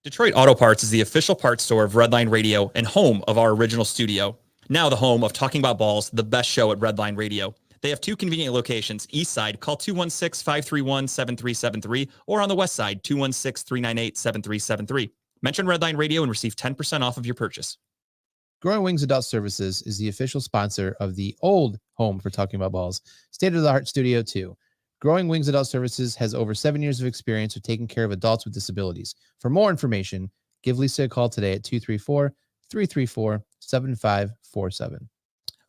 Detroit Auto Parts is the official parts store of Redline Radio and home of our original studio. Now the home of Talking About Balls, the best show at Redline Radio. They have two convenient locations. East side, call 216-531-7373, or on the west side, 216-398-7373. Mention Redline Radio and receive 10% off of your purchase. Growing Wings Adult Services is the official sponsor of the old home for Talking About Balls, state-of-the-art Studio 2. Growing Wings Adult Services has over 7 years of experience with taking care of adults with disabilities. For more information, give Lisa a call today at 234-334-7547.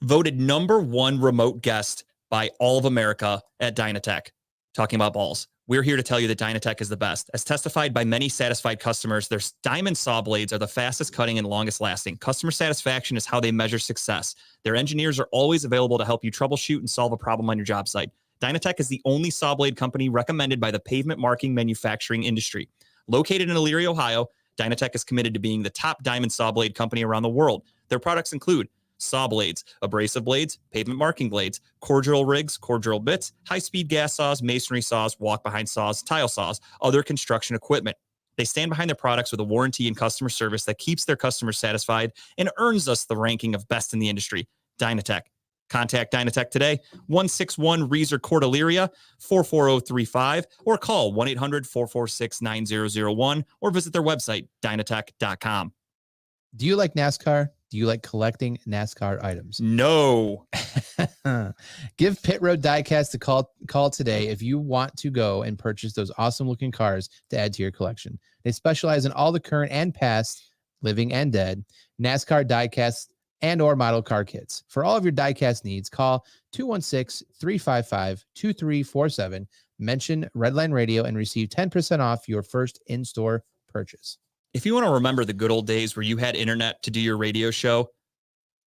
Voted #1 remote guest by all of America at Dynatech. Talking About Balls. We're here to tell you that Dynatech is the best. As testified by many satisfied customers, their diamond saw blades are the fastest cutting and longest lasting. Customer satisfaction is how they measure success. Their engineers are always available to help you troubleshoot and solve a problem on your job site. Dynatech is the only saw blade company recommended by the pavement marking manufacturing industry. Located in Elyria, Ohio, Dynatech is committed to being the top diamond saw blade company around the world. Their products include saw blades, abrasive blades, pavement marking blades, core drill rigs, core drill bits, high-speed gas saws, masonry saws, walk-behind saws, tile saws, other construction equipment. They stand behind their products with a warranty and customer service that keeps their customers satisfied and earns us the ranking of best in the industry. Dynatech. Contact Dynatech today, 161 Reeser Court, Elyria, 44035, or call 1-800-446-9001, or visit their website, dynatech.com. Do you like NASCAR? Do you like collecting NASCAR items? No. Give Pit Road Diecast a call today if you want to go and purchase those awesome looking cars to add to your collection. They specialize in all the current and past, living and dead, NASCAR diecast and or model car kits. For all of your diecast needs, call 216-355-2347, mention Redline Radio, and receive 10% off your first in-store purchase. If you want to remember the good old days where you had internet to do your radio show,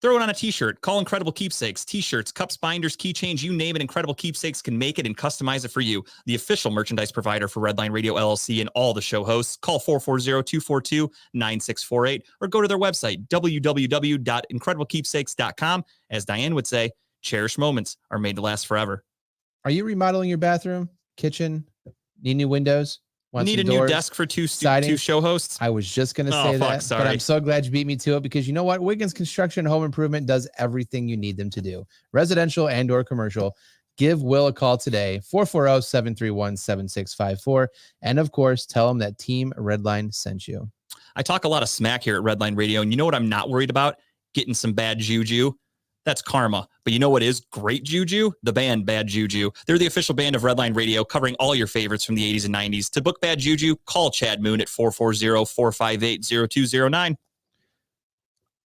throw it on a t-shirt. Call Incredible Keepsakes. T-shirts, cups, binders, keychains, you name it, Incredible Keepsakes can make it and customize it for you. The official merchandise provider for Redline Radio LLC and all the show hosts. Call 440-242-9648 or go to their website, www.incrediblekeepsakes.com. As Diane would say, cherished moments are made to last forever. Are you remodeling your bathroom, kitchen, need new windows? Need a new desk for two show hosts? I was just going to say that, but I'm so glad you beat me to it, because you know what? Wiggins Construction Home Improvement does everything you need them to do. Residential and or commercial. Give Will a call today, 440-731-7654. And of course, tell him that Team Redline sent you. I talk a lot of smack here at Redline Radio, and you know what I'm not worried about? Getting some bad juju. That's karma. But you know what is great juju? The band Bad Juju. They're the official band of Redline Radio, covering all your favorites from the 80s and 90s. To book Bad Juju, call Chad Moon at 440-458-0209.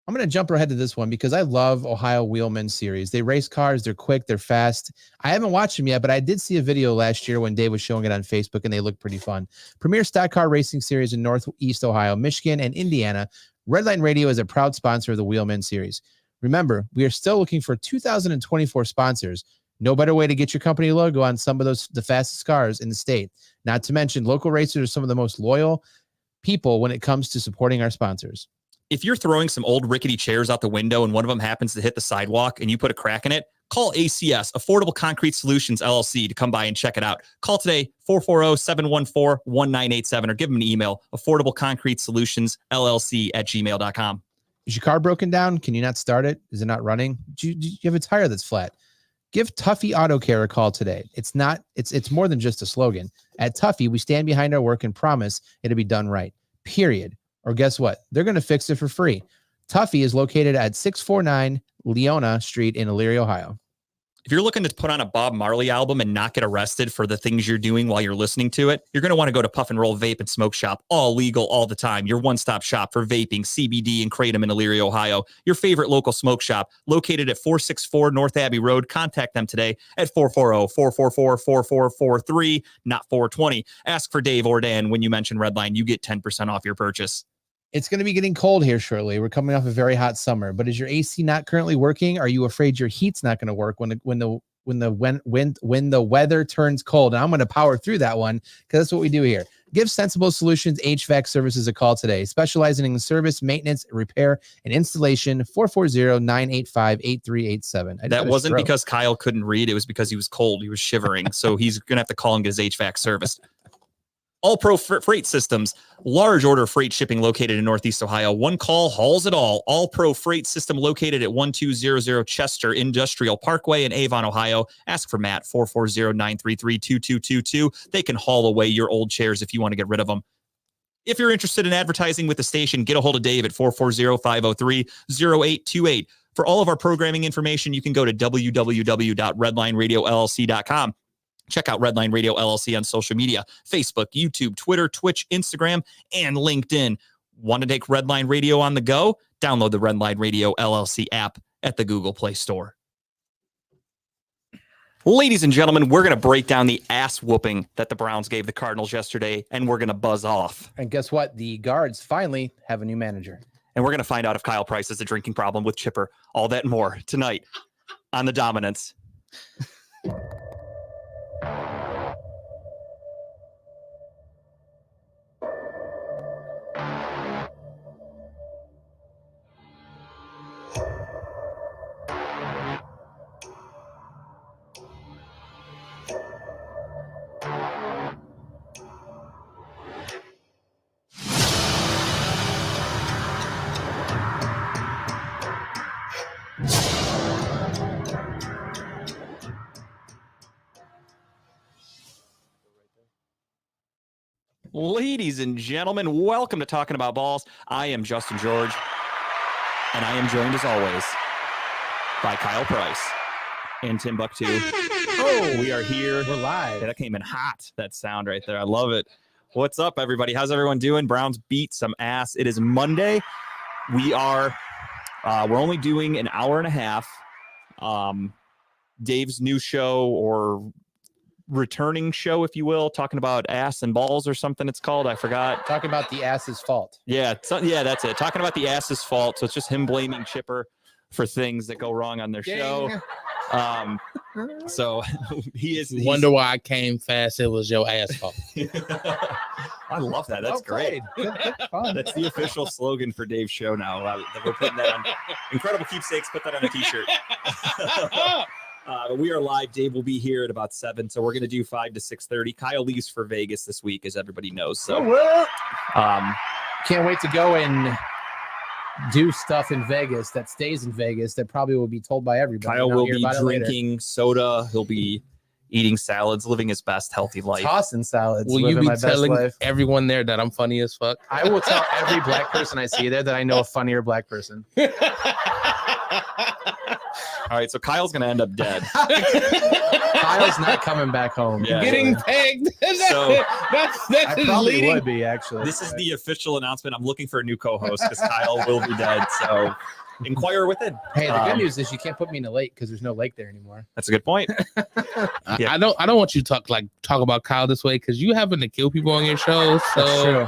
I'm going to jump ahead to this one because I love Ohio Wheelman Series. They race cars. They're quick. They're fast. I haven't watched them yet, but I did see a video last year when Dave was showing it on Facebook, and they look pretty fun. Premier Stock Car Racing Series in Northeast Ohio, Michigan, and Indiana. Redline Radio is a proud sponsor of the Wheelman Series. Remember, we are still looking for 2024 sponsors. No better way to get your company logo on some of the fastest cars in the state. Not to mention, local racers are some of the most loyal people when it comes to supporting our sponsors. If you're throwing some old rickety chairs out the window and one of them happens to hit the sidewalk and you put a crack in it, call ACS, Affordable Concrete Solutions, LLC, to come by and check it out. Call today, 440-714-1987, or give them an email, affordableconcretesolutions.llc@gmail.com. Is your car broken down? Can you not start it? Is it not running? Do you have a tire that's flat? Give Tuffy Auto Care a call today. It's more than just a slogan. At Tuffy, we stand behind our work and promise it'll be done right. Period. Or guess what? They're going to fix it for free. Tuffy is located at 649 Leona Street in Elyria, Ohio. If you're looking to put on a Bob Marley album and not get arrested for the things you're doing while you're listening to it, you're going to want to go to Puff and Roll Vape and Smoke Shop. All legal all the time. Your one-stop shop for vaping, CBD, and Kratom in Elyria, Ohio. Your favorite local smoke shop, located at 464 North Abbey Road. Contact them today at 440-444-4443, not 420. Ask for Dave or Dan. When you mention Redline, you get 10% off your purchase. It's going to be getting cold here shortly. We're coming off a very hot summer, but is your AC not currently working? Are you afraid your heat's not going to work when the weather turns cold? And I'm going to power through that one because that's what we do here. Give Sensible Solutions HVAC Services a call today, specializing in service, maintenance, repair, and installation. 440-985-8387. That wasn't because Kyle couldn't read. It was because he was cold. He was shivering. So he's going to have to call and get his HVAC serviced. All Pro Freight Systems, large order freight shipping located in Northeast Ohio. One call hauls it all. All Pro Freight System located at 1200 Chester Industrial Parkway in Avon, Ohio. Ask for Matt, 440-933-2222. They can haul away your old chairs if you want to get rid of them. If you're interested in advertising with the station, get a hold of Dave at 440-503-0828. For all of our programming information, you can go to www.redlineradiolllc.com. Check out Redline Radio LLC on social media, Facebook, YouTube, Twitter, Twitch, Instagram, and LinkedIn. Want to take Redline Radio on the go? Download the Redline Radio LLC app at the Google Play Store. Ladies and gentlemen, we're going to break down the ass whooping that the Browns gave the Cardinals yesterday, and we're going to buzz off. And guess what? The Guards finally have a new manager. And we're going to find out if Kyle Price has a drinking problem with Chipper. All that and more tonight on The Dominance. Ladies and gentlemen, welcome to Talking About Balls. I am Justin George, and I am joined as always by Kyle Price and Timbuktu. Oh, we are here. We're live. Yeah, that came in hot, that sound right there. I love it. What's up, everybody? How's everyone doing? Browns beat some ass. It is Monday. We're only doing an hour and a half. Dave's new show, or returning show, if you will, talking about ass and balls or something it's called. I forgot. Talking about the ass's fault. Yeah, that's it. Talking about the ass's fault. So it's just him blaming Chipper for things that go wrong on their show. So he's wonder why I came fast. It was your ass fault. I love that. That's great. That's the official slogan for Dave's show now. We're putting that on. Incredible keepsakes. Put that on a t-shirt. We are live. Dave will be here at about 7, so we're going to do 5 to 6:30. Kyle leaves for Vegas this week, as everybody knows. So, can't wait to go and do stuff in Vegas that stays in Vegas that probably will be told by everybody. Kyle will be drinking soda. He'll be eating salads, living his best healthy life. Tossing salads. Will you be telling everyone there that I'm funny as fuck? I will tell every black person I see there that I know a funnier black person. All right, so Kyle's going to end up dead. Kyle's not coming back home. Yeah, getting pegged. So that's I probably leading. Would be, actually. This is the official announcement. I'm looking for a new co-host because Kyle will be dead. So inquire within. Hey, the good news is you can't put me in a lake because there's no lake there anymore. That's a good point. Yeah. I don't want you to talk about Kyle this way because you happen to kill people on your show. So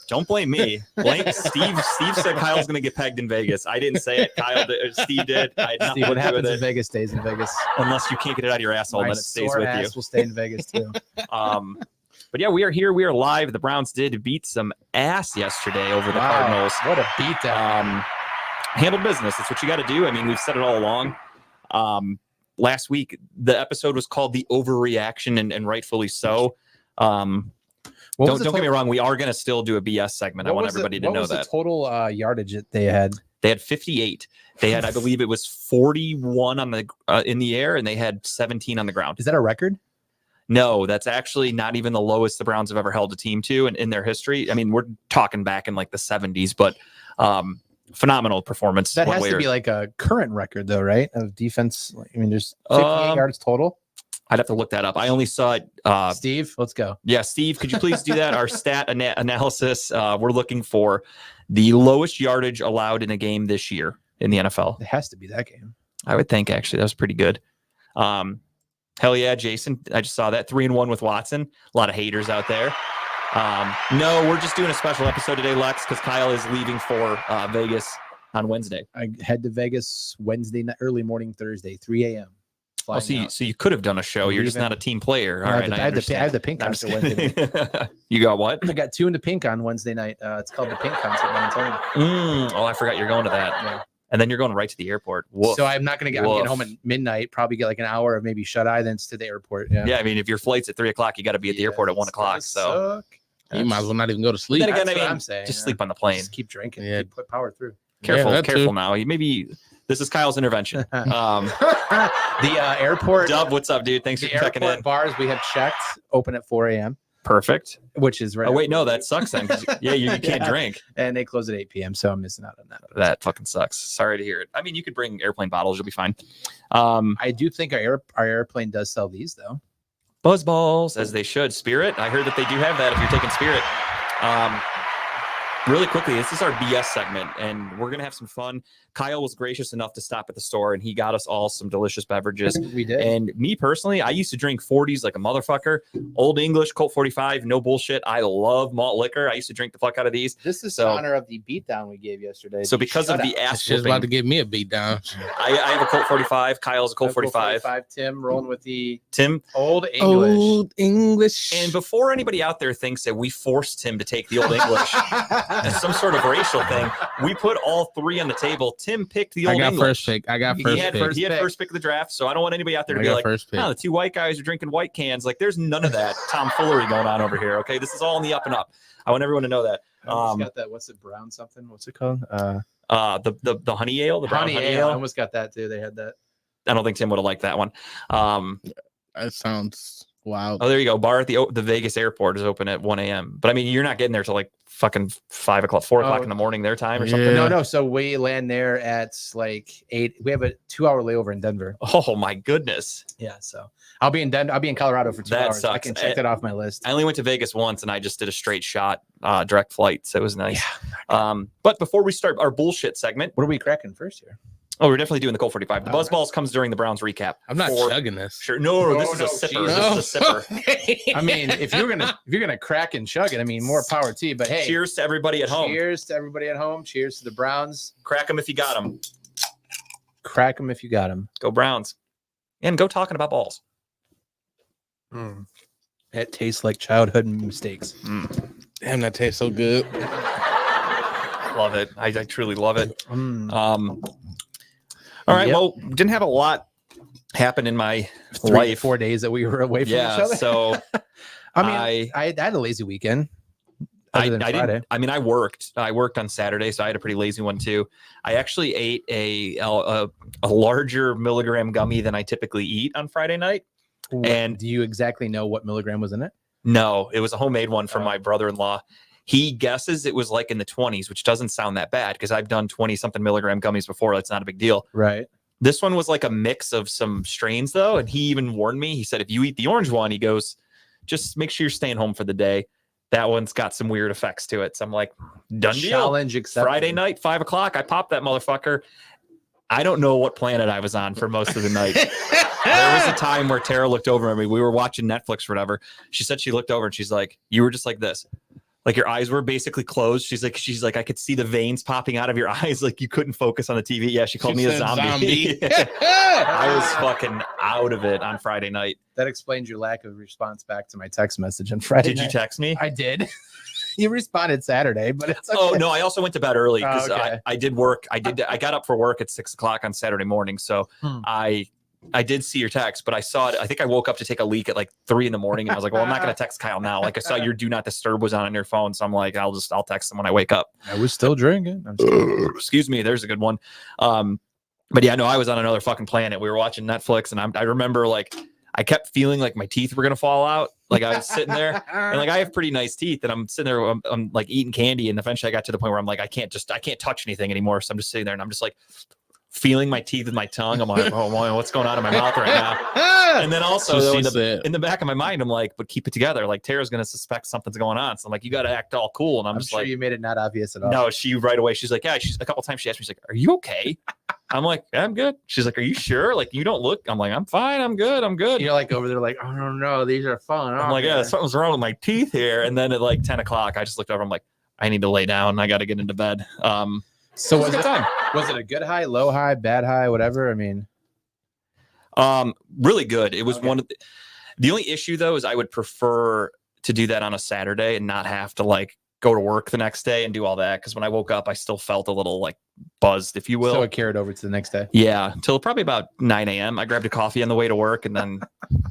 don't blame me. Blame Steve. Steve said Kyle's going to get pegged in Vegas. I didn't say it. Kyle did. Steve did. Steve, what happens in Vegas stays in Vegas. Unless you can't get it out of your asshole, then it stays with you. Will stay in Vegas too. But yeah, we are here. We are live. The Browns did beat some ass yesterday over the Cardinals. What a beatdown. Handle business. That's what you got to do. I mean, we've said it all along. Last week, the episode was called The Overreaction, and rightfully so. Don't get me wrong. We are going to still do a BS segment. I want everybody to know that. What was the total yardage that they had? They had 58. They had, I believe it was 41 on the in the air, and they had 17 on the ground. Is that a record? No, that's actually not even the lowest the Browns have ever held a team to in their history. I mean, we're talking back in like the 70s, but phenomenal performance. That has to be like a current record, though, right? Of defense. I mean, there's 58 yards total. I'd have to look that up. I only saw it. Steve, let's go. Yeah, Steve, could you please do that? Our stat analysis. We're looking for the lowest yardage allowed in a game this year in the NFL. It has to be that game. I would think, actually. That was pretty good. Hell yeah, Jason. I just saw that. 3-1 with Watson. A lot of haters out there. No, we're just doing a special episode today, Lex, because Kyle is leaving for Vegas on Wednesday. I head to Vegas Wednesday night, early morning Thursday, 3 a.m. Oh, so you could have done a show. You're just not a team player. All right, I have the pink concert Wednesday night. You got what? I got 2 in the pink on Wednesday night. It's called the Pink Concert. Oh, I forgot you're going to that. Yeah. and then you're going right to the airport. Woof. So I'm not gonna get. I'm Woof. getting home at midnight. Probably get like an hour of maybe shut eye, then to the airport. Yeah. Yeah, I mean, if your flight's at 3 o'clock, you got to be at the airport at 1 it's o'clock. gonna So suck. You might as well not even go to sleep. then again, That's I what mean, I'm saying, just yeah. sleep on the plane. Just keep drinking. Yeah. Keep power through. Careful, that careful too. now. Maybe this is Kyle's intervention. The airport. Dub, what's up, dude? Thanks for The checking airport in. bars we have checked open at 4 a.m., Perfect. which is right. Oh wait, no, that sucks then. 'cause you can't Yeah. drink. And they close at 8 p.m. So I'm missing out on that. That fucking sucks. Sorry to hear it. I mean, you could bring airplane bottles. You'll be fine. I do think our airplane does sell these though. Buzz balls, as they should. Spirit. I heard that they do have that if you're taking Spirit. Really quickly, this is our BS segment, and we're gonna have some fun. Kyle was gracious enough to stop at the store, and he got us all some delicious beverages. We did. And me personally, I used to drink 40s like a motherfucker. Old English, Colt 45, no bullshit. I love malt liquor. I used to drink the fuck out of these. This is So- in honor of the beatdown we gave yesterday. So because of the This ass shit's about to whooping, give me a beat down. I have a Colt 45. Kyle's a Colt 45. Tim rolling with the Tim, old English. Old English. and before anybody out there thinks that we forced him to take the Old English as some sort of racial thing, we put all three on the table. Tim picked the I Old got English. first pick. I got He first had pick. first, pick. first pick of the draft, so I don't want anybody out there to I be got like, first pick. oh, the two white guys are drinking white cans. Like, there's none of that tomfoolery going on over here. Okay, this is all in the up and up. I want everyone to know that. I almost got that. What's it? Brown something? What's it called? The honey ale, the brown honey I ale. almost got that too. They had that. I don't think Tim would have liked that one. That sounds wild. Oh, there you go. Bar at the Vegas airport is open at 1 a.m. But I mean, you're not getting there till like fucking 5 o'clock, 4 o'clock Oh. in the morning their time or Yeah. something. No. So we land there at like 8. We have a 2-hour layover in Denver. Oh my goodness. Yeah. So I'll be in Denver. I'll be in Colorado for 2 That hours. I sucks. can check that off my list. I only went to Vegas once and I just did a straight shot direct flight. So it was nice. But before we start our bullshit segment, What are we cracking first here? oh, we're definitely doing the Colt 45. The All Buzz right. Balls comes during the Browns recap. I'm not For chugging this. sure. No, this Oh, is no, a sipper. geez. This is a sipper. I mean, if you're gonna crack and chug it, I mean, more power to you. But hey, Cheers to everybody at home. Cheers to everybody at home. Cheers to the Browns. Crack them if you got them. Crack them if you got them. Go Browns. And go talking about balls. It tastes like childhood mistakes. Damn, that tastes so good. Love it. I truly love it. Mm. All right. Yep. Well, didn't have a lot happen in my 3 life. 4 days that we were away from each Yeah. other. So I mean, I had a lazy weekend. Other than Friday. didn't. I mean, I worked on Saturday, so I had a pretty lazy one too. I actually ate a larger milligram gummy than I typically eat on Friday night. And- do you exactly know what milligram was in it? No, it was a homemade one from Oh. my brother-in-law. He guesses it was like in the 20s, which doesn't sound that bad because I've done 20 something milligram gummies before. That's not a big deal. Right. This one was like a mix of some strains though. And he even warned me. He said, if you eat the orange one, he goes, just make sure you're staying home for the day. That one's got some weird effects to it. So I'm like, done deal. Challenge accepted. Friday night, 5 o'clock. I popped that motherfucker. I don't know what planet I was on for most of the night. There was a time where Tara looked over at me. We were watching Netflix or whatever. She said she looked over and she's like, you were just like this. Like your eyes were basically closed. She's like, I could see the veins popping out of your eyes. Like you couldn't focus on the TV. Yeah, she called me a said zombie. I was fucking out of it on Friday night. That explains your lack of response back to my text message on Friday. Did you night. text me? I did. You responded Saturday, but it's okay. Oh no, I also went to bed early because Oh, okay. I did work. I got up for work at 6 o'clock on Saturday morning. So I did see your text, but I saw it. I think I woke up to take a leak at like 3 a.m. and I was like, well, I'm not going to text Kyle now. Like I saw your do not disturb was on your phone. So I'm like, I'll text him when I wake up. I was still drinking. I'm still- Excuse me. There's a good one. But yeah, no, I was on another fucking planet. We were watching Netflix and I remember like, I kept feeling like my teeth were going to fall out. Like I was sitting there and like, I have pretty nice teeth and I'm sitting there, I'm like eating candy. And eventually I got to the point where I'm like, I can't touch anything anymore. So I'm just sitting there and I'm just like feeling my teeth with my tongue. I'm like, oh boy, what's going on in my mouth right now? And then also though, in the back of my mind, I'm like, but keep it together. Like Tara's going to suspect something's going on. So I'm like, you got to act all cool. And I'm just sure like, you made it not obvious at all. no, she right away. She's like, yeah, she's a couple times she asked me, she's like, are you okay? I'm like, yeah, I'm good. She's like, are you sure? Like, you don't look. I'm like, I'm fine. I'm good. I'm good. You're like over there, like, oh no, these are fun. I'm like, yeah, something's wrong with my teeth here. And then at like 10 o'clock, I just looked over. I'm like, I need to lay down. I got to get into bed. So was a good time. Was it a good high, low high, bad high, whatever? I mean, Really good. It was Okay. one of the only issue though is I would prefer to do that on a Saturday and not have to like go to work the next day and do all that. Because when I woke up, I still felt a little like buzzed, if you will. So it carried over to the next day. Yeah, till probably about 9 a.m. I grabbed a coffee on the way to work and then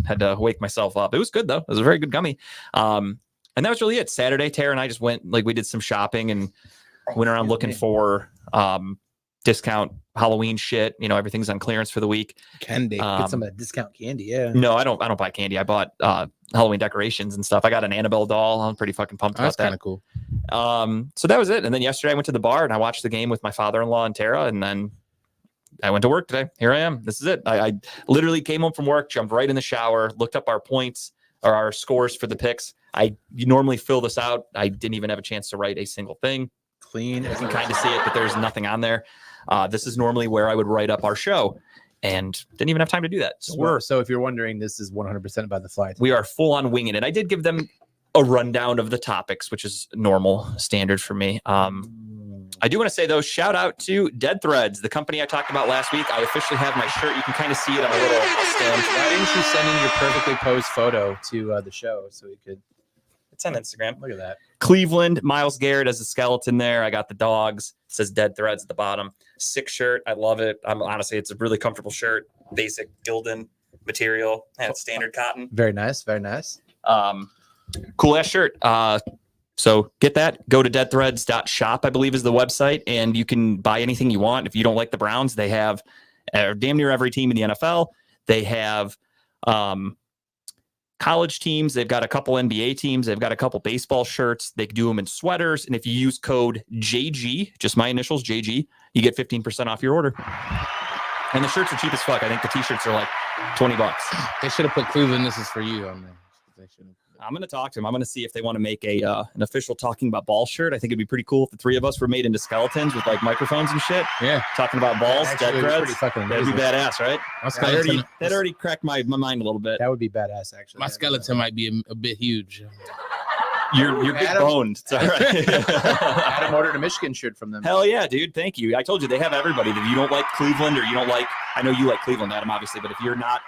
had to wake myself up. It was good though. It was a very good gummy. And that was really it. Saturday, Tara and I just went, like, we did some shopping and went around looking for discount Halloween shit. You know, everything's on clearance for the week. Candy. Get some of that discount candy. Yeah. No, I don't buy candy. I bought Halloween decorations and stuff. I got an Annabelle doll. I'm pretty fucking pumped That's about kind that. of cool. So that was it. And then yesterday I went to the bar and I watched the game with my father-in-law and Tara, and then I went to work today. Here I am. This is it. I literally came home from work, jumped right in the shower, looked up our points or our scores for the picks. You normally fill this out. I didn't even have a chance to write a single thing. Clean. You can kind of see it, but there's nothing on there. This is normally where I would write up our show, and didn't even have time to do that. So if you're wondering, this is 100% about the fly. We are full on winging it. I did give them a rundown of the topics, which is normal, standard for me. I do want to say, though, shout out to Dead Threads, the company I talked about last week. I officially have my shirt. You can kind of see it on a little stand. Why didn't you send in your perfectly posed photo to the show so we could? It's on Instagram. Look at that. Cleveland, Miles Garrett has a skeleton there. I got the dogs. It says Dead Threads at the bottom. Sick shirt. I love it. Honestly, it's a really comfortable shirt. Basic Gildan material. And it's standard cotton. Very nice. Very nice. Cool ass shirt. So get that. Go to deadthreads.shop, I believe is the website, and you can buy anything you want. If you don't like the Browns, they have damn near every team in the NFL. They have college teams. They've got a couple NBA teams. They've got a couple baseball shirts. They do them in sweaters. And if you use code JG, just my initials, JG, you get 15% off your order. And the shirts are cheap as fuck. I think the t-shirts are like $20. They should have put Cleveland, this is for you on there. They should have. I'm going to talk to them. I'm going to see if they want to make an official Talking About Balls shirt. I think it'd be pretty cool if the three of us were made into skeletons with like microphones and shit. Yeah. Talking about balls, Actually, dead it's threads. pretty fucking That'd be amazing. badass, right? My That already cracked my mind a little bit. That would be badass, actually. my skeleton might be a bit huge. You're big Adam- boned. It's all right. Adam ordered a Michigan shirt from them. Hell yeah, dude. Thank you. I told you they have everybody. If you don't like Cleveland or you don't like, I know you like Cleveland, Adam, obviously, but if you're not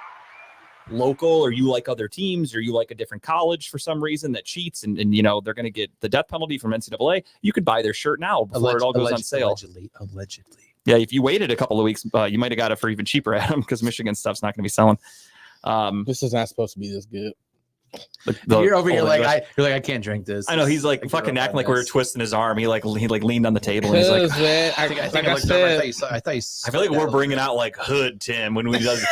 local or you like other teams or you like a different college for some reason that cheats and you know they're going to get the death penalty from NCAA, you could buy their shirt now before it all goes on sale. Allegedly. Yeah, if you waited a couple of weeks, you might have got it for even cheaper, Adam, because Michigan stuff's not going to be selling. This is not supposed to be this good. You're over here like English. I can't drink this. I know he's like I fucking grew up acting on like we were this. twisting his arm. He leaned on the table and he's like, Man, I think like I I looked over, said, I thought you I feel like we're bringing out like hood Tim when we does.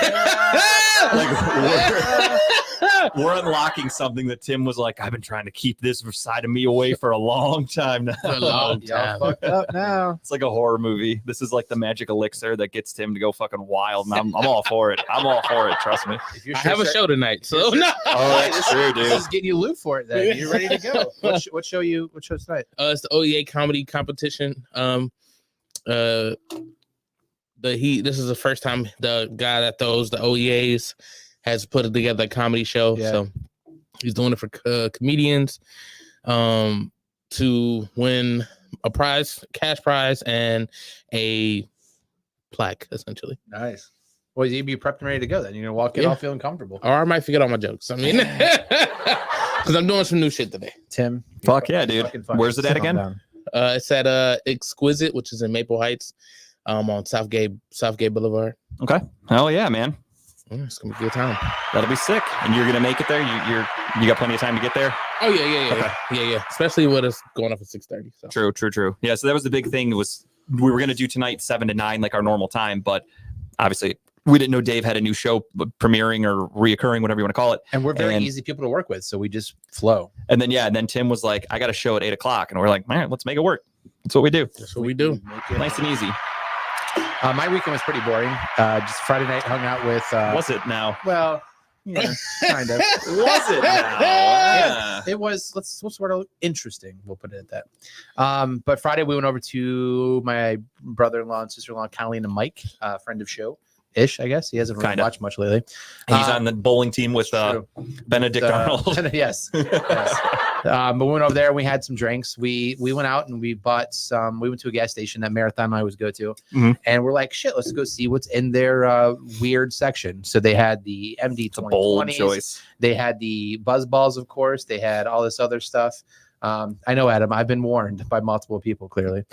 We're unlocking something that Tim was like, I've been trying to keep this side of me away for a long time now. For a long Y'all time. fucked up now. It's like a horror movie. This is like the magic elixir that gets Tim to go fucking wild. And I'm all for it. I'm all for it. Trust me. If your I have a shirts show tonight, so no. Oh, that's true, This dude. is getting you loot for it. Then you're ready to go. What show tonight? It's the OEA comedy competition. This is the first time the guy that throws the OEAs has put together a comedy show. Yeah. So he's doing it for comedians to win a prize, cash prize, and a plaque, essentially. Nice. Well, you'd be prepped and ready to go. Then you're gonna walk in Yeah. all feeling comfortable. Or I might forget all my jokes. I mean, because I'm doing some new shit today. Tim, Fuck yeah, dude. fucking fine. Where's it at Calm again? down. It's at Exquisite, which is in Maple Heights, on Southgate Boulevard. Okay. Hell yeah, man. It's gonna be a good time. That'll be sick. And you're gonna make it there. You got plenty of time to get there. Oh yeah. Especially with us going up at 6:30. So True. Yeah. So that was the big thing was we were gonna do tonight 7 to 9 like our normal time, but obviously we didn't know Dave had a new show premiering or reoccurring, whatever you want to call it. And we're very And- easy people to work with, so we just flow. And then Tim was like, I got a show at 8 o'clock, and we're like, all right, let's make it work. That's what we do. that's what we do. Nice and easy. My weekend was pretty boring. Just Friday night, hung out with. Was it now? Well, yeah, kind of. Was it now? Yeah. It was. What's the word? Interesting. We'll put it at that. But Friday we went over to my brother-in-law and sister-in-law, Colleen and Mike, friend of show. Ish, I guess he hasn't really Kinda. watched much lately. He's on the bowling team with True. Benedict Arnold. yes. But we went over there and we had some drinks. We went out and we bought some. We went to a gas station that Marathon I always go to, Mhm. and we're like, shit, let's go see what's in their weird section. So they had the MD It's a bold 2020s. choice. They had the buzz balls, of course. They had all this other stuff. I know, Adam. I've been warned by multiple people, clearly.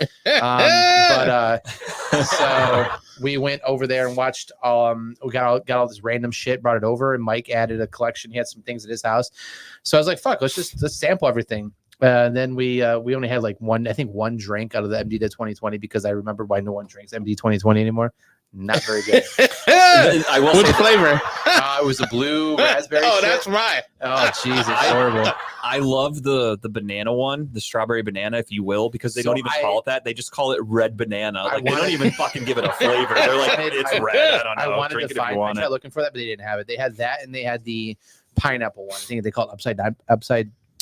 So we went over there and watched. We got all this random shit, brought it over, and Mike added a collection. He had some things at his house, so I was like, "Fuck, let's sample everything." And then we only had like one drink out of the MD 2020 because I remember why no one drinks MD 2020 anymore. Not very good. I will What say flavor? It was a blue raspberry. Oh, shit. that's right. Oh, jeez, it's horrible. I love the banana one, the strawberry banana, if you will, because they So don't even call it that. They just call it red banana. I Like they don't wanted- even fucking give it a flavor. They're like, it's red. I don't know. I wanted Drink to it if find. you I want tried it. looking for that, but they didn't have it. They had that, and they had the pineapple one. I think they call it upside down.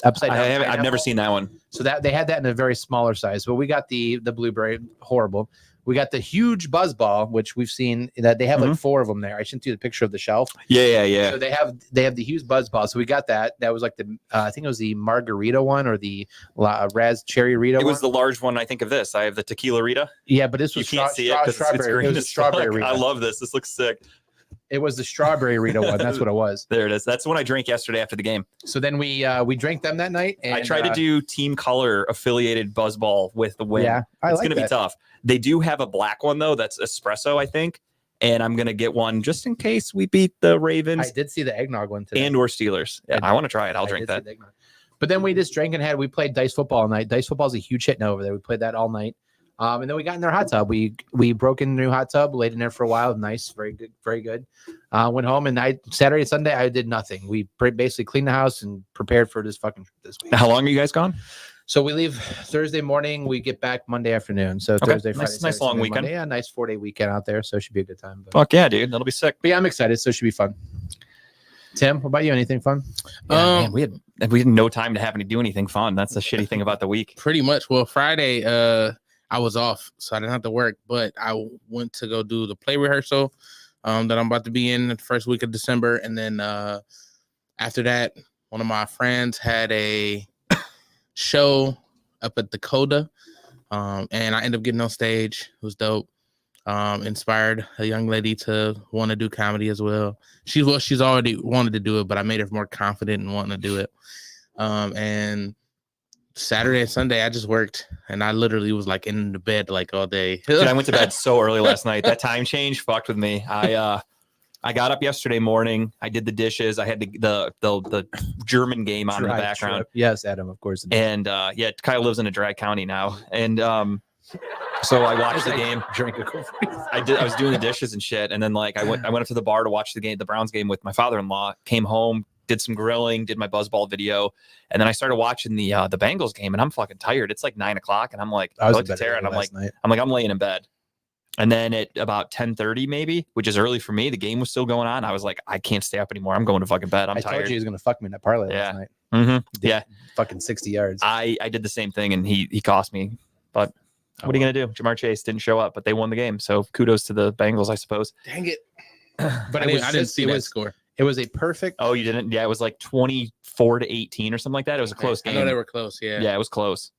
I've never pineapple. Seen that one. So that they had that in a very smaller size, but we got the blueberry, horrible. We got the huge buzzball, which we've seen that they have like 4 of them there. I sent you the picture of the shelf. Yeah. So they have the huge buzzball. So we got that. That was like the I think it was the margarita one or the ras cherry Rita. It was the large one. I think of this. I have the tequila Rita. Yeah, but this You was can't see it because it's strawberry. green It was a as strawberry fuck. Rita. I love this. This looks sick. It was the strawberry Rita one. That's what it was. There it is. That's the one I drank yesterday after the game. So then we drank them that night. And I tried to do Team Color affiliated Buzzball with the win. Yeah, it's going to be tough. They do have a black one though. That's espresso, I think. And I'm going to get one just in case we beat the Ravens I did see the eggnog one today. and or Steelers. Yeah, I want to try it. I'll drink that. But then we just drank and we played dice football all night. Dice football is a huge hit now over there. We played that all night. And then we got in their hot tub. We broke in the new hot tub, laid in there for a while. Nice, very good, very good. Went home and Saturday and Sunday I did nothing. We basically cleaned the house and prepared for this week. How long are you guys gone? So we leave Thursday morning. We get back Monday afternoon. So Okay. Thursday, Friday, Nice Saturday, long Sunday, weekend. Monday. Yeah, nice 4-day weekend out there. So it should be a good time. But, Fuck yeah, dude. That'll be sick. yeah, I'm excited. So it should be fun. Tim, what about you? Anything fun? Man, we had no time to have to do anything fun. That's the shitty thing about the week. Pretty much. Well, Friday, I was off, so I didn't have to work, but I went to go do the play rehearsal that I'm about to be in the first week of December. And then after that, one of my friends had a show up at Dakota, and I ended up getting on stage. It was dope. Inspired a young lady to want to do comedy as well. She's already wanted to do it, but I made her more confident in wanting to do it. And Saturday and Sunday, I just worked, and I literally was like in the bed like all day. Dude, I went to bed so early last night. That time change fucked with me. I got up yesterday morning. I did the dishes. I had the German game on in the background. Yes, Adam, of course. And yeah, Kyle lives in a dry county now, and so I watched the game. Drink a coffee. I was doing the dishes and shit, and then like I went up to the bar to watch the Browns game with my father-in-law. Came home, did some grilling, did my Buzzball video, and then I started watching the Bengals game, and I'm fucking tired. It's like 9:00, and I'm like, I looked at Tara, and I'm laying in bed. And then at about 10:30 maybe, which is early for me, the game was still going on. I was like, I can't stay up anymore. I'm going to fucking bed. I'm tired. I told you he was gonna fuck me in that parlay last night. Mm-hmm. Yeah, fucking 60 yards. I did the same thing, and he cost me. But what are you gonna do? Jamar Chase didn't show up, but they won the game. So kudos to the Bengals, I suppose. Dang it! But I didn't see that score. It was a perfect. Oh, you didn't? Yeah, it was like 24-18 or something like that. It was a close game. I know they were close. Yeah. Yeah, it was close.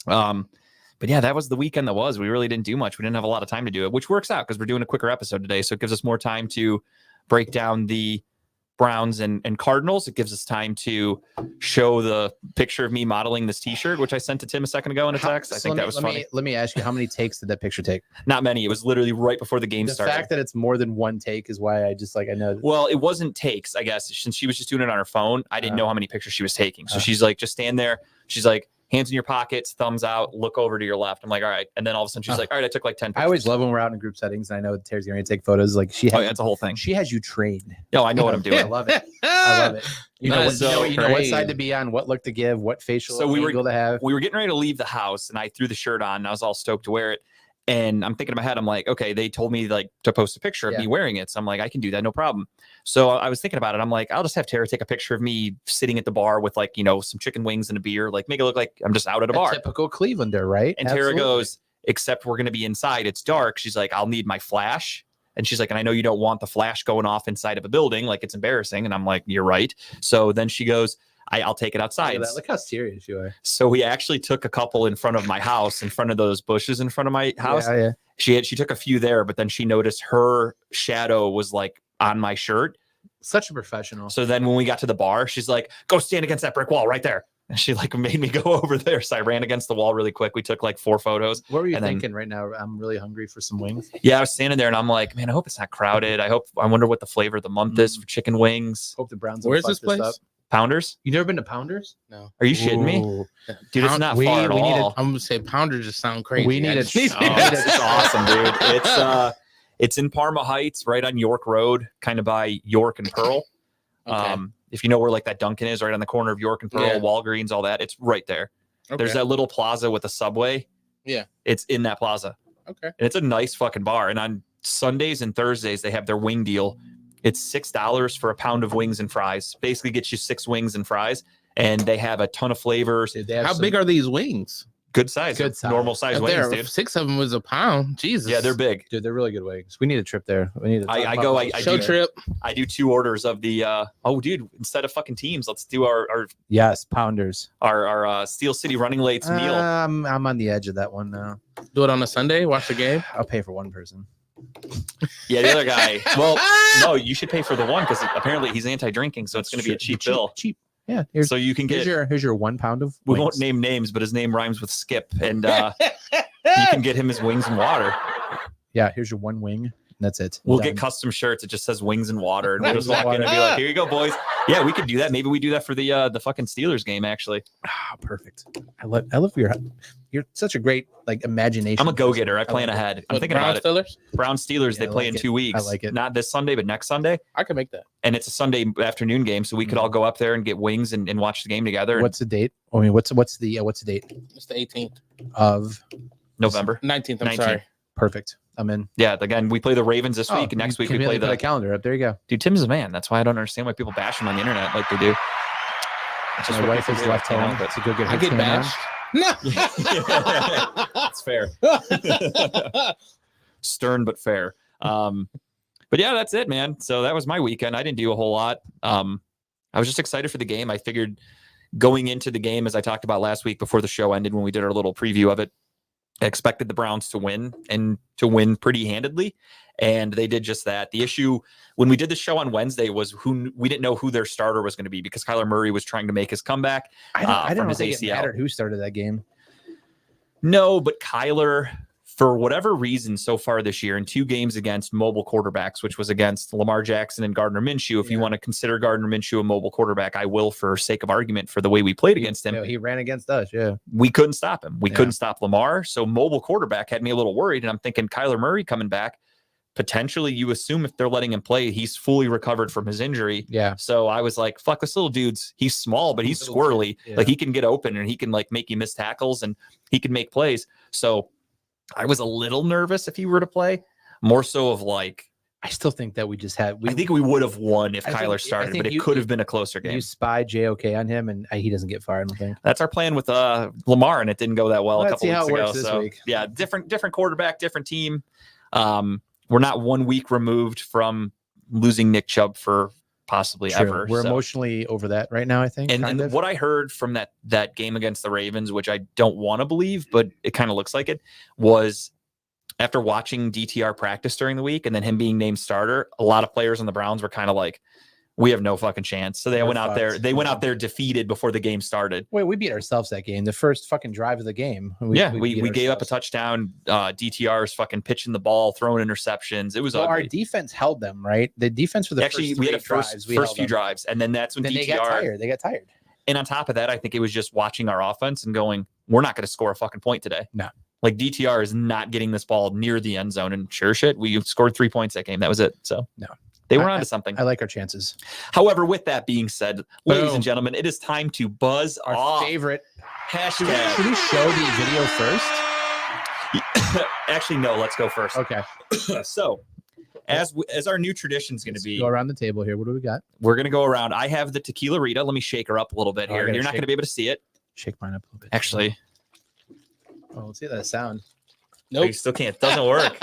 But yeah, that was the weekend that was. We really didn't do much. We didn't have a lot of time to do it, which works out because we're doing a quicker episode today. So it gives us more time to break down the Browns and Cardinals. It gives us time to show the picture of me modeling this t-shirt, which I sent to Tim a second ago in a text. I think that was funny. Let me ask you, how many takes did that picture take? Not many. It was literally right before the game started. The fact that it's more than one take is why I just I know. Well, it wasn't takes, I guess. Since she was just doing it on her phone, I didn't know how many pictures she was taking. So she's like, just stand there. She's like, hands in your pockets, thumbs out, look over to your left. I'm like, all right. And then all of a sudden she's like, all right, I took like 10 pictures. I always love when we're out in group settings and I know Tara's going to take photos. Like she has, that's a whole thing. She has you trained. No, I know what I'm doing. I love it. I love it. You know, That's you know what side to be on, what look to give, what facial angle to have. We were getting ready to leave the house and I threw the shirt on and I was all stoked to wear it. And I'm thinking in my head, I'm like, okay, they told me like to post a picture of me wearing it. So I'm like, I can do that. No problem. So I was thinking about it. I'm like, I'll just have Tara take a picture of me sitting at the bar with like, some chicken wings and a beer, like make it look like I'm just out at a bar. Typical Clevelander, right? And Tara goes, except we're going to be inside. It's dark. She's like, I'll need my flash. And she's like, and I know you don't want the flash going off inside of a building. Like it's embarrassing. And I'm like, you're right. So then she goes, I'll take it outside. Look how serious you are. So we actually took a couple in front of my house, in front of those bushes in front of my house. Yeah. She took a few there, but then she noticed her shadow was like on my shirt. Such a professional. So then when we got to the bar, she's like, go stand against that brick wall right there. And she like made me go over there. So I ran against the wall really quick. We took like 4 photos. What were you And then- thinking right now? I'm really hungry for some wings. Yeah, I was standing there and I'm like, man, I hope it's not crowded. I wonder what the flavor of the month is for chicken wings. Hope the Browns. don't Where's fuck this place? up. Pounders? You never been to Pounders? No. Are you shitting me? Ooh. Dude, it's Pound- not we- far at we need all. I'm gonna say pounder just sound crazy. We need I a- just need- Oh, it's awesome, dude. It's in Parma Heights, right on York Road, kind of by York and Pearl. Okay. If you know where like that Dunkin' is, right on the corner of York and Pearl, Yeah. Walgreens, all that, it's right there. There's Okay. that little plaza with a Subway. Yeah. It's in that plaza. Okay. And it's a nice fucking bar. And on Sundays and Thursdays, they have their wing deal. It's $6 for a pound of wings and fries. Basically gets you 6 wings and fries. And they have a ton of flavors. Dude, they have How some- big are these wings? Good size. Good size. Normal size If wings, there, dude. 6 of them was a pound. Jesus. Yeah, they're big. Dude, they're really good wings. We need a trip there. We need. To I talk about go- those. I Show do- trip. I do 2 orders of the dude, instead of fucking teams, let's do our Yes, Pounders. Steel City Running Lates meal. I'm on the edge of that one now. Do it on a Sunday. Watch the game. I'll pay for one person. Yeah, the other guy. Well, no, you should pay for the one because apparently he's anti-drinking, so it's going to be a cheap bill. Cheap. Yeah. Here's, So you can here's get. your 1 pound of. We wings. won't name names, but his name rhymes with Skip, and you can get him his wings and water. Yeah. Here's your 1 wing. And that's it. We'll Done. get custom shirts. It just says wings and water, and we'll Wings just and walk in and be water. like, "Here you go, boys." Yeah, we could do that. Maybe we do that for the fucking Steelers game. Actually, Ah, perfect. I love you're such a great like imagination. I'm a go-getter. I person. plan like it. ahead. I'm With thinking Brown about it. Steelers? Brown Steelers. Yeah, They I play like in it. 2 weeks. I like it. Not this Sunday, but next Sunday. I can make that. And it's a Sunday afternoon game, so we could all go up there and get wings and watch the game together. in What's the date? I mean, what's the date It's the 18th. of November? 19th. I'm 19th. sorry. perfect? I'm in. Yeah, again, we play the Ravens this week, and next week we play put a the. calendar up. There you go. Dude, Tim's a man. That's why I don't understand why people bash him on the internet like they do. It's just My what wife people is do. left I can't home help to go get her I get tan on. bashed. No. It's fair. Stern but fair. But yeah, that's it, man. So that was my weekend. I didn't do a whole lot. I was just excited for the game. I figured going into the game, as I talked about last week before the show ended, when we did our little preview of it, I expected the Browns to win and to win pretty handedly. And they did just that. The issue when we did the show on Wednesday was we didn't know who their starter was going to be because Kyler Murray was trying to make his comeback. I from don't his think it ACL. mattered who started that game. No, but Kyler, for whatever reason so far this year in 2 games against mobile quarterbacks, which was against Lamar Jackson and Gardner Minshew. If you Yeah. want to consider Gardner Minshew a mobile quarterback, I will for sake of argument for the way we played against him. No, he ran against us. Yeah. We couldn't stop him. We Yeah. couldn't stop Lamar. So mobile quarterback had me a little worried. And I'm thinking Kyler Murray coming back, potentially you assume if they're letting him play, he's fully recovered from his injury. Yeah. So I was like, fuck, this little dude's, he's small, but he's Little squirrely. kid, yeah. Like he can get open and he can like make you miss tackles and he can make plays. So I was a little nervous if he were to play, more so of like, I still think that we just had. I think we would have won if I think- Kyler I started, think but it you- could have been a closer game. You spy JOK on him, and he doesn't get fired. I don't think. That's our plan with Lamar, and it didn't go that well a Let's couple see how weeks it ago. works this So week. yeah, different quarterback, different team. We're not 1 week removed from losing Nick Chubb for possibly True. ever. We're so. emotionally over that right now. I think. And, kind and of. what I heard from that game against the Ravens, which I don't want to believe, but it kind of looks like it, was after watching DTR practice during the week and then him being named starter, a lot of players on the Browns were kind of like, we have no fucking chance. So they We're went out there. fucked. They went out there defeated before the game started. Wait, we beat ourselves that game. The first fucking drive of the game. We beat gave up a ourselves. touchdown. DTR's fucking pitching the ball, throwing interceptions. It was So our ugly. defense held them, right? The defense for the Actually, first we had a three first drives, we held few them. drives, and then that's when Then DTR. they got tired. They got tired. And on top of that, I think it was just watching our offense and going, we're not going to score a fucking point today. No. Like DTR is not getting this ball near the end zone. And sure shit, we scored 3 points that game. That was it. So No. they were I- onto something. I like our chances. However, with that being said, ladies Boom. and gentlemen, it is time to buzz Our off. favorite. Should Hashtag. we show the video first? Actually, no, let's go first. Okay. So as our new tradition is going to Let's be, go around the table here. What do we got? we're going to go around. I have the tequila Rita. Let me shake her up a little bit Oh, I here. gotta You're not shake- going to be able to see it. Shake mine up a little bit. Actually, Oh, let's see that sound. oh, you still can't. It doesn't work.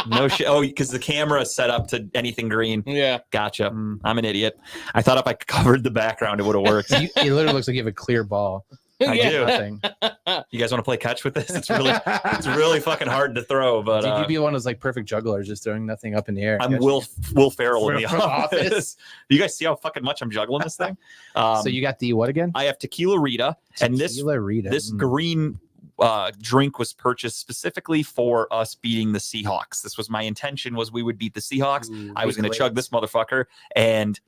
No shit. Oh, because the camera is set up to anything green. Yeah. Gotcha. Mm. I'm an idiot. I thought if I covered the background, it would have worked. It literally looks like you have a clear ball. I Yeah. do. Nothing. You guys want to play catch with this? It's really fucking hard to throw. But Dude, you'd be one of those like perfect jugglers, just throwing nothing up in the air. I'm Gotcha. Will Ferrell in the From office. Office. You guys see how fucking much I'm juggling this thing? So you got the what again? I have Tequila Rita, and Tequila Rita. this Mm. green drink was purchased specifically for us beating the Seahawks. This was my intention, was we would beat the Seahawks. Ooh, I was big going to chug legs. this motherfucker, and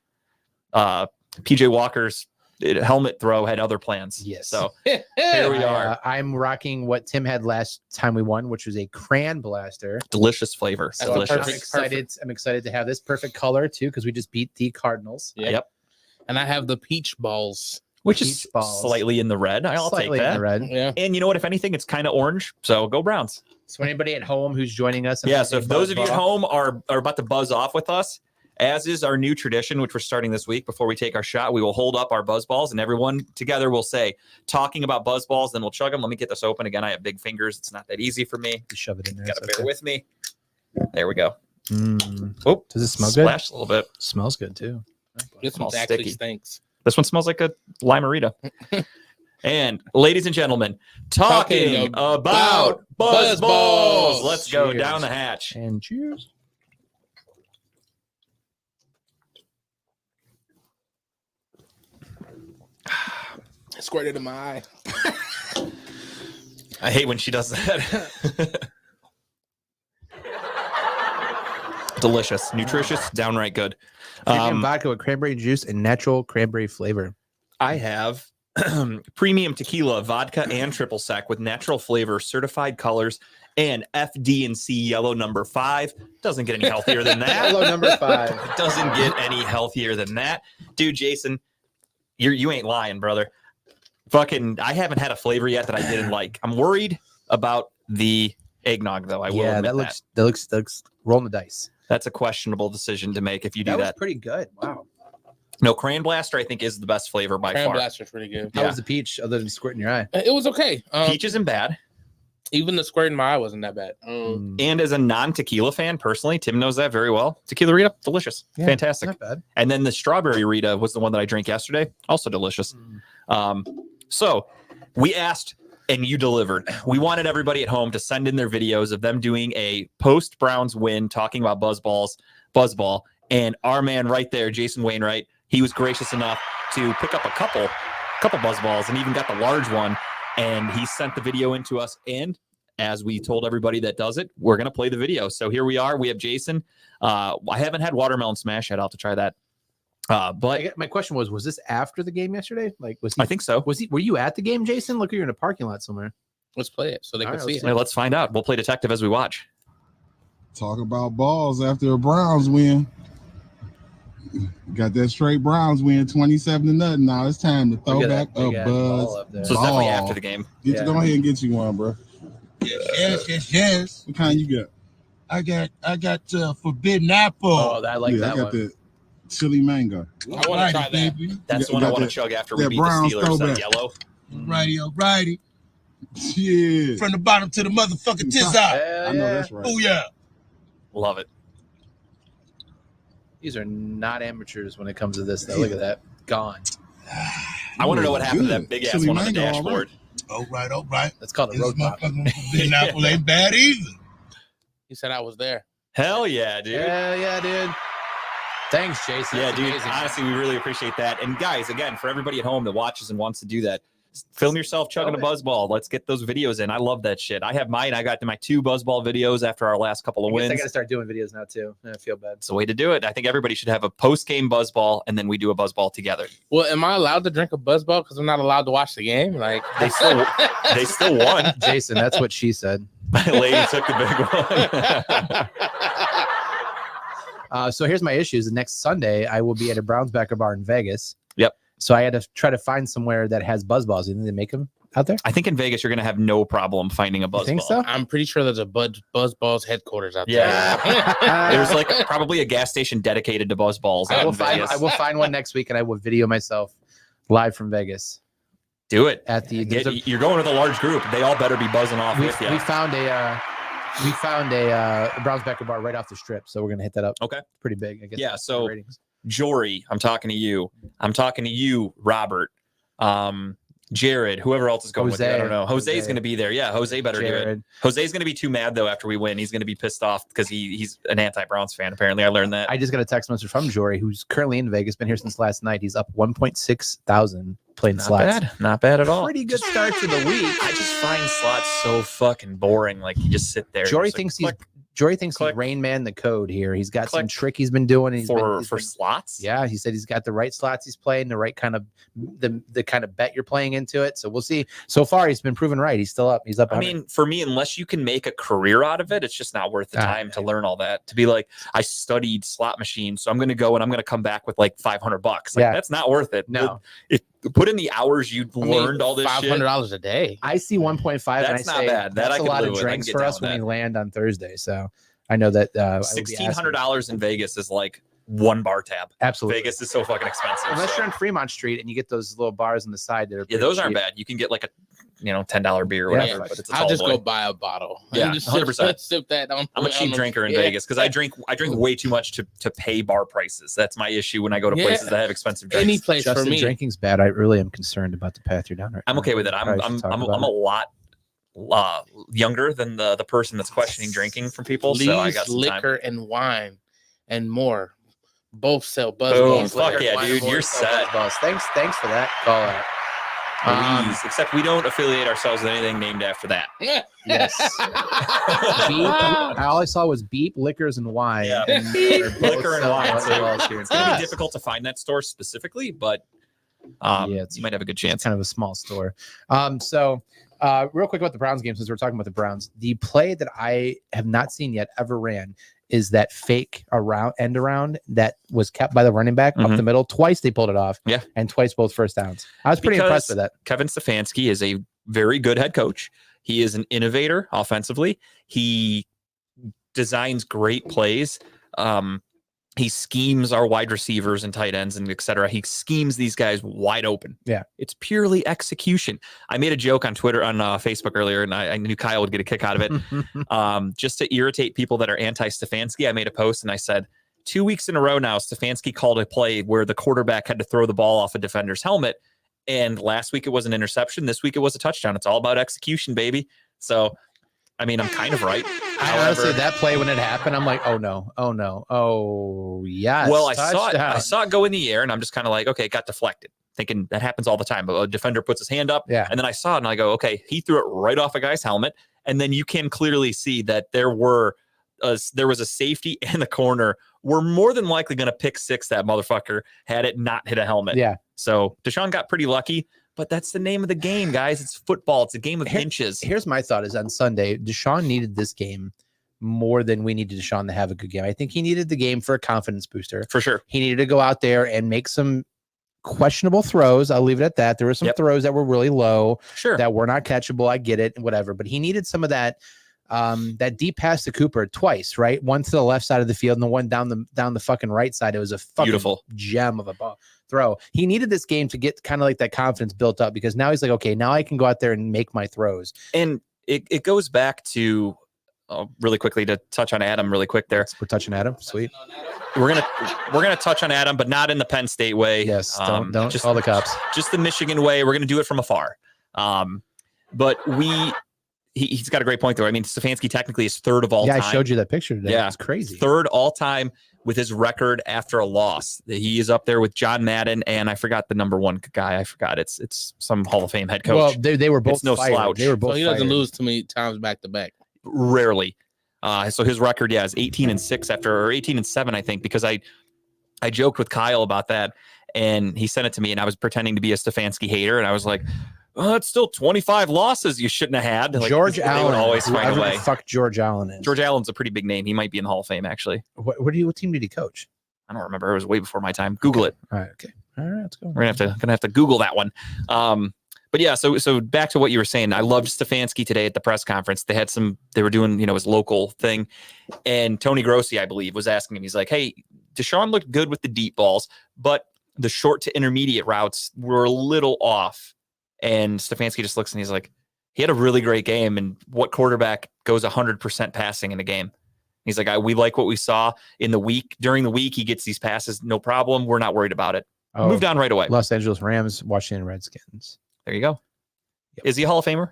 PJ Walker's helmet throw had other plans. Yes. So here we are. I'm rocking what Tim had last time we won, which was a crayon blaster. Delicious flavor. That's Delicious. perfect. I'm excited to have this perfect color too, because we just beat the Cardinals. Yeah. Yep. And I have the peach balls. Which Peach is balls. slightly in the red. I'll take Slightly in that. the red. Yeah. And you know what? If anything, it's kind of orange. So go Browns. So anybody at home who's joining us, and Yeah. has So a if those of you at buzz home are about to buzz off with us, as is our new tradition, which we're starting this week, before we take our shot, we will hold up our buzz balls and everyone together will say, talking about buzz balls, then we'll chug them. Let me get this open again. I have big fingers. It's not that easy for me. ball, shove it in there. Got to It's bear okay. with me. There we go. Mm. Oh, Does it smell good? splash a little bit. Smells good too. This Smells one actually sticky. stinks. This one smells like a limerita. And ladies and gentlemen, talking about buzz balls. Let's go Cheers. down the hatch. And cheers. It squirted in my eye. I hate when she does that. Delicious, nutritious, downright good. Premium vodka with cranberry juice and natural cranberry flavor. I have premium tequila, vodka, and triple sec with natural flavor, certified colors, and FD&C yellow number 5. Doesn't get any healthier than that. Yellow number 5. It doesn't get any healthier than that. Dude, Jason, you ain't lying, brother. Fucking, I haven't had a flavor yet that I didn't like. I'm worried about the eggnog, though. I will Yeah, admit that looks rolling the dice. That's a questionable decision to make if you do That was that. pretty good. Wow. No, Crayon Blaster, I think, is the best flavor by Cran far. Blaster's pretty good. How Yeah. was the peach other than squirting your eye? It was okay. Peach isn't bad. Even the squirt in my eye wasn't that bad. Mm, And as a non-tequila fan, personally, Tim knows that very well. Tequila Rita, delicious. Yeah, Fantastic. not bad. And then the strawberry Rita was the one that I drank yesterday. Also delicious. So we asked and you delivered. We wanted everybody at home to send in their videos of them doing a post Browns win, talking about buzzball. And our man right there, Jason Wainwright, he was gracious enough to pick up a couple buzzballs and even got the large one. And he sent the video in to us. And as we told everybody that does it, we're going to play the video. So here we are. We have Jason. I haven't had watermelon smash yet. I'll have to try that. But My question was this after the game yesterday? Like, was he? I think so. Were you at the game, Jason? Look, you're in a parking lot somewhere. Let's play it so they All can right, see let's it. Let's find out. We'll play detective as we watch. Talk about balls after a Browns win. Got that straight Browns win, 27-0. Now it's time to throw Look back at that a big ass buzz. ball up there. So it's definitely Ball. after the game. Yeah. Go ahead and get you one, bro. Yes. What kind you got? I got forbidden apple. Oh, I like I that got one. the chili mango. I want to try that. baby. That's You the one I got want to that- chug after we that beat the Browns Steelers. throwback. Yellow. Alrighty. Yeah. From the bottom to the motherfucking tizzy. Hell I know yeah. that's right. Oh yeah. Love it. These are not amateurs when it comes to this. Though. Look at that, gone. I want to know what happened to Good. that big ass Chili one on the mango, all dashboard. All right. That's called a This road pop. motherfucking forbidden apple ain't bad either. He said I was there. Hell yeah, dude. Hell yeah, dude. Thanks, Jason. Yeah, That's dude. amazing. Honestly, we really appreciate that. And guys, again, for everybody at home that watches and wants to do that, film yourself chugging a Film it. buzzball. Let's get those videos in. I love that shit. I have mine. I got my 2 buzzball videos after our last couple of I guess I wins. got to start doing videos now too. I feel bad. It's the way to do it. I think everybody should have a post-game buzzball, and then we do a buzzball together. Well, am I allowed to drink a buzzball because I'm not allowed to watch the game? Like They still won. Jason, that's what she said. My lady took the big one. So here's my issues. The next Sunday, I will be at a Browns backer bar in Vegas. Yep. So I had to try to find somewhere that has buzzballs. You think they make them out there? I think in Vegas you're going to have no problem finding a buzzball. You think so? I'm pretty sure there's a Buzzballs headquarters out Yeah. there. There's like probably a gas station dedicated to buzzballs. I out will in find. Vegas. I will find one next week, and I will video myself live from Vegas Do it. at the. there's a- You're going with a large group. They all better be buzzing off we, with you. we found a Browns backer bar right off the strip, so we're gonna hit that up. Okay. Pretty big, I guess. Yeah, for so- ratings. Jory, I'm talking to you. I'm talking to you, Robert. Jared, whoever else is going with it, I don't know. Jose's Jose. going to be there. Yeah, Jose better do it. Jared. Jose's going to be too mad though after we win. He's going to be pissed off because he's an anti-Browns fan. Apparently, I learned that. I just got a text message from Jory, who's currently in Vegas, been here since last night. He's up 1.6 thousand playing Not slots. bad. Not bad at all. Pretty good start to the week. I just find slots so fucking boring. Like you just sit there. and Jory just, like, thinks click Jory thinks click. he's Rain Man the code here. He's got some Click. trick he's been doing. He's for been, for slots. yeah, he said he's got the right slots he's playing, the right kind of the kind of bet you're playing into it. So we'll see. So far, he's been proven right. He's still up. He's up. I 100. mean, for me, unless you can make a career out of it, it's just not worth the Ah. time to learn all that. To be like, I studied slot machines, so I'm going to go and I'm going to come back with like $500. Like, Yeah. that's not worth it. No. If put in the hours you I mean, learned all this shit. $500 a day. I see 1.5, and I That's not say bad. That that's I a could lot live of with. I can drinks get for down us with when that. we land on Thursday. So I know that I would be asking- $1,600 in Vegas is like one bar tab. Absolutely. Vegas is so fucking expensive. Unless so- you're in Fremont Street and you get those little bars on the side that are Yeah, pretty those aren't cheap. bad. You can get like a $10 beer or Yeah, whatever, but but it's a I'll tall just boy. go buy a bottle. Yeah, And just 100%. Sip that on. I'm a cheap drinker in Vegas because I drink way too much to pay bar prices. That's my issue when I go to Yeah. places that have expensive drinks. Any place Justin, for me. drinking's bad. I really am concerned about the path you're down right I'm now. okay with it. I'm Probably should talk I'm about a it. lot younger than the person that's questioning drinking from people. Lee's So I got some time. liquor and wine and more. Both sell Boom. Buzz Fuck Balls. yeah, dude. You're set. Boss. Thanks for that call out. Please. Except we don't affiliate ourselves with anything named after that. Yeah. Yes. Beep. All I saw was beep, liquors, and wine. Yeah. And they're both Liquor and selling wine. Buzz So Balls here in it's gonna Vegas. be difficult to find that store specifically, but Yeah, it's- you might have a good It's chance. kind of a small store. So real quick about the Browns game, since we're talking about the Browns, the play that I have not seen yet ever ran is that fake end around that was kept by the running back up Mhm. the middle. Twice they pulled it off. Yeah. And twice both first downs. I was pretty impressed with that. Kevin Stefanski is a very good head coach. He is an innovator offensively. He designs great plays. He schemes our wide receivers and tight ends and et cetera. He schemes these guys wide open. Yeah. It's purely execution. I made a joke on Twitter, on Facebook earlier, and I knew Kyle would get a kick out of it. Just to irritate people that are anti-Stefanski, I made a post and I said, 2 weeks in a row now, Stefanski called a play where the quarterback had to throw the ball off a defender's helmet. And last week it was an interception. This week it was a touchdown. It's all about execution, baby. So, I mean, I'm kind of right. I honestly, that play when it happened, I'm like, oh no, oh yes. Well, I touchdown. saw it go in the air, and I'm just kind of like, okay, it got deflected. Thinking that happens all the time. A defender puts his hand up, Yeah. and then I saw it, and I go, okay, he threw it right off a guy's helmet, and then you can clearly see that there was a safety in the corner. We're more than likely going to pick six that motherfucker had it not hit a helmet. Yeah. So Deshaun got pretty lucky, but that's the name of the game, guys. It's football. It's a game of inches. Here's my thought: is on Sunday, Deshaun needed this game more than we needed Deshaun to have a good game. I think he needed the game for a confidence booster. For sure. He needed to go out there and make some questionable throws. I'll leave it at that. There were some Yep. throws that were really low, Sure. that were not catchable. I get it, whatever. But he needed some of that. That deep pass to Cooper twice, right? One to the left side of the field and the one down the fucking right side. It was a fucking Beautiful gem of a ball throw. He needed this game to get kind of like that confidence built up, because now he's like, okay, now I can go out there and make my throws. And it goes back to really quickly to touch on Adam really quick there. We're touching Adam. Sweet. We're gonna touch on Adam, but not in the Penn State way. Yes. Don't just call the cops. Just the Michigan way. We're gonna do it from afar. But he's got a great point there. I mean, Stefanski technically is third of all time. I showed you that picture today. Yeah. It's crazy. Third all time with his record after a loss. He is up there with John Madden, and I forgot the number one guy. I forgot. It's some Hall of Fame head coach. Well, they were both It's no fired. slouch. They were both So he doesn't fired. lose too many times back to back. Rarely. So his record, is 18-6 or 18-7, I think, because I joked with Kyle about that, and he sent it to me, and I was pretending to be a Stefanski hater, and I was like, "Oh, it's still 25 losses you shouldn't have had." Like, George they Allen. would always find whoever a the way. fuck George Allen is. George Allen's a pretty big name. He might be in the Hall of Fame, actually. What team did he coach? I don't remember. It was way before my time. Google it. All right. Okay. All right. Let's go. We're gonna have to Google that one. But yeah, so back to what you were saying. I loved Stefanski today at the press conference. They were doing, his local thing. And Tony Grossi, I believe, was asking him, he's like, hey, Deshaun looked good with the deep balls, but the short to intermediate routes were a little off. And Stefanski just looks and he's like, he had a really great game. And what quarterback goes 100% passing in a game? He's like, we like what we saw in the week. During the week, he gets these passes, no problem. We're not worried about it. Oh, Moved on right away. Los Angeles Rams, Washington Redskins. There you go. Yep. Is he a Hall of Famer?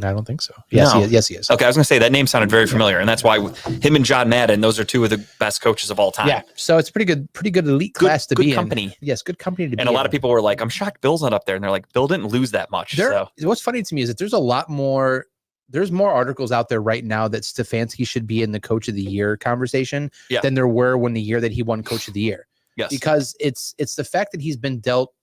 I don't think so. Yes, No. he is. Yes, he is. Okay, I was going to say that name sounded very familiar, and that's why him and John Madden, those are two of the best coaches of all time. Yeah. So it's pretty good elite Good- class to good be company. in. Yes, good company to be And a lot in. of people were like, I'm shocked Bill's not up there. And they're like, Bill didn't lose that much. So What's funny to me is that there's more articles out there right now that Stefanski should be in the coach of the year conversation Yeah. than there were when the year that he won coach of the year. yes. Because it's the fact that he's been dealt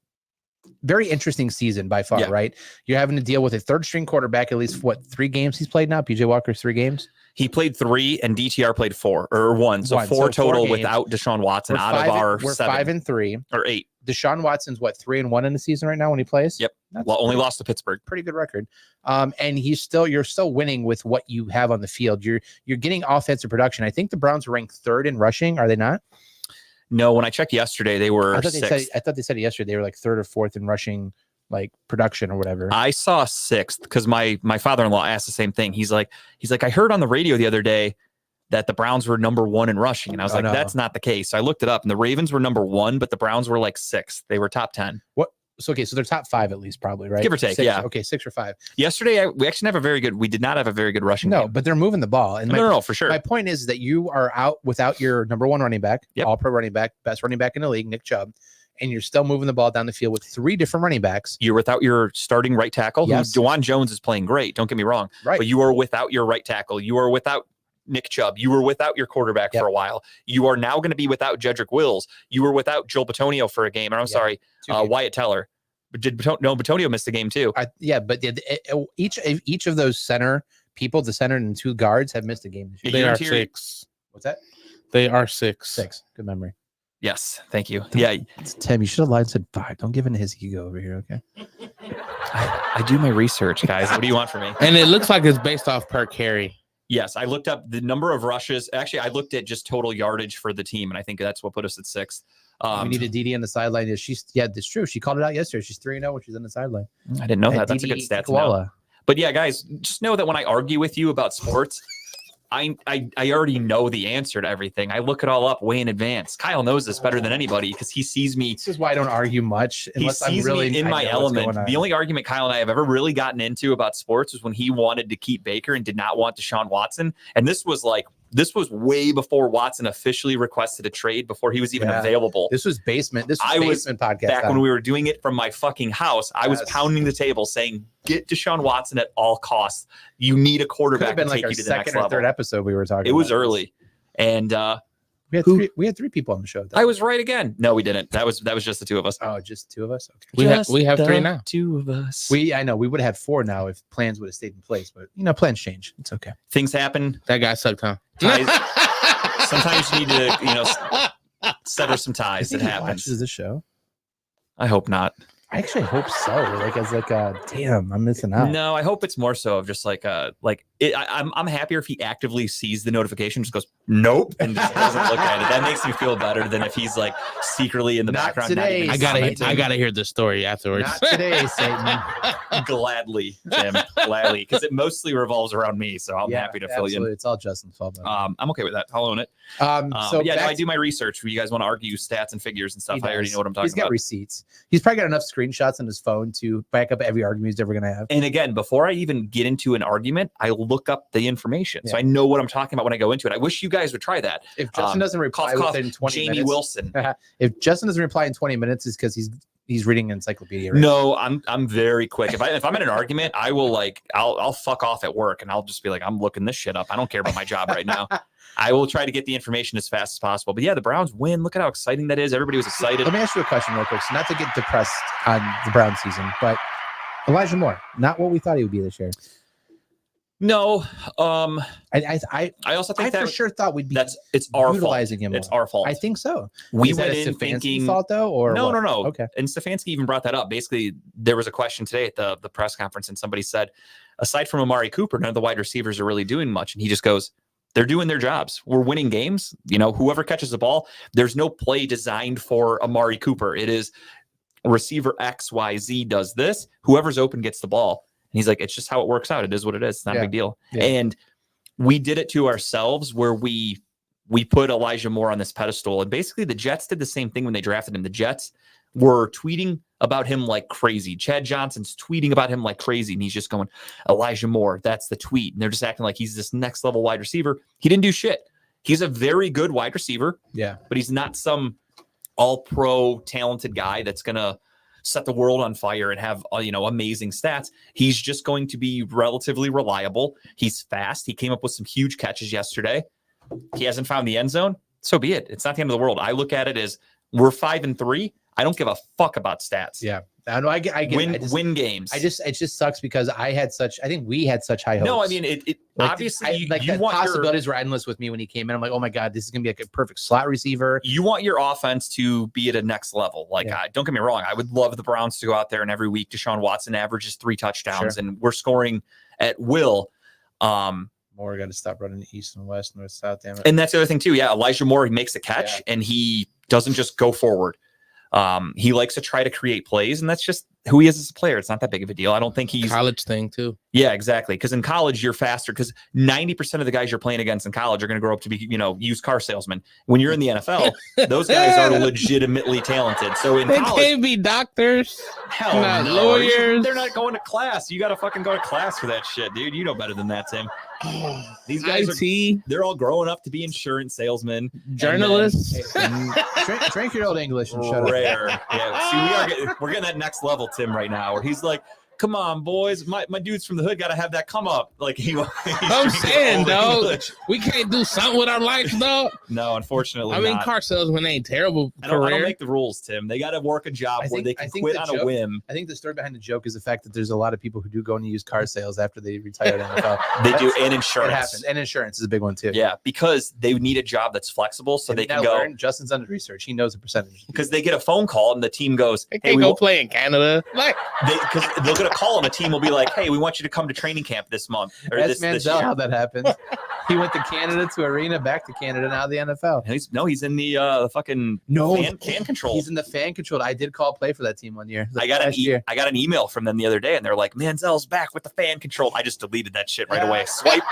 very interesting season by far, Yeah. right? You're having to deal with a third string quarterback, at least what, 3 games he's played now? PJ Walker's 3 games. He played 3 and DTR played 4 or 1. So One. 4 So 4 total games. without Deshaun Watson out five of our we're 7 5-3. or 8. Deshaun Watson's what, 3-1 in the season right now when he plays? Yep. That's Well, only pretty- lost to Pittsburgh. pretty good record. And you're still winning with what you have on the field. You're getting offensive production. I think the Browns rank 3rd in rushing, are they not? No, when I checked yesterday, they were I thought 6th. they said yesterday they were like 3rd or 4th in rushing, like production or whatever. I saw 6th because my father-in-law asked the same thing. He's like, I heard on the radio the other day that the Browns were number 1 in rushing. And I was Oh, like, no. that's not the case. So I looked it up and the Ravens were number 1, but the Browns were like 6th. They were top 10. So they're top 5 at least, probably, right? Give or take, 6, yeah. Okay, 6 or 5. Yesterday, we actually did not have a very good rushing No, game. but they're moving the ball. And No, for sure. my point is that you are out without your number 1 running back, Yep. all pro running back, best running back in the league, Nick Chubb, and you're still moving the ball down the field with 3 different running backs. You're without your starting right tackle, Yes. who DeJuan Jones is playing great. Don't get me wrong. Right. But you are without your right tackle. You are without Nick Chubb. You were without your quarterback Yep. for a while. You are now going to be without Jedrick Wills. You were without Joel Batonio for a game. Or I'm Yeah. sorry, 2 games. Wyatt Teller. But Batonio missed the game too. But each of those center people, the center and 2 guards, have missed a game this year. They Your are interior- 6. What's that? They are 6. 6. Good memory. Yes, thank you. Yeah, Tim, you should have lied and said 5. Don't give in to his ego over here, okay? I do my research, guys. What do you want from me? And it looks like it's based off per carry. Yes, I looked up the number of rushes. Actually, I looked at just total yardage for the team, and I think that's what put us at 6th. We needed Didi on the sideline. That's true. She called it out yesterday. She's 3-0 when she's on the sideline. I didn't know that. At That's a good Didi stat to know. Iguodala. But yeah, guys, just know that when I argue with you about sports, I already know the answer to everything. I look it all up way in advance. Kyle knows this better than anybody because he sees me. This is why I don't argue much He unless I'm sees really me in I my know what's element. going on. The only argument Kyle and I have ever really gotten into about sports was when he wanted to keep Baker and did not want Deshaun Watson. And this was way before Watson officially requested a trade, before he was even Yeah. available. This was basement. This was I was basement podcast. Back when we were doing it from my fucking house, I was Yes. pounding the table saying, "Get Deshaun Watson at all costs. You need a could quarterback have been to like take our you to the next second or level." third episode we were talking. It was about this. early, and We had 3 people on the show. I was right again. No, we didn't. That was just the 2 of us. Oh, just 2 of us. Okay. We have 3 now. 2 of us. I know we would have had 4 now if plans would have stayed in place, but plans change. It's okay. Things happen. That guy sucked, huh? Sometimes you need to, sever some ties. It He happens. watches the show. I hope not. I actually hope so. Damn, I'm missing out. No, I hope it's more so of just I'm happier if he actively sees the notification, just goes nope, and just doesn't look at it. That makes me feel better than if he's like secretly in the Not background. today. even I commenting. gotta hear the story afterwards. Not today, Satan. Gladly, Jim, gladly, because it mostly revolves around me. So I'm happy to fill you absolutely. in. It's all Justin's fault. man. I'm okay with that. I'll own it. So Yeah, no, back I do my research. Where you guys want to argue stats and figures and stuff, He I already does. know what I'm talking He's got about. receipts. He's probably got enough screenshots on his phone to back up every argument he's ever going to have. And again, before I even get into an argument, I look up the information. So Yeah. I know what I'm talking about when I go into it. I wish you guys would try that. If Justin doesn't reply Cough, cough, within 20 Jamie minutes, Wilson. if Justin doesn't reply in 20 minutes, is because he's reading an encyclopedia. Right? No, I'm very quick. If I'm in an argument, I will I'll fuck off at work and I'll just be like, I'm looking this shit up. I don't care about my job right now. I will try to get the information as fast as possible. But yeah, the Browns win. Look at how exciting that is. Everybody was excited. Let me ask you a question real quick. So not to get depressed on the Brown season, but Elijah Moore, not what we thought he would be this year. No, I also think for that sure thought we'd be it's our fault. utilizing him. It's more. our fault. I think so. We Is that went a in Stefanski thinking fault though, or no. Okay. And Stefanski even brought that up. Basically, there was a question today at the press conference, and somebody said, aside from Amari Cooper, none of the wide receivers are really doing much. And he just goes, they're doing their jobs. We're winning games. Whoever catches the ball, there's no play designed for Amari Cooper. It is receiver XYZ does this. Whoever's open gets the ball. And he's like, it's just how it works out. It is what it is. It's not a big deal. Yeah. And we did it to ourselves where we put Elijah Moore on this pedestal. And basically the Jets did the same thing when they drafted him. The Jets were tweeting about him like crazy. Chad Johnson's tweeting about him like crazy. And he's just going, Elijah Moore, that's the tweet. And they're just acting like he's this next level wide receiver. He didn't do shit. He's a very good wide receiver. Yeah. But he's not some all-pro talented guy that's going to set the world on fire and have, amazing stats. He's just going to be relatively reliable. He's fast. He came up with some huge catches yesterday. He hasn't found the end zone. So be it. It's not the end of the world. I look at it as we're 5-3. I don't give a fuck about stats. Yeah. I know. I get win games. it just sucks because I think we had such high hopes. No, I mean, it Like, obviously you the want possibilities were endless with me when he came in. I'm like, oh my God, this is going to be like a perfect slot receiver. you want your offense to be at a next level. Like, Yeah. don't get me wrong. I would love the Browns to go out there and every week Deshaun Watson averages 3 touchdowns and we're scoring at will. Moore got to stop running east and west, north, south, damn it. And that's the other thing too. Yeah. Elijah Moore, he makes a catch and he doesn't just go forward. He likes to try to create plays, and that's just who he is as a player. It's not that big of a deal. I don't think he's College thing too. Yeah, exactly. Because in college, you're faster because 90% of the guys you're playing against in college are going to grow up to be, used car salesmen. When you're in the NFL, those guys are legitimately talented. So in They college, can't be doctors. hell not no. lawyers. They're not going to class. You got to fucking go to class for that shit, dude. You know better than that, Tim. These guys IT they're all growing up to be insurance salesmen. journalists. Drink your old English and shut up. Rare. Yeah. See, we're getting that next level, Tim, right now, where he's like, come on, boys. My dudes from the hood got to have that come up. Like I'm saying, dog. We can't do something with our lives, dog. No, unfortunately. I mean, not. car salesman ain't terrible I don't career. make the rules, Tim. They got to work a job I where think- they I can think quit the on a joke- whim. I think the story behind the joke is the fact that there's a lot of people who do go into used car sales after they retire at NFL. They do, That's- and It insurance. happens. And insurance is a big one too. Yeah, because they need a job that's flexible, so And they you can gotta go. learn. Justin's done the research. He knows the percentage. Because they get a phone call and the team goes, They "Hey, can't we go wa-" play in Canada. Like, because they'll get a call and the team will be like, "Hey, we want you to come to training camp this month or That's this Manziel year." how that happened. He went to Canada to Arena, back to Canada, now the NFL. And he's in the fucking No, fan control. he's in the fan controlled. I did call play for that team one year. I got last year. I got an email from them the other day, and they're like, "Manziel's back with the fan control." I just deleted that shit right away. Swipe,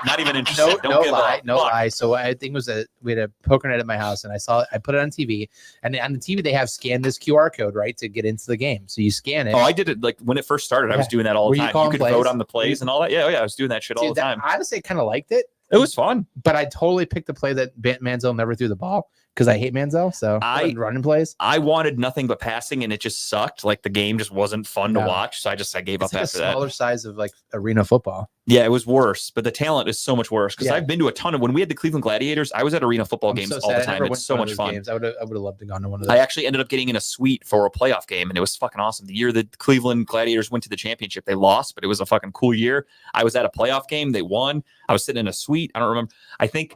not even interested. No, Don't no give lie, a no fuck. lie. So I think it was we had a poker night at my house, and I put it on TV, and on the TV they have scanned this QR code right to get into the game. So you scan it. Oh, I did it like when it first started. I was Yeah. doing that all Were the you time. You calling could plays? vote on the plays and all that. Yeah, I was doing that shit all Dude, the time. honestly, I kind of liked it, It was fun. but I totally picked the play that Manziel never threw the ball because I hate Manziel. So I- running plays. I wanted nothing but passing, and it just sucked. Like the game just wasn't fun to No. watch. So I gave It's up like a after that. smaller size of like arena football. Yeah, it was worse, but the talent is so much worse. Because Yeah. I've been to a ton of when we had the Cleveland Gladiators. I was at arena football I'm games so all sad. the I time. never went It's to so one of much those fun. games. I would have loved to go to one of those. I actually ended up getting in a suite for a playoff game, and it was fucking awesome. The year the Cleveland Gladiators went to the championship, they lost, but it was a fucking cool year. I was at a playoff game, they won. I was sitting in a suite. I don't remember. I think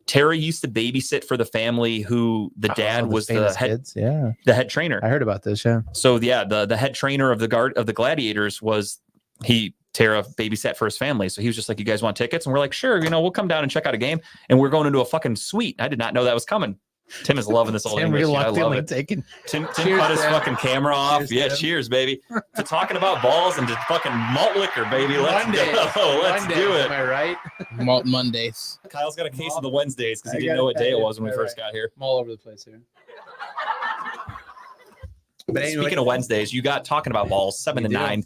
Terry used to babysit for the family who the dad was the famous head kids. Yeah, the head trainer. I heard about this. Yeah, So yeah, the head trainer of the Gladiators was Tara babysat for his family. So he was just like, "You guys want tickets?" And we're like, "Sure, we'll come down and check out a game." And we're going into a fucking suite. I did not know that was coming. Tim is loving this old Tim English. Shit. I love reluctantly it. taking. Tim Cheers, cut his Tim. fucking camera off. Cheers, Yeah, Tim. cheers, baby. To talking about balls and to fucking malt liquor, baby. Let's Mondays. go. Let's Mondays, do Am it. I right? Malt Mondays. Kyle's got a case of the Wednesdays because I he didn't got know it. what day it was when we All first right. got here. I'm all over the place here. But anyway, Speaking of Wednesdays, you got talking about balls, 7 to We do. 9.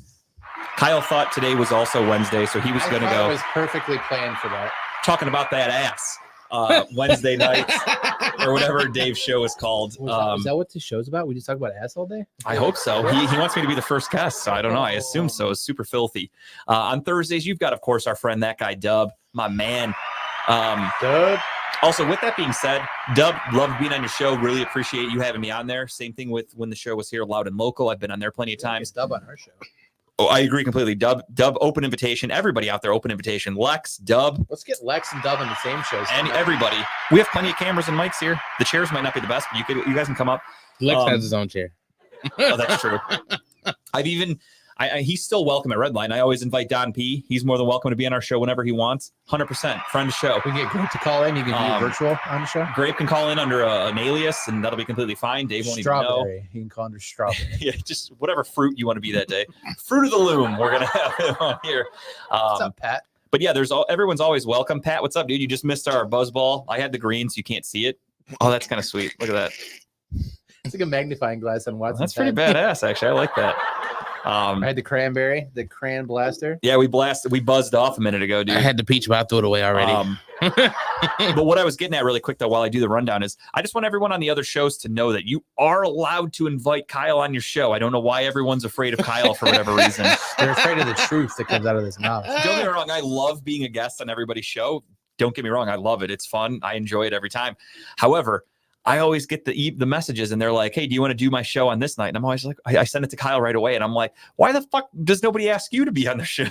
Kyle thought today was also Wednesday, so he was I going to thought go It was perfectly planned for that. talking about that ass Wednesday nights or whatever Dave's show is called. Is that what this show's about? We just talk about ass all day? I hope so. He wants me to be the first guest, so I don't know. I assume so. It's super filthy. On Thursdays, you've got, of course, our friend, that guy, Dub, my man. Dude. Also, with that being said, Dub, love being on your show. Really appreciate you having me on there. Same thing with when the show was here, Loud and Local. I've been on there plenty of times. Dub on our show. Oh, I agree completely. Dub, open invitation. Everybody out there, open invitation. Lex, Dub, Let's get Lex and Dub on the same show. and everybody. We have plenty of cameras and mics here. The chairs might not be the best, but you guys can come up. Lex Um, has his own chair. Oh, that's true. I've even, he's still welcome at Redline. I always invite Don P. He's more than welcome to be on our show whenever he wants. 100%. Friend of the show. We can get Grape to call in. You can do virtual on the show. Grape can call in under an alias, and that'll be completely fine. Dave won't even know. Strawberry. You can call under strawberry. Yeah, just whatever fruit you want to be that day. Fruit of the loom. We're gonna have him on here. What's up, Pat? But yeah, everyone's always welcome. Pat, what's up, dude? You just missed our buzz ball. I had the green, so you can't see it. Oh, that's kind of sweet. Look at that. like a magnifying glass on Watson's That's pretty head. badass, actually. I like that. I had the cranberry, the cran blaster. Yeah, we buzzed off a minute ago, dude. I had the peach, but I threw it away already. But what I was getting at really quick, though, while I do the rundown is I just want everyone on the other shows to know that you are allowed to invite Kyle on your show. I don't know why everyone's afraid of Kyle for whatever reason. They're afraid of the truth that comes out of his mouth. Don't get me wrong. I love being a guest on everybody's show. Don't get me wrong. I love it. It's fun. I enjoy it every time. However, I always get the messages and they're like, hey, do you want to do my show on this night? And I'm always like, I send it to Kyle right away. And I'm like, why the fuck does nobody ask you to be on the show?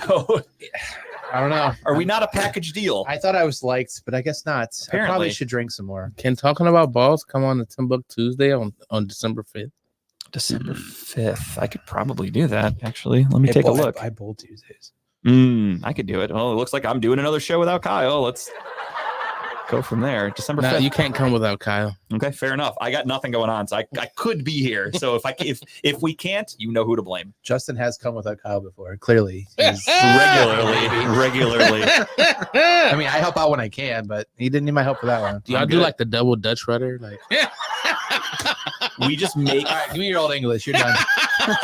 I don't know. Are we not a package deal? I thought I was liked, but I guess not. I Apparently. probably should drink some more. Can talking about balls come on the Timbuk Tuesday on December 5th? December 5th. I could probably do that, actually. Let me take a look. I bowl Tuesdays. I could do it. Well, it looks like I'm doing another show without Kyle. Let's go from there. December 5th. No, you can't come without Kyle. Okay, fair enough. I got nothing going on, so I could be here. So if we can't, you know who to blame. Justin has come without Kyle before. Clearly, he's Regularly. I mean, I help out when I can, but he didn't need my help for that one. Do y'all I'm do good. like the double Dutch rudder? Like We just make All right, give me your old English. You're done.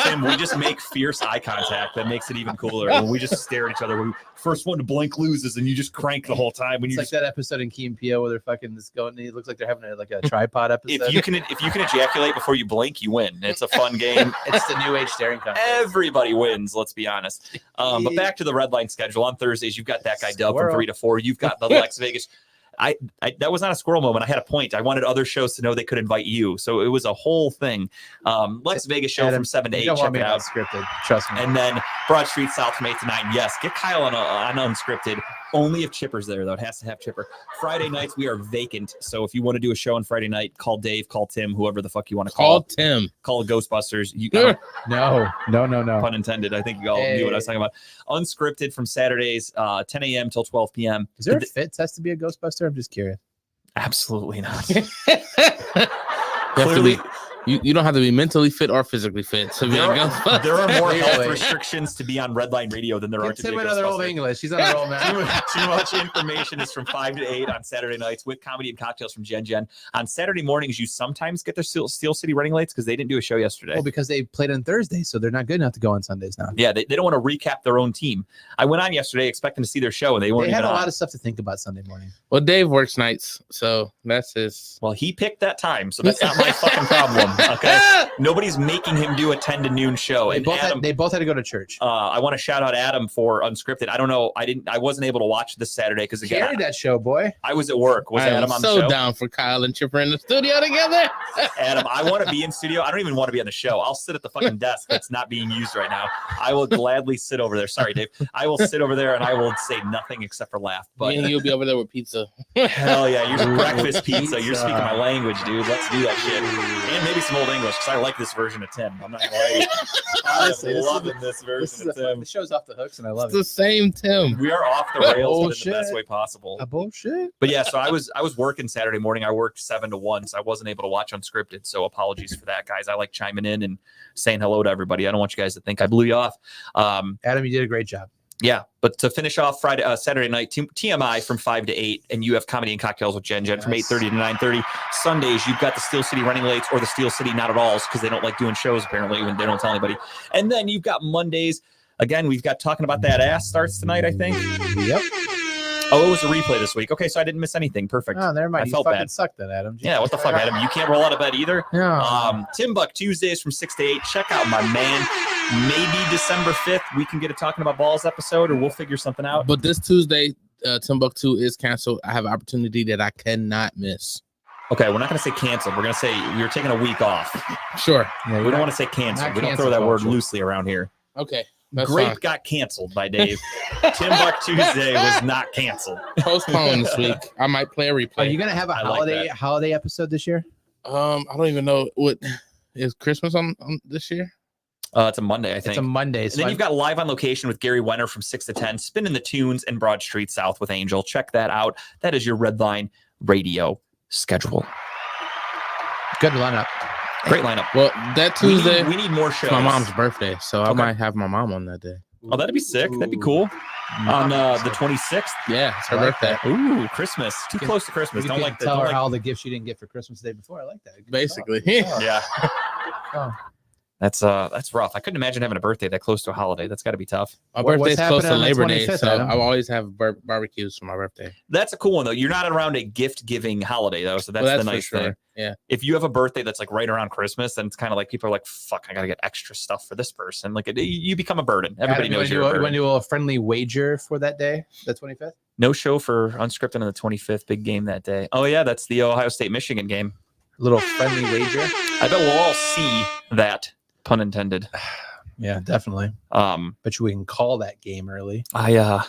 Tim, we just make fierce eye contact. That makes it even cooler. When we just stare at each other. First one to blink loses, and you just crank the whole time. When It's you like just, that episode in Key and Peele where they're fucking this going. It looks like they're having a tripod episode. if you can ejaculate before you blink, you win. It's a fun game. It's the new age staring contest. Everybody wins. Let's be honest. But back to the red line schedule on Thursdays. You've got that guy Dub from Squirrel. 3 to 4. You've got the Lex Vegas. I that was not a squirrel moment. I had a point. I wanted other shows to know they could invite you, so it was a whole thing. Lex Vegas show Adam, from 7 to 8. You don't Check want me it out. unscripted. Trust me. And then Broad Street South from 8 to 9. Yes, get Kyle on unscripted. Only if Chipper's there, though. It has to have Chipper. Friday nights, we are vacant. So if you want to do a show on Friday night, call Dave, call Tim, whoever the fuck you want to call call. Tim. Call Ghostbusters. You no. pun intended. I think you all knew what I was talking about. Unscripted from Saturdays, 10 a.m. till 12 p.m. Is there a fit test to be a Ghostbuster? I'm just curious. Absolutely not. You have to be, you don't have to be mentally fit or phically fit to be a Ghostbuster. There are more health Really? restrictions to be on Redline Radio than there are Give to be Tim a another old Ghostbuster. English. He's on a roll now. Too much information is from 5 to 8 on Saturday nights with comedy and cocktails from Gen Gen. On Saturday mornings, you sometimes get the Steel City running lates because they didn't do a show yesterday. Well, because they played on Thursday, so they're not good enough to go on Sundays now. Yeah, they don't want to recap their own team. I went on yesterday expecting to see their show, and they weren't They had even a on. lot of stuff to think about Sunday morning. Well, Dave works nights, so that's his. Well, he picked that time, so that's not my fucking problem. Okay, nobody's making him do a 10 to noon show. They And both, Adam, they both had to go to church. I want to shout out Adam for Unscripted. I don't know, I wasn't able to watch this Saturday because again, Carry that show, boy. I was at work. Was I am Adam on so the show? down for Kyle and Chipper in the studio together. Adam, I want to be in studio. I don't even want to be on the show. I'll sit at the fucking desk that's not being used right now. I will gladly sit over there. Sorry, Dave. I will sit over there and I will say nothing except for laugh. But Me and you'll be over there with pizza. hell yeah, you're Ooh, breakfast pizza. You're pizza. speaking my language, dude. Let's do that shit. And maybe some old English because I like this version of Tim. I'm not gonna lie. to you. Honestly, I'm this is loving this This version is of the Tim. show's off the hooks, and I love It's the it. same Tim. We are off the rails, but in the best Bullshit. way possible. Bullshit. But yeah, so I was working Saturday morning. I worked 7 to 1, so I wasn't able to watch Unscripted. So apologies for that, guys. I like chiming in and saying hello to everybody. I don't want you guys to think I blew you off. Adam, you did a great job. Yeah, but to finish off Saturday night, TMI from 5 to 8, and you have comedy and cocktails with Gen from Nice. 8:30 to 9:30. Sundays, you've got the Steel City Running Lates or the Steel City Not at Alls because they don't like doing shows apparently when they don't tell anybody. And then you've got Mondays. Again, we've got Talking About That Ass starts tonight, I think. Yep. Oh, it was a replay this week. Okay, so I didn't miss anything. Perfect. Oh, never mind. I You felt fucking bad. sucked then, Adam. Yeah, what the fuck, Adam? You can't roll out of bed either. Yeah. Tim Buck Tuesdays from 6 to 8. Check out my man. Maybe December 5th, we can get a Talking About Balls episode, or we'll figure something out. But this Tuesday, Timbuktu is canceled. I have an opportunity that I cannot miss. Okay, we're not going to say canceled. We're going to say you're taking a week off. Sure. Yeah, We don't want to say canceled. not We don't cancel throw that word culture. loosely around here. Okay. That's Grape fine. got canceled by Dave. Tim Buck Tuesday was not canceled. Postponed this week. I might play a Are replay. you gonna have a I like holiday episode this year? I don't even know what is Christmas on this year. It's a Monday, I think. It's a Monday. And So then I'm- you've got Live on Location with Gary Wenner from 6 to 10, Spinning the Tunes, and Broad Street South with Angel. Check that out. That is your Redline Radio schedule. good lineup. Great lineup. Well, that Tuesday, We need more it's shows. my mom's birthday, so I Okay. might have my mom on that day. Oh, that'd be sick. That'd be cool. on the 26th. Yeah, it's her I like birthday. Ooh, Christmas. Too Can- close to Christmas. You Don't can like the tell don't her like- all the gifts you didn't get for Christmas the day before. I like that. Good Basically. stuff. Good Yeah. stuff. That's rough. I couldn't imagine having a birthday that close to a holiday. That's got to be tough. My What's birthday's close to happening on the Labor Day, 25th, so Adam? I always have barbecues for my birthday. That's a cool one though. You're not around a gift giving holiday though, so that's, Well, the for nice thing. Yeah. If you have a birthday that's like right around Christmas, then it's kind of like people are like, "Fuck, I gotta get extra stuff for this person." Like you become a burden. Everybody Adam, knows you you're a want burden. to do a friendly wager for that day, the 25th? No show for Unscripted on the 25th. Big game that day. Oh yeah, that's the Ohio State Michigan game. A little friendly wager. I bet we'll all see that. Pun intended. Yeah, definitely. Bet you we can call that game early. I don't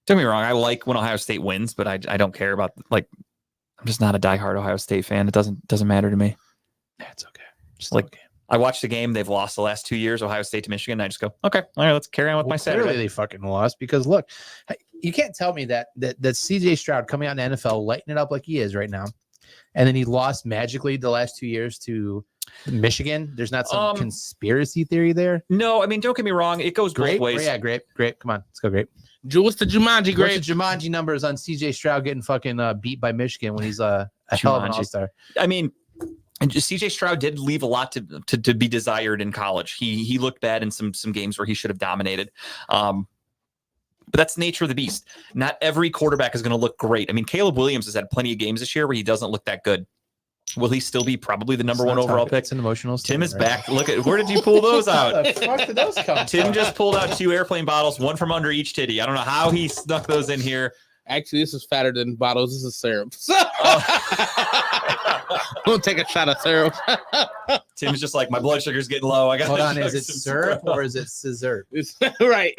get me wrong. I like when Ohio State wins, but I don't care about like. I'm just not a diehard Ohio State fan. It doesn't matter to me. Yeah, it's okay. Just Like, okay. I watched the game. They've lost the last 2 years, Ohio State to Michigan. And I just go, okay, all right, let's carry on with my Clearly Saturday. they fucking lost because look, you can't tell me that CJ Stroud coming out in the NFL lighting it up like he is right now, and then he lost magically the last 2 years to Michigan. There's not some conspiracy theory there. No, I mean, don't get me wrong. It goes Grape, both ways. yeah, grape. Come on, let's go grape. What's the Jumanji What's grade? the Jumanji numbers on CJ Stroud getting fucking beat by Michigan when he's a hell of an Jumanji. all-star? I mean, and CJ Stroud did leave a lot to be desired in college. He looked bad in some games where he should have dominated. But that's the nature of the beast. Not every quarterback is going to look great. I mean, Caleb Williams has had plenty of games this year where he doesn't look that good. Will he still be probably the number one overall pick? It's an emotional. Tim is statement, back. Look at where did you pull those out? Where the fuck did those come Tim from? just pulled out 2 airplane bottles, one from under each titty. I don't know how he snuck those in here. Actually, this is fatter than bottles. This is syrup. We'll take a shot of syrup. Tim's just like, my blood sugar's getting low. I got Hold on, is it syrup or is it scissor? It's right.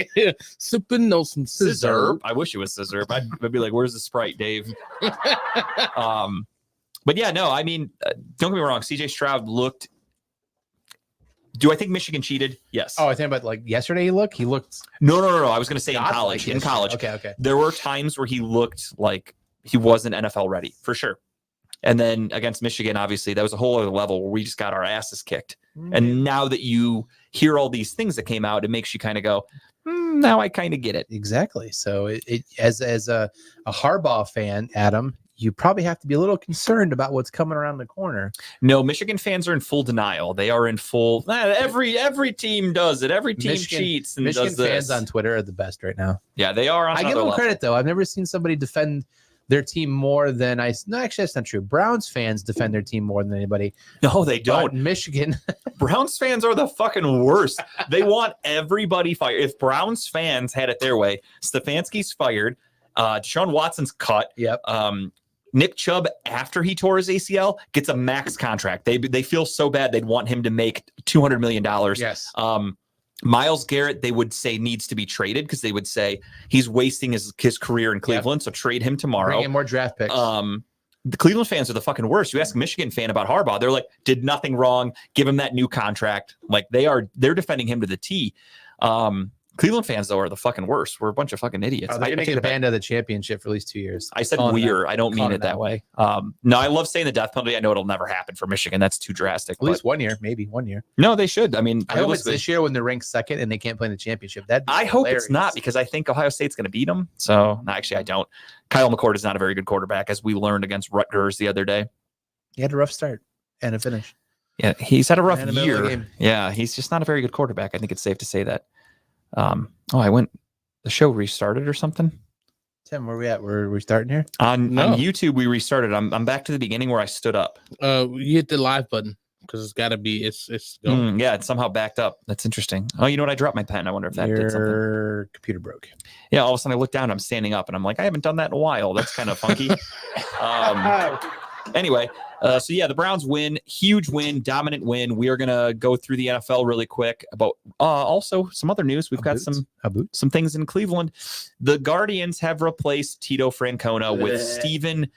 Sipping on some scissor? scissor. I wish it was scissor. I'd be like, where's the Sprite, Dave? But yeah, no, I mean, don't get me wrong. CJ Stroud looked. Do I think Michigan cheated? Yes. Oh, I think about like yesterday. He looked. No. I was going to say in godlike college. In yesterday. college, Okay. there were times where he looked like he wasn't NFL ready for sure. And then against Michigan, obviously, that was a whole other level where we just got our asses kicked. And now that you hear all these things that came out, it makes you kind of go, now I kind of get it. Exactly. So it as a Harbaugh fan, Adam, you probably have to be a little concerned about what's coming around the corner. No, Michigan fans are in full denial. They are in full. Every team does it. Every team cheats and Michigan does this. fans on Twitter are the best right now. Yeah, they are. On I give another them level. credit though. I've never seen somebody defend their team more than No, actually, that's not true. Browns fans defend their team more than anybody. No, they But don't. Michigan. Browns fans are the fucking worst. They want everybody fired. If Browns fans had it their way, Stefanski's fired. Deshaun Watson's cut. Yep. Nick Chubb, after he tore his ACL, gets a max contract. They feel so bad they'd want him to make $200 million. Yes. Miles Garrett, they would say needs to be traded because they would say he's wasting his career in Cleveland. So trade him tomorrow. Bring in more draft picks. The Cleveland fans are the fucking worst. You ask a Michigan fan about Harbaugh, they're like, did nothing wrong. Give him that new contract. Like they're defending him to the T. Cleveland fans though are the fucking worst. We're a bunch of fucking idiots. They're I going to take get it back. banned out of the championship for at least 2 years. I said Calling it we're. out. I don't mean Calling it it that out. way. No, I love saying the death penalty. I know it'll never happen for Michigan. That's too drastic. At least 1 year, maybe 1 year. No, they should. I mean, I hope it's realistically, this year when they're ranked second and they can't play in the championship. I hope it's not because I think Ohio State's going to beat them. So, no, actually, I don't. Kyle McCord is not a very good quarterback, as we learned against Rutgers the other day. He had a rough start and a finish. Yeah, he's had a rough And a middle of the year. game. Yeah, he's just not a very good quarterback. I think it's safe to say that. The show restarted or something. Tim, where we at? We're starting here? On No. YouTube, we restarted. I'm back to the beginning where I stood up. You hit the live button because it's got to be. It's going. Yeah, it's somehow backed up. That's interesting. Oh, you know what? I dropped my pen. I wonder if that did something. Your computer broke. Yeah, all of a sudden I look down, I'm standing up, and I'm like, I haven't done that in a while. That's kind of funky. Anyway, so yeah, the Browns win, huge win, dominant win. We are gonna go through the NFL really quick. About also some other news. We've got some things in Cleveland. The Guardians have replaced Tito Francona with Stephen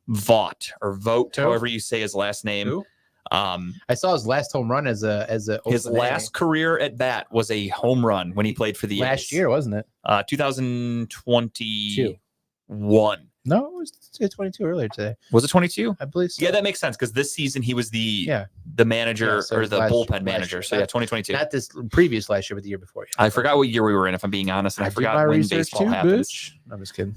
Vaught or Vogt, Who? however you say his last name. Who? Um, I saw his last home run as a his open A. last career at bat was a home run when he played for the last A's. year, wasn't it? 2021. No, it was 22 earlier today. Was it 22? I believe so. Yeah, that makes sense because this season he was the Yeah. the manager Yeah, so or it was the last bullpen manager. year. So yeah, 2022. Not this previous last year, but the year before. Yeah. I forgot what year we were in, if I'm being honest, and I did forgot my when research baseball too, happens. bitch. No, I'm just kidding.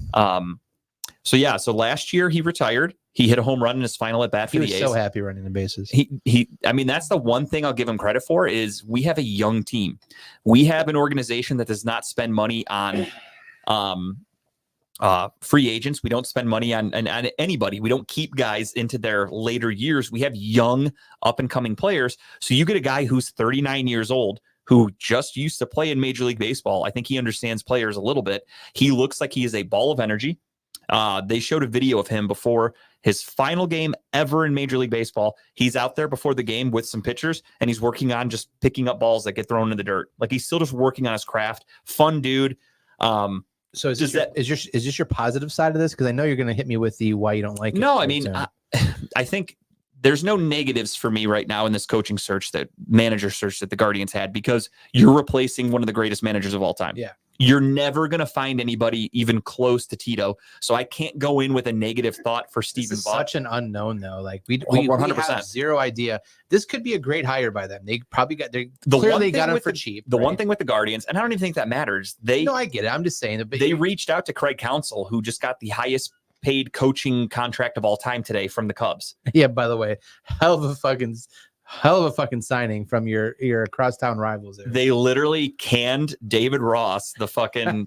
So yeah, so last year he retired. He hit a home run in his final at bat for He the was A's. so happy running the bases. He I mean, that's the one thing I'll give him credit for is we have a young team. We have an organization that does not spend money on free agents. We don't spend money on anybody. We don't keep guys into their later years. We have young up and coming players. So you get a guy who's 39 years old who just used to play in Major League Baseball. I think he understands players a little bit. He looks like he is a ball of energy. They showed a video of him before his final game ever in Major League Baseball. He's out there before the game with some pitchers, and he's working on just picking up balls that get thrown in the dirt. Like he's still just working on his craft. Fun dude. So is this your positive side of this? Because I know you're going to hit me with the why you don't like it. No, I mean, I think there's no negatives for me right now in this coaching search, that manager search that the Guardians had, because you're replacing one of the greatest managers of all time. Yeah. You're never going to find anybody even close to Tito. So I can't go in with a negative thought for Stephen This is Buck. such an unknown though. Like we 100%. have zero idea. This could be a great hire by them. They probably The clearly one thing got him with for cheap. The one right? thing with the Guardians, and I don't even think that matters. They No, I get it. I'm just saying that. But they reached out to Craig Counsell, who just got the highest paid coaching contract of all time today from the Cubs. yeah. By the way, hell of a fucking signing from your crosstown rivals. There. They literally canned David Ross, the fucking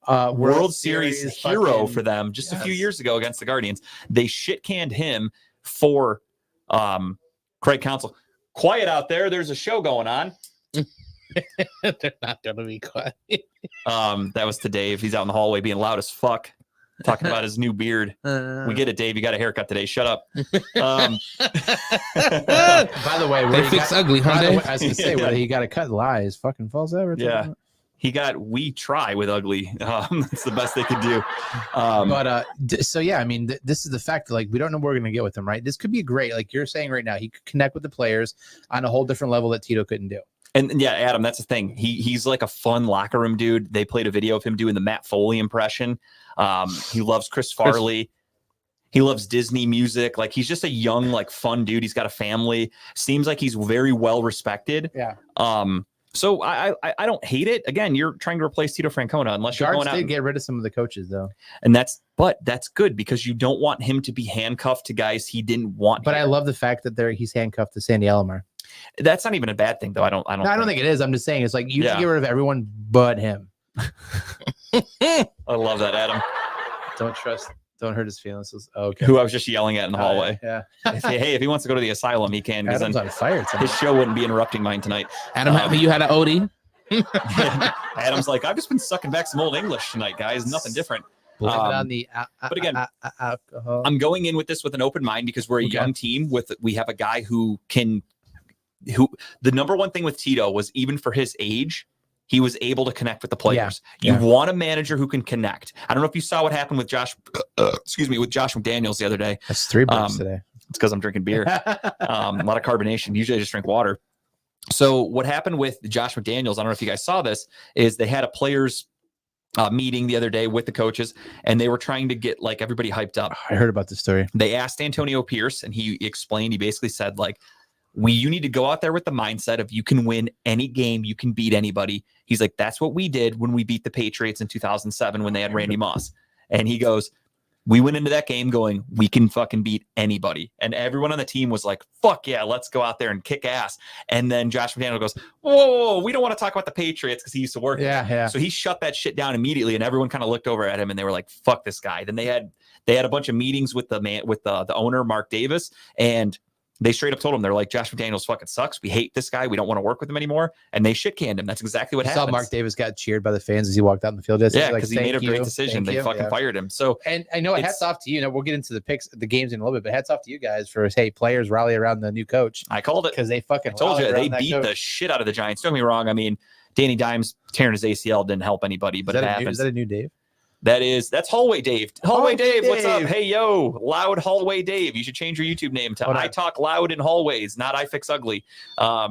World Series hero fucking- for them just a few yes. years ago against the Guardians. They shit canned him for Craig Counsell. Quiet out there. There's a show going on. They're not gonna be quiet. That was to Dave. He's out in the hallway being loud as fuck, talking about his new beard. We get it, Dave. You got a haircut today. Shut up. By the way, They fix ugly, huh? by the way, Dave? I was gonna say whether he got a cut lies fucking falls over. Yeah. He got we try with ugly. That's the best they could do. So yeah, I mean, this is the fact that like we don't know what we're gonna get with him, right? This could be great, like you're saying right now. He could connect with the players on a whole different level that Tito couldn't do. And yeah, Adam, that's the thing. He's like a fun locker room dude. They played a video of him doing the Matt Foley impression. He loves Chris Farley. He loves Disney music. Like he's just a young, like fun dude. He's got a family. Seems like he's very well respected. Yeah. So I don't hate it. Again, you're trying to replace Tito Francona unless you're Guards going out. did get rid of some of the coaches though. And that's good because you don't want him to be handcuffed to guys he didn't want. But here. I love the fact that he's handcuffed to Sandy Alomar. That's not even a bad thing though. I don't think it is. I'm just saying it's like you Yeah. can get rid of everyone but him. I love that, Adam. Don't hurt his feelings. Okay. Who I was just yelling at in the hallway. Yeah. If he wants to go to the asylum, he can. Because Adam's then on fire tonight. his show wouldn't be interrupting mine tonight. Adam, you had an OD. Adam's like, I've just been sucking back some old English tonight, guys. Nothing different. Blame it on the but again, alcohol. I'm going in with this with an open mind because we're a Okay. young team. We have a guy who the number one thing with Tito was even for his age, he was able to connect with the players. Yeah. You want a manager who can connect. I don't know if you saw what happened with Josh McDaniels the other day. That's 3 bucks today. It's because I'm drinking beer. A lot of carbonation. Usually I just drink water. So what happened with Josh McDaniels, I don't know if you guys saw this, is they had a players meeting the other day with the coaches, and they were trying to get like everybody hyped up. I heard about this story. They asked Antonio Pierce, and he explained, he basically said like, you need to go out there with the mindset of you can win any game, you can beat anybody. He's like, that's what we did when we beat the Patriots in 2007 when they had Randy Moss. And he goes, we went into that game going, we can fucking beat anybody. And everyone on the team was like, fuck yeah, let's go out there and kick ass. And then Josh McDaniels goes, whoa, we don't want to talk about the Patriots because he used to work there. Yeah. So he shut that shit down immediately, and everyone kind of looked over at him and they were like, fuck this guy. Then they had a bunch of meetings with the owner, Mark Davis, and they straight up told him, they're like, Josh McDaniels fucking sucks. We hate this guy. We don't want to work with him anymore. And they shit canned him. That's exactly what I happened. saw Mark Davis got cheered by the fans as he walked out in the field. Yeah, Like, because he made a great decision. They fucking fired him. So, and I know hats off to you. We'll get into the games in a little bit, but hats off to you guys for players rally around the new coach. I called it because they fucking I told you rallied they around beat that the coach. shit out of the Giants. Don't get me wrong. I mean, Danny Dimes tearing his ACL didn't help anybody, but it happens. Is that a new Dave? That's Hallway Dave. Hallway Dave, what's up? Dave. Hey, yo, Loud Hallway Dave. You should change your YouTube name to Hold on. I Talk Loud in Hallways, not I Fix Ugly. But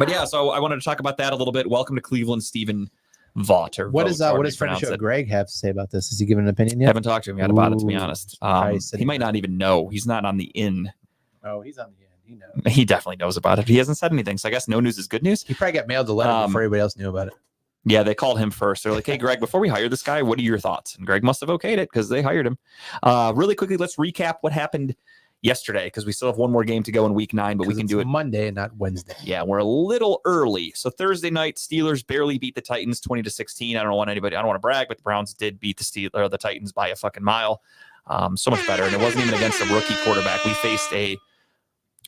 yeah, so I wanted to talk about that a little bit. Welcome to Cleveland, Stephen Vought or What Vote, does however what you does friend of pronounce show it. Greg have to say about this? Has he given an opinion yet? Haven't talked to him yet about it, to be Ooh, honest. Christ, He might not even know. He's not on the in. Oh, he's on the end. He knows. He definitely knows about it. He hasn't said anything. So I guess no news is good news. He probably got mailed the letter before everybody else knew about it. Yeah, they called him first. They're like, hey, Greg, before we hire this guy, what are your thoughts? And Greg must have okayed it because they hired him. Really quickly, let's recap what happened yesterday because we still have one more game to go in week 9, but we can do it Monday and not Wednesday. Yeah, we're a little early. So Thursday night, Steelers barely beat the Titans 20-16. I don't want to brag, but the Browns did beat the Titans by a fucking mile. So much better. And it wasn't even against a rookie quarterback. We faced a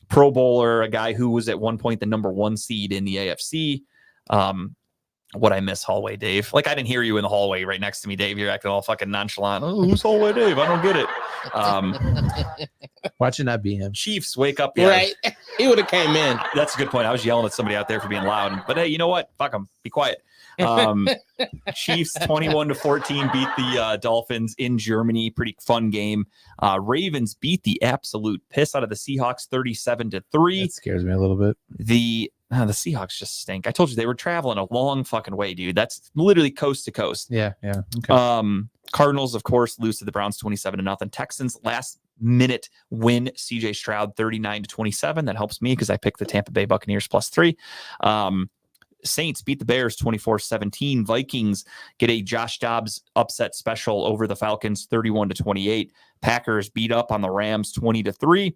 Pro Bowler, a guy who was at one point the number 1 seed in the AFC. What I miss hallway Dave. Like I didn't hear you in the hallway right next to me, Dave. You're acting all fucking nonchalant. Oh, who's hallway Dave? I don't get it. Watch it not be him. Chiefs wake up. Yeah, Right. He would have came in. that's a good point. I was yelling at somebody out there for being loud. But hey, you know what? Fuck them. Be quiet. Chiefs 21-14 beat the Dolphins in Germany. Pretty fun game. Ravens beat the absolute piss out of the Seahawks 37-3. That scares me a little bit. The Seahawks just stink. I told you they were traveling a long fucking way, dude. That's literally coast to coast. Yeah. Okay. Cardinals, of course, lose to the Browns 27-0. Texans last minute win CJ Stroud 39-27. That helps me because I picked the Tampa Bay Buccaneers +3. Saints beat the Bears 24-17. Vikings get a Josh Dobbs upset special over the Falcons 31-28. Packers beat up on the Rams 20-3.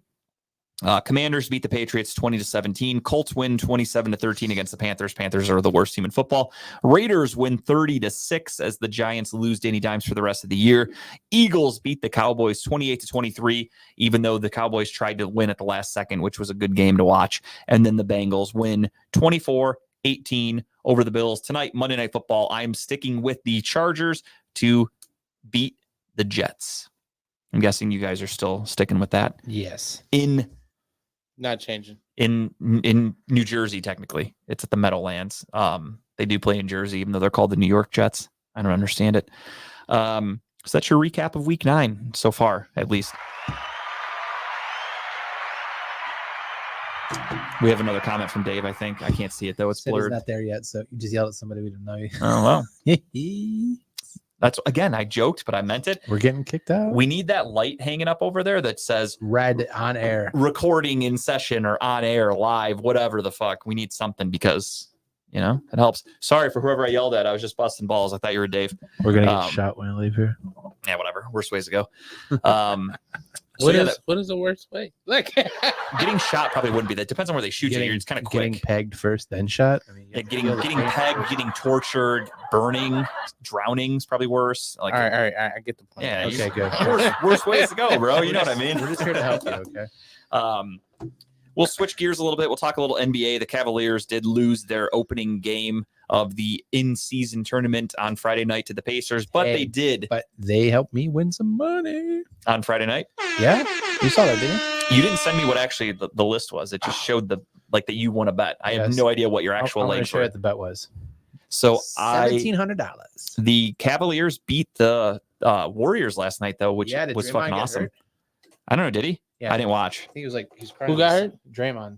Commanders beat the Patriots 20-17. Colts win 27-13 against the Panthers. Panthers are the worst team in football. Raiders win 30-6 as the Giants lose Danny Dimes for the rest of the year. Eagles beat the Cowboys 28-23, even though the Cowboys tried to win at the last second, which was a good game to watch. And then the Bengals win 24-18 over the Bills. Tonight, Monday Night Football, I'm sticking with the Chargers to beat the Jets. I'm guessing you guys are still sticking with that. Yes. Not changing. In New Jersey, technically. It's at the Meadowlands. They do play in Jersey, even though they're called the New York Jets. I don't understand it. So that's your recap of week 9 so far, at least. We have another comment from Dave, I think. I can't see it, though. It's Said he's blurred. not there yet, so you just yelled at somebody we didn't know. Oh, well. You. That's, again, I joked, but I meant it. We're getting kicked out. We need that light hanging up over there that says Red on air. recording in session or on air, live, whatever the fuck. We need something because, it helps. Sorry for whoever I yelled at. I was just busting balls. I thought you were Dave. We're gonna get shot when I leave here. Yeah, whatever. Worst ways to go. What is the worst way? Like Getting shot probably wouldn't be that. Depends on where they shoot you. You're just kind of quick. Getting pegged first, then shot. I mean, Yeah, getting pegged, getting tortured, burning, drowning is probably worse. Like, all right. I get the point. yeah. Okay, good. Worst ways to go, bro. You know what I mean? We're just here to help you. Okay. We'll switch gears a little bit. We'll talk a little NBA. The Cavaliers did lose their opening game of the in-season tournament on Friday night to the Pacers, but Hey. they did But they helped me win some money. on Friday night. Yeah, you saw that, didn't you? You didn't send me what actually the list was. It just showed that you won a bet. I have Yes. no idea what your actual I'm gonna legs show you were. what the bet was. So $1,700. the Cavaliers beat the Warriors last night, though, which Yeah, did was Draymond fucking get awesome. hurt? I don't know. Did he? Yeah. I didn't watch. I think it was he's crying. Who got hurt? Draymond.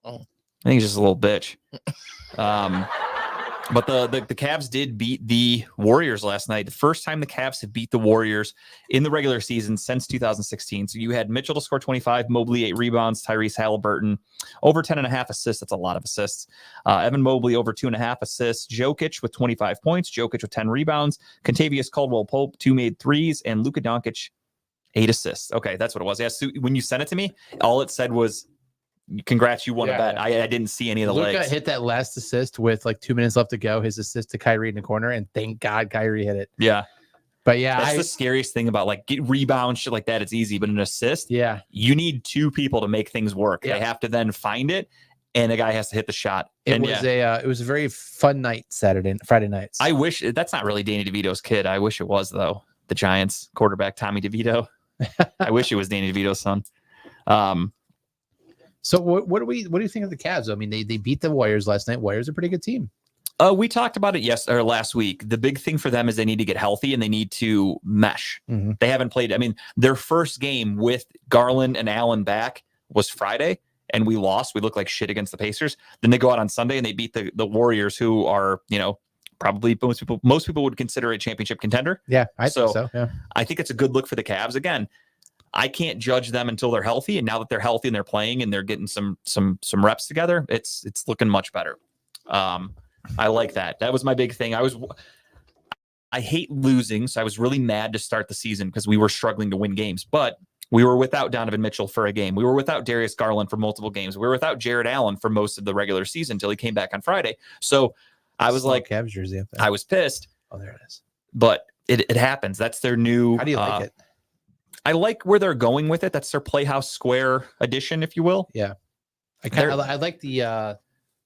I think he's just a little bitch. But the Cavs did beat the Warriors last night. The first time the Cavs have beat the Warriors in the regular season since 2016. So you had Mitchell to score 25, Mobley 8 rebounds, Tyrese Halliburton over 10.5 assists. That's a lot of assists. Evan Mobley over 2.5 assists. Jokic with 25 points. Jokic with 10 rebounds. Contavious Caldwell-Pope 2 made threes, and Luka Doncic 8 assists. Okay, that's what it was. Yeah. So when you sent it to me, all it said was, "Congrats, you won a bet." I didn't see any of the Luka legs. hit that last assist with 2 minutes left to go. His assist to Kyrie in the corner, and thank God Kyrie hit it. Yeah. But yeah, That's the scariest thing about get rebound shit like that. It's easy, but an assist, yeah, you need 2 people to make things work. Yeah. They have to then find it, and the guy has to hit the shot. it And was it was a very fun night Friday nights. I wish that's not really Danny DeVito's kid. I wish it was though. The Giants quarterback Tommy DeVito. I wish it was Danny DeVito's son. So what do you think of the Cavs? I mean, they beat the Warriors last night. Warriors are a pretty good team. We talked about it last week. The big thing for them is they need to get healthy and they need to mesh. Mm-hmm. They haven't played. I mean, their first game with Garland and Allen back was Friday, and we lost. We looked like shit against the Pacers. Then they go out on Sunday and they beat the Warriors, who are probably most people would consider a championship contender. Yeah, I So- think so. Yeah. I think it's a good look for the Cavs. Again, I can't judge them until they're healthy, and now that they're healthy and they're playing and they're getting some reps together, it's looking much better. I like that. That was my big thing. I hate losing, so I was really mad to start the season because we were struggling to win games, but we were without Donovan Mitchell for a game. We were without Darius Garland for multiple games. We were without Jared Allen for most of the regular season until he came back on Friday. So I was Small like, Cavs jersey up there. I was pissed, Oh, there it is. but it happens. That's their new. How do you like it? I like where they're going with it. That's their Playhouse Square edition, if you will. I like the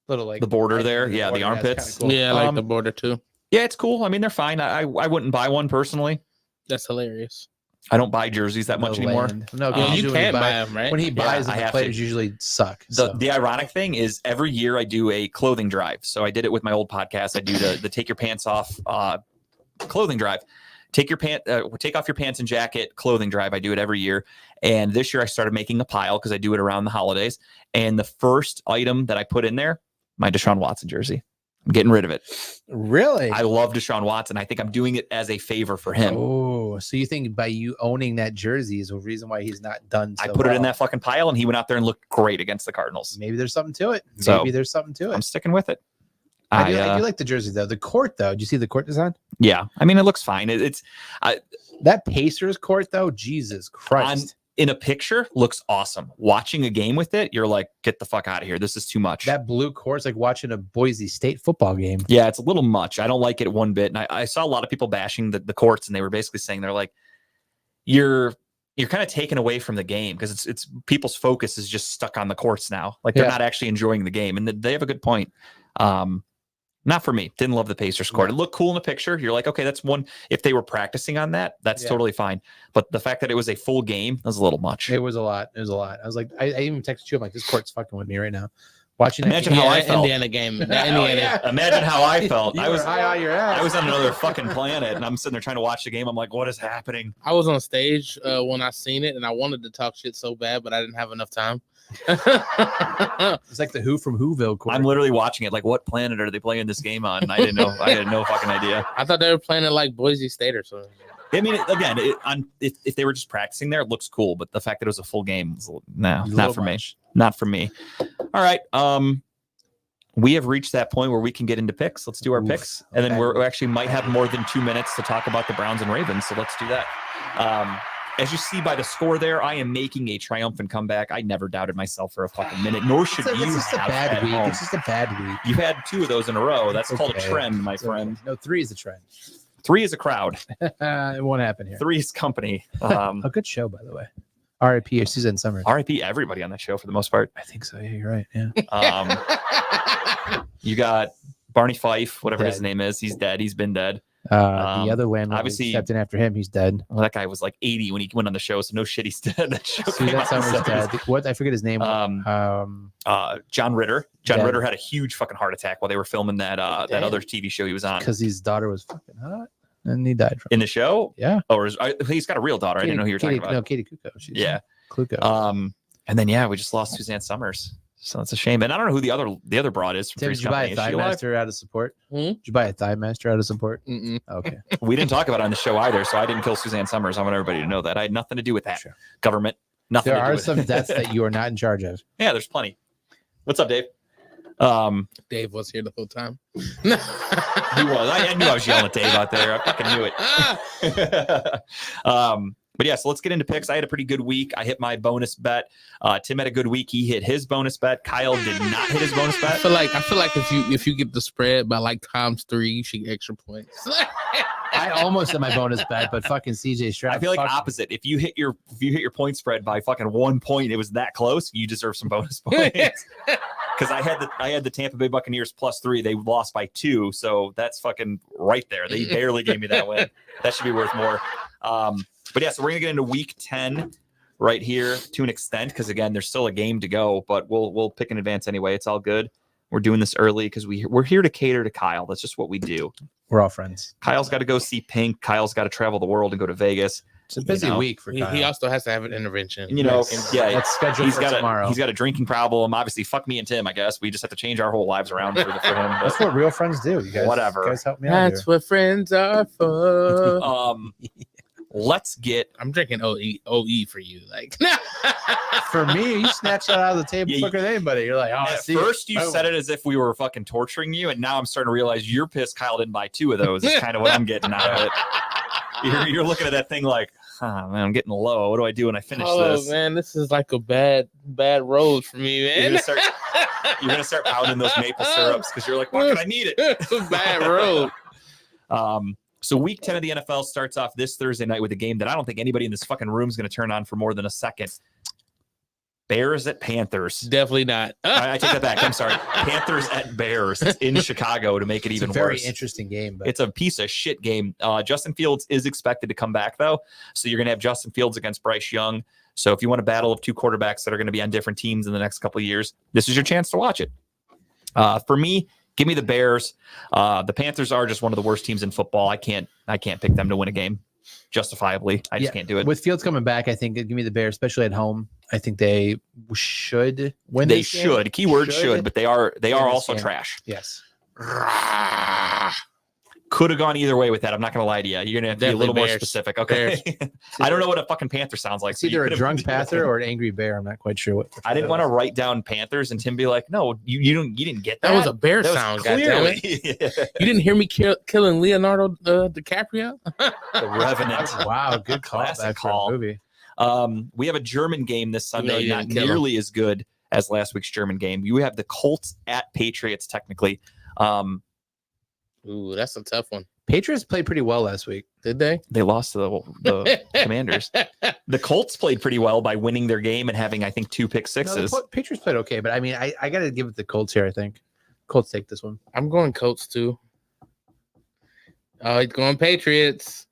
little like The border there. the Yeah, the border. That's armpits. kinda cool. Yeah, I like Um, the border too. Yeah, it's cool. I mean, they're fine. I wouldn't buy one personally. That's hilarious. I don't buy jerseys that much No anymore. land. No, Yeah, because you usually can't when buy them, right? When he Yeah, buys I them, the have to. players usually suck. The so. the ironic thing is every year I do a clothing drive. So I did it with my old podcast. I do the take your pants off clothing drive. Take off your pants and jacket clothing drive. I do it every year. And this year I started making a pile because I do it around the holidays. And the first item that I put in there, my Deshaun Watson jersey. I'm getting rid of it. Really? I love Deshaun Watson. I think I'm doing it as a favor for him. Oh, so you think by you owning that jersey is a reason why he's not done? I So put it in well? that fucking pile, and he went out there and looked great against the Cardinals. Maybe there's something to it. So, Maybe there's something to it. I'm sticking with it. I do like the jersey though. The court though. Do you see the court design? Yeah. I mean, it looks fine. It's That Pacers court though. Jesus Christ. in a picture looks awesome. Watching a game with it, you're like, get the fuck out of here. This is too much. That blue court's like watching a Boise State football game. Yeah, it's a little much. I don't like it one bit. And I saw a lot of people bashing the courts, and they were basically saying they're like, you're kind of taken away from the game because it's people's focus is just stuck on the courts now. Like they're Yeah. not actually enjoying the game, and they have a good point. Not for me. Didn't love the Pacers court. It looked cool in the picture. You're like, okay, that's one. If they were practicing on that, that's Yeah. totally fine. But the fact that it was a full game was a little much. It was a lot. It was a lot. I was like, I even texted you. I'm like, this court's fucking with me right now. Watching that Imagine game. how I Yeah, felt. Indiana game. Oh, Indiana. yeah. Imagine how I felt. You I were was high on your ass. I was on another fucking planet, and I'm sitting there trying to watch the game. I'm like, what is happening? I was on stage when I seen it, and I wanted to talk shit so bad, but I didn't have enough time. It's like the Who from Whoville court. I'm literally watching it. Like, what planet are they playing this game on? And I didn't know. I had no fucking idea. I thought they were playing it like Boise State or something. I mean, if they were just practicing there, it looks cool. But the fact that it was a full game, was no, A not little for me. much. Not for me. All right. We have reached that point where we can get into picks. Let's do our Oof, picks, and then okay. we actually might have more than 2 minutes to talk about the Browns and Ravens. So let's do that. As you see by the score there, I am making a triumphant comeback. I never doubted myself for a fucking minute, nor should It's you just a have bad at week. home. It's just a bad week. You've had 2 of those in a row. That's called a Okay. trend, my It's okay. friend. No, 3 is a trend. 3 is a crowd. It won't happen here. 3 is company. A good show, by the way. R.I.P. Suzanne Summers. RIP everybody on that show for the most part. I think so. Yeah, you're right. Yeah. You got Barney Fife, whatever his Dead. name is. He's dead. He's been dead. The Um, other landlord obviously- stepped in after him. He's dead. Well, that guy was like 80 when he went on the show, so no shit, he's dead. That show came Suzanne out in the Summers 70s. dead. What? I forget his name. John Ritter. John Dead. Ritter had a huge fucking heart attack while they were filming that that Damn. other TV show he was on. Because his daughter was fucking hot, and he died from. In the show, Yeah. or he's got a real daughter. I didn't know who you were talking about. No, Katie Kuko. She's Yeah. Kluko. And then we just lost Suzanne Summers, so it's a shame. And I don't know who the other broad is from Tim, Three's did you buy Company. a Is Thigh she alive? Master out of support? Hmm? Did you buy a Thigh Master out of support? Mm-mm. Okay. We didn't talk about it on the show either, so I didn't kill Suzanne Summers. I want everybody to know that I had nothing to do with that. Sure. Government, nothing. There to do are with some it. deaths that you are not in charge of. Yeah, there's plenty. What's up, Dave? Dave was here the whole time. He was. I knew I was yelling at Dave out there. I fucking knew it. But yeah, so let's get into picks. I had a pretty good week. I hit my bonus bet. Tim had a good week. He hit his bonus bet. Kyle did not hit his bonus I bet. feel like if you get the spread by like ×3, you should get extra points. I almost hit my bonus bet, but fucking CJ Stroud. I feel like fucked me. opposite. If you hit your point spread by fucking 1 point, it was that close. You deserve some bonus points. Because I had the Tampa Bay Buccaneers +3. They lost by 2, so that's fucking right there. They barely gave me that win. That should be worth more. But yeah, so we're gonna get into week 10 right here to an extent, because again, there's still a game to go, but we'll pick in advance anyway. It's all good. We're doing this early because we're here to cater to Kyle. That's just what we do. We're all friends. Kyle's got to go see Pink. Kyle's got to travel the world and go to Vegas. It's a busy know, week for Kyle. He also has to have an intervention. And, you know, Like, yeah, Let's schedule he's for got tomorrow. he's got a drinking problem. Obviously, fuck me and Tim. I guess we just have to change our whole lives around for him. That's what real friends do. You guys, Whatever. You guys help me out That's here. what friends are for. Let's get I'm drinking OE for you. Like, For me, you snatched that out of the table Yeah, quicker than anybody. You're like, oh, I At see first, it. you Boom. said it as if we were fucking torturing you, and now I'm starting to realize you're pissed Kyle didn't buy 2 of those. Is kind of what I'm getting out of it. You're looking at that thing like, man, I'm getting low. What do I do when I finish this? man, this is like a bad road for me, man. You're gonna start pounding those maple syrups because you're like, what can I need it? Bad road. So week 10 of the NFL starts off this Thursday night with a game that I don't think anybody in this fucking room is going to turn on for more than a second. Bears at Panthers. Definitely not. I take that back. I'm sorry. Panthers at Bears. It's in Chicago to make it It's even a very worse. interesting game. But It's a piece of shit game. Justin Fields is expected to come back, though. So you're going to have Justin Fields against Bryce Young. So if you want a battle of 2 quarterbacks that are going to be on different teams in the next couple of years, this is your chance to watch it. For me, give me the Bears. The Panthers are just one of the worst teams in football. I can't pick them to win a game justifiably. I just can't do it. with Fields coming back, I think give me the Bears, especially at home. I think they should win. They this game. should. Keyword should, but they are this also game. trash. Yes. Could have gone either way with that. I'm not going to lie to you. You're going to have to be a Definitely little more Bears. specific. Okay. I don't know what a fucking Panther sounds like. It's so you either a could've- drunk panther or an angry bear. I'm not quite sure what. I didn't want to write down Panthers and Tim be like, no, you didn't get that. That was a bear That was sound. Goddammit. clearly You didn't hear me killing Leonardo DiCaprio? the Revenant. Wow, good call. Classic Back for a call. movie. We have a German game this Sunday, you not didn't kill him. nearly as good as last week's German game. You have the Colts at Patriots, technically. Ooh, that's a tough one. Patriots played pretty well last week. Did they? They lost to the Commanders. The Colts played pretty well by winning their game and having, I think, 2 pick No, sixes. the Patriots played okay, but I mean, I got to give it the Colts here. I think Colts take this one. I'm going Colts too. Oh, he's going Patriots.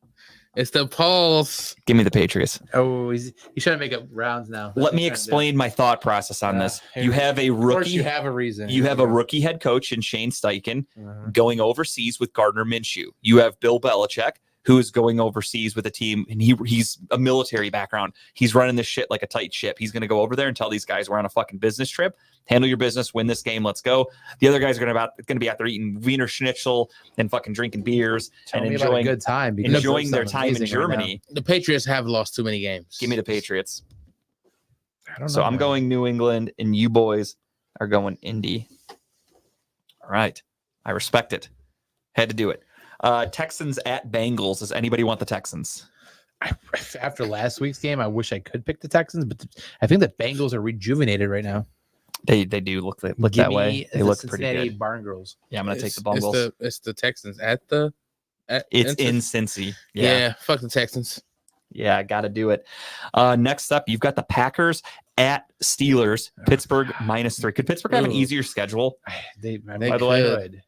It's the Pulse. Give me the Patriots. Oh, he's trying to make up rounds now. Let me explain my thought process on this. here You we have a Of course, rookie. you have a reason. You have a rookie head coach in Shane Steichen Uh-huh. going overseas with Gardner Minshew. You have Bill Belichick, who is going overseas with a team, and he's a military background. He's running this shit like a tight ship. He's going to go over there and tell these guys we're on a fucking business trip. Handle your business, win this game, let's go. The other guys are going to be out there eating Wiener Schnitzel and fucking drinking beers Tell and me about a enjoying good time. because enjoying their there's time in something amazing right now. Germany. The Patriots have lost too many games. Give me the Patriots. I don't So know, I'm man. going New England, and you boys are going Indy. All right. I respect it. Had to do it. Texans at Bengals. Does anybody want the Texans? After last week's game, I wish I could pick the Texans, but I think the Bengals are rejuvenated right now. They do look Give that me way. They the look pretty Cincinnati good. Barn Girls. Yeah, I'm gonna take It's- the Bengals. It's the Texans at the. It's in Cincy. Yeah. Fuck the Texans. Yeah, I got to do it. Next up, you've got the Packers at Steelers. Pittsburgh -3. Could Pittsburgh have an Ooh. easier schedule? They They by the way, could.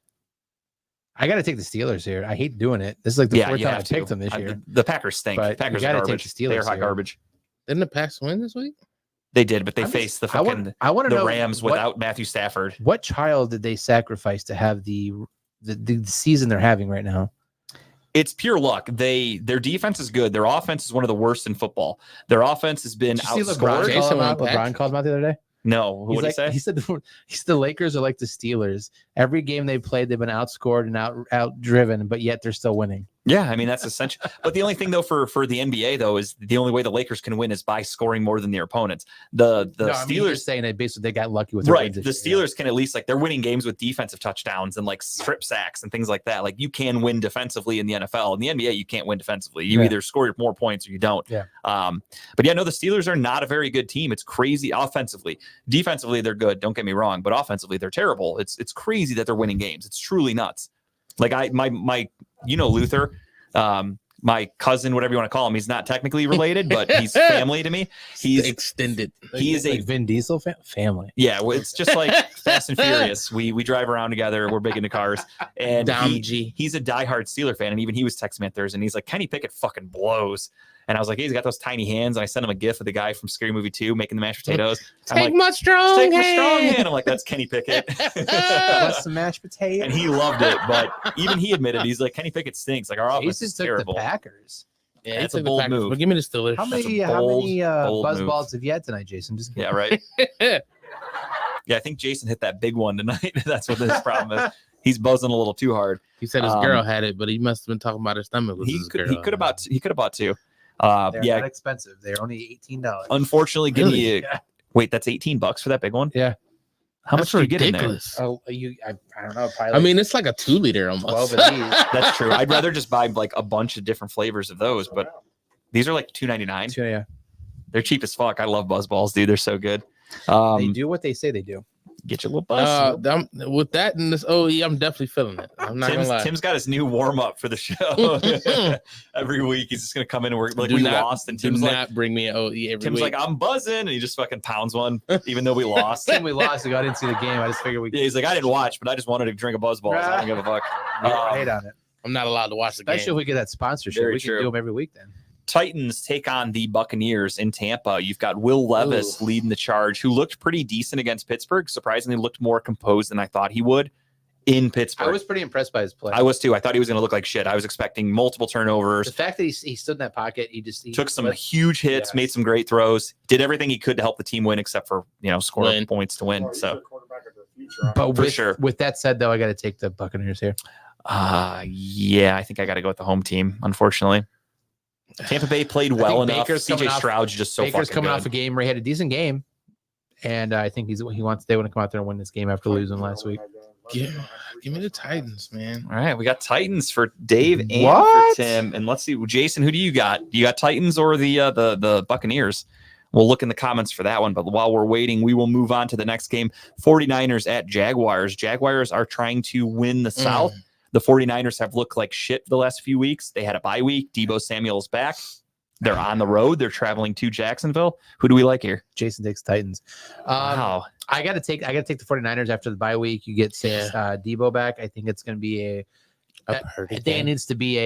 I got to take the Steelers here. I hate doing it. This is like the fourth you time I have to. picked them this year. The Packers stink. But you Packers gotta are take garbage. the They're Steelers hot here. garbage. Didn't the Packs win this week? They did, but they I'm just- faced the I want, fucking I want to the know Rams what, without Matthew Stafford. what child did they sacrifice to have the season they're having right now. It's pure luck. Their defense is good. Their offense is one of the worst in football. Their offense has been Did you see LeBron outscored. Jason call him out? Patrick? LeBron called him out the other day. No, who He's would he say? He said the Lakers are like the Steelers. Every game they played, they've been outscored and out driven, but yet they're still winning. Yeah, I mean that's essential. But the only thing though for the NBA though is the only way the Lakers can win is by scoring more than their opponents. The No, I mean, Steelers he's saying that basically they got lucky with their right. wins The this year. Steelers can at least they're winning games with defensive touchdowns and strip sacks and things like that. You can win defensively in the NFL. In the NBA, you can't win defensively. You Yeah. either score more points or you don't. Yeah. But yeah, no, the Steelers are not a very good team. It's crazy offensively. Defensively, they're good. Don't get me wrong, but offensively, they're terrible. It's crazy that they're winning games. It's truly nuts. My Luther. My cousin, whatever you want to call him, he's not technically related, but he's family to me. He's extended. he is a like Vin Diesel family. yeah. Well, it's just like Fast and Furious. We drive around together. We're big into cars, and Dom G. he's a diehard Steeler fan, and even he was texting me on Thursday, and he's like, Kenny Pickett fucking blows. And I was like, hey, he's got those tiny hands. And I sent him a gif of the guy from Scary Movie 2 making the mashed potatoes. I'm Take like, my strong take my hand. strong hand. I'm like, that's Kenny Pickett. Plus some mashed potatoes. And he loved it. But even he admitted, he's like, Kenny Pickett stinks. Like, our offense Jason is took terrible. the Packers. Yeah, he That's a took the bold Packers, move. but give me the Steelers. How That's a many bold buzz move. balls have you had tonight, Jason? Just Yeah, right. Yeah, I think Jason hit that big one tonight. That's what his problem is. He's buzzing a little too hard. He said his girl had it, but he must have been talking about his stomach. Was He his could girl. have bought two. they're Yeah, not expensive. They're only $18. unfortunately, give Really? me a, Yeah. wait. That's $18 for that big one. Yeah. How That's much do you get in there? ridiculous. Oh, I don't know. Probably I mean, it's like a 2 liter almost. 12 of these. That's true. I'd rather just buy like a bunch of different flavors of those, but these are like $2.99. Yeah. They're cheap as fuck. I love Buzz Balls, dude. They're so good. They do what they say they do. Get your little buzz. With that and this OE, I'm definitely feeling it. I'm not gonna lie. Tim's got his new warm up for the show. Every week he's just gonna come in and work like Do we not- lost, and Do Tim's like, not bring me an OE every Tim's week. like, I'm buzzing, and he just fucking pounds one, even though we lost. When we lost, I didn't see the game. I just figured we Yeah, he's like, I didn't watch, but I just wanted to drink a Buzz Ball. So I don't give a fuck. hate on it. I'm not allowed to watch the Especially game. if we get that sponsorship. Very We true. can do them every week then. Titans take on the Buccaneers in Tampa. You've got Will Levis Ooh. leading the charge, who looked pretty decent against Pittsburgh. Surprisingly, looked more composed than I thought he would in Pittsburgh. I was pretty impressed by his play. I was too. I thought he was going to look like shit. I was expecting multiple turnovers. The fact that he stood in that pocket, he Took some let- huge hits, Yes. made some great throws, did everything he could to help the team win, except for score Win. points to win. So, But for with, sure. with that said, though, I got to take the Buccaneers here. yeah, I think I got to go with the home team. Unfortunately, Tampa Bay played well think enough. Baker's coming CJ off- Stroud's just so Baker's fucking coming good. off a game where he had a decent game, and I think they want to come out there and win this game after losing last week. Give me the Titans, man. All right, we got Titans for Dave and What? for Tim, and let's see, Jason, who do you got? You got Titans or the Buccaneers? We'll look in the comments for that one. But while we're waiting, we will move on to the next game. 49ers at Jaguars. Jaguars are trying to win the South. The 49ers have looked like shit the last few weeks. They had a bye week. Debo Samuel's back. They're on the road. They're traveling to Jacksonville. Who do we like here? Jason takes Titans. Wow. I got to take the 49ers after the bye week. You get Debo back. I think it's going to be I think it needs to be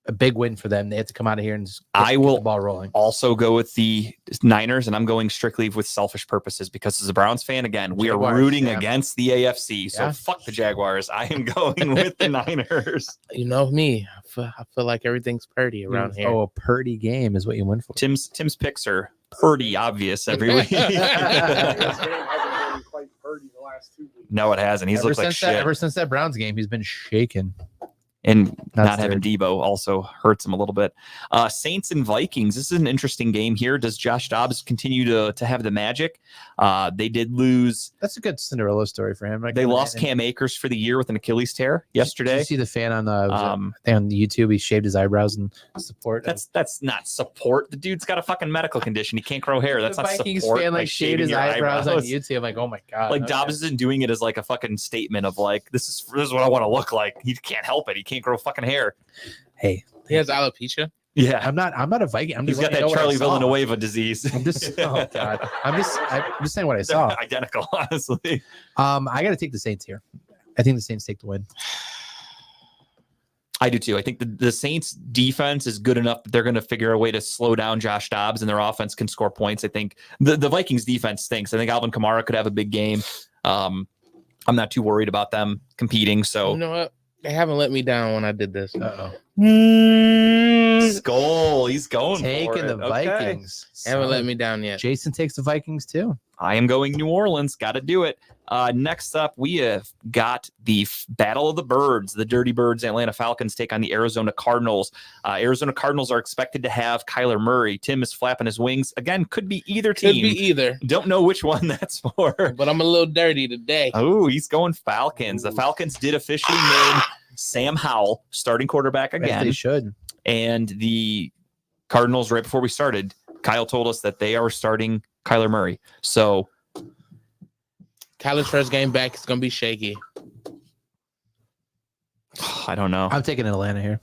a big win for them. They have to come out of here and just I get will the ball rolling. Also go with the Niners, and I'm going strictly with selfish purposes because as a Browns fan, again, we Jaguars, are rooting yeah. against the AFC. So Yeah. fuck the Jaguars. I am going with the Niners. You know me. I feel like everything's purty around here. Oh, a Purdy game is what you win for. Tim's picks are pretty obvious every week. No, it hasn't. He's looked like shit. Ever since that Browns game, he's been shaken. And That's not having Debo also hurts him a little bit. Saints and Vikings. This is an interesting game here. Does Josh Dobbs continue to have the magic? They did lose. That's a good Cinderella story for him. They lost Cam Akers for the year with an Achilles tear Did yesterday. you see the fan on the Um, thing on YouTube? He shaved his eyebrows and support. That's not support. The dude's got a fucking medical condition. He can't grow hair. That's the not Vikings support. fan by like shaved shaving his your eyebrows on eyebrows. YouTube. I'm like, oh my god! Like okay. Dobbs isn't doing it as like a fucking statement of like this is what I want to look like. He can't help it. He can't grow fucking hair. Hey, He has alopecia. Yeah, I'm not a Viking. I'm he's just got letting you that know what I Charlie saw. Villanueva disease. I'm just oh god. I'm just saying what I They're saw. identical, honestly. I got to take the Saints here. I think the Saints take the win. I do too. I think the Saints defense is good enough that they're going to figure a way to slow down Josh Dobbs and their offense can score points. I think the Vikings defense stinks. I think Alvin Kamara could have a big game. I'm not too worried about them competing. So You know what? They haven't let me down when I did this. Uh-oh. Skull, he's going for Taking it. the Okay. Vikings. They haven't let me down yet. Jason takes the Vikings too. I am going New Orleans. Got to do it. Next up, we have got the Battle of the Birds. The Dirty Birds, Atlanta Falcons, take on the Arizona Cardinals. Arizona Cardinals are expected to have Kyler Murray. Tim is flapping his wings. Again, could be either Could team. be either, Don't know which one that's for. but I'm a little dirty today. Oh, he's going Falcons. The Falcons did officially name Sam Howell starting quarterback As they again. should. And the Cardinals, right before we started, Kyle told us that they are starting Kyler Murray. So Kyler's first game back is gonna be shaky. I don't know. I'm taking Atlanta here.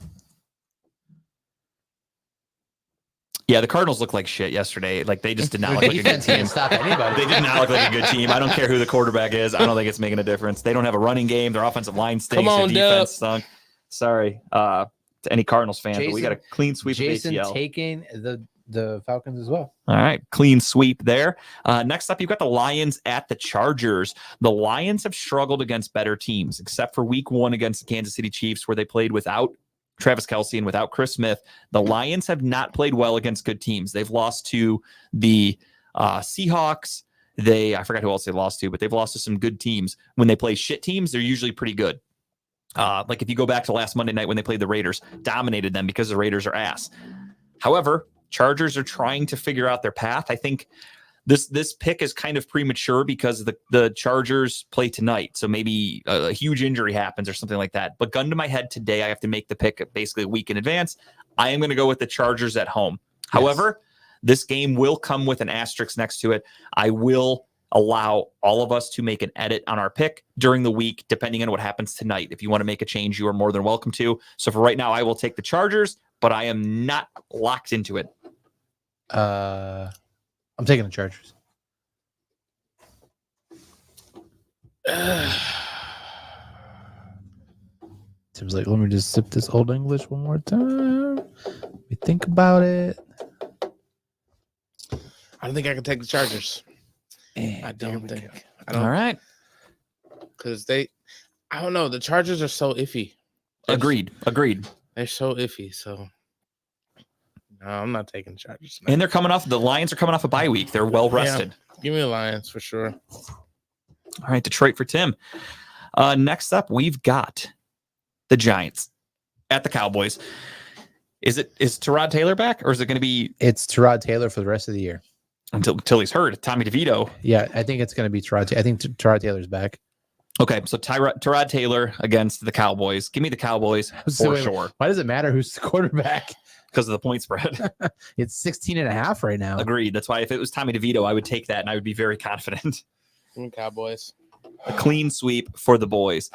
Yeah, the Cardinals looked like shit yesterday. Like they just did not Their look like a good defense team. can't stop anybody. They did not look like a good team. I don't care who the quarterback is. I don't think it's making a difference. They don't have a running game. Their offensive line stinks. Come on, Their defense Dub. stunk. Sorry to any Cardinals fans, but we got a Jason- clean sweep Jason of ACL. taking the Falcons as well. All right, clean sweep there. Next up, you've got the Lions at the Chargers. The Lions have struggled against better teams, except for week 1 against the Kansas City Chiefs, where they played without Travis Kelce and without Chris Smith, the Lions have not played well against good teams. They've lost to the Seahawks. I forgot who else they lost to, but they've lost to some good teams. When they play shit teams, they're usually pretty good. Like if you go back to last Monday night when they played the Raiders, dominated them because the Raiders are ass. However, Chargers are trying to figure out their path. I think this pick is kind of premature because the Chargers play tonight. So maybe a huge injury happens or something like that. But gun to my head today, I have to make the pick basically a week in advance. I am going to go with the Chargers at home. Yes. However, this game will come with an asterisk next to it. I will allow all of us to make an edit on our pick during the week, depending on what happens tonight. If you want to make a change, you are more than welcome to. So for right now, I will take the Chargers, but I am not locked into it. I'm taking the Chargers. Tim's like, let me just sip this Old English one more time. We think about it. I don't think I can take the Chargers. I don't think. All right. Because I don't know. The Chargers are so iffy. Agreed. They're so iffy. So, no, I'm not taking the Chargers. And the Lions are coming off a bye week. They're well rested. Yeah, give me the Lions for sure. All right, Detroit for Tim. Next up, we've got the Giants at the Cowboys. Is Tyrod Taylor back, or is it going to be? It's Tyrod Taylor for the rest of the year until he's hurt. Tommy DeVito. Yeah, I think it's going to be Tyrod. I think Tyrod Taylor's back. Okay, so Tyrod Taylor against the Cowboys. Give me the Cowboys for sure. Why does it matter who's the quarterback? Because of the point spread. It's 16.5 right now. Agreed. That's why if it was Tommy DeVito, I would take that, and I would be very confident. Cowboys. A clean sweep for the boys.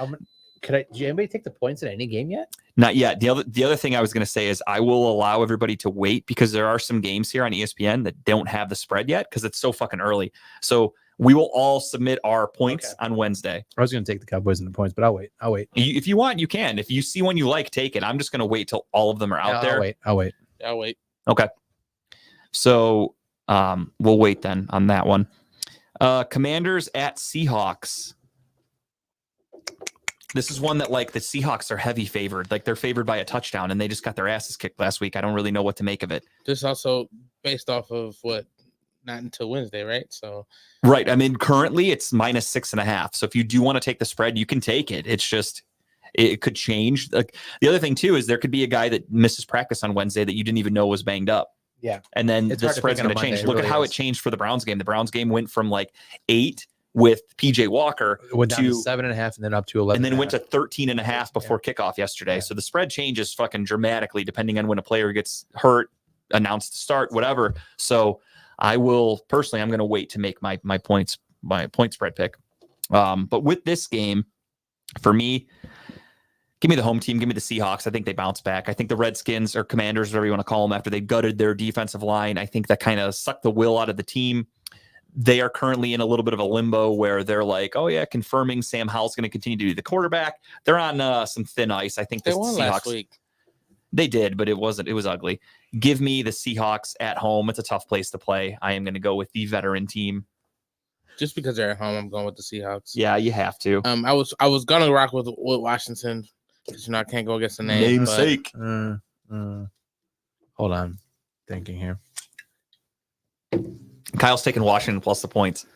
Did anybody take the points in any game yet? Not yet. The other thing I was going to say is I will allow everybody to wait because there are some games here on ESPN that don't have the spread yet because it's so fucking early. So we will all submit our points on Wednesday. I was going to take the Cowboys and the points, but I'll wait. If you want, you can. If you see one you like, take it. I'm just going to wait till all of them are out there. I'll wait. Okay. So we'll wait then on that one. Commanders at Seahawks. This is one that like the Seahawks are heavy favored. Like they're favored by a touchdown and they just got their asses kicked last week. I don't really know what to make of it. This also based off of what? Not until Wednesday, right? So right. I mean, currently it's -6.5. So if you do want to take the spread, you can take it. It's just it could change. Like the other thing too is there could be a guy that misses practice on Wednesday that you didn't even know was banged up. Yeah. And then the spread's going to change. Look at how it changed for the Browns game. The Browns game went from like 8 with PJ Walker went down to 7.5 and then up to 11. And then went to 13.5 before kickoff yesterday. Yeah. So the spread changes fucking dramatically depending on when a player gets hurt, announced to start, whatever. So I will personally, I'm going to wait to make my point spread pick. But with this game, for me, give me the home team. Give me the Seahawks. I think they bounce back. I think the Redskins or Commanders, whatever you want to call them, after they gutted their defensive line, I think that kind of sucked the will out of the team. They are currently in a little bit of a limbo where they're like, oh yeah, confirming Sam Howell's going to continue to be the quarterback. They're on some thin ice. I think they won last week. They did, but it was ugly. Give me the Seahawks at home. It's a tough place to play. I am going to go with the veteran team. Just because they're at home, I'm going with the Seahawks. Yeah, you have to. I was gonna rock with Washington because I can't go against the namesake. Hold on, thinking here. Kyle's taking Washington plus the points.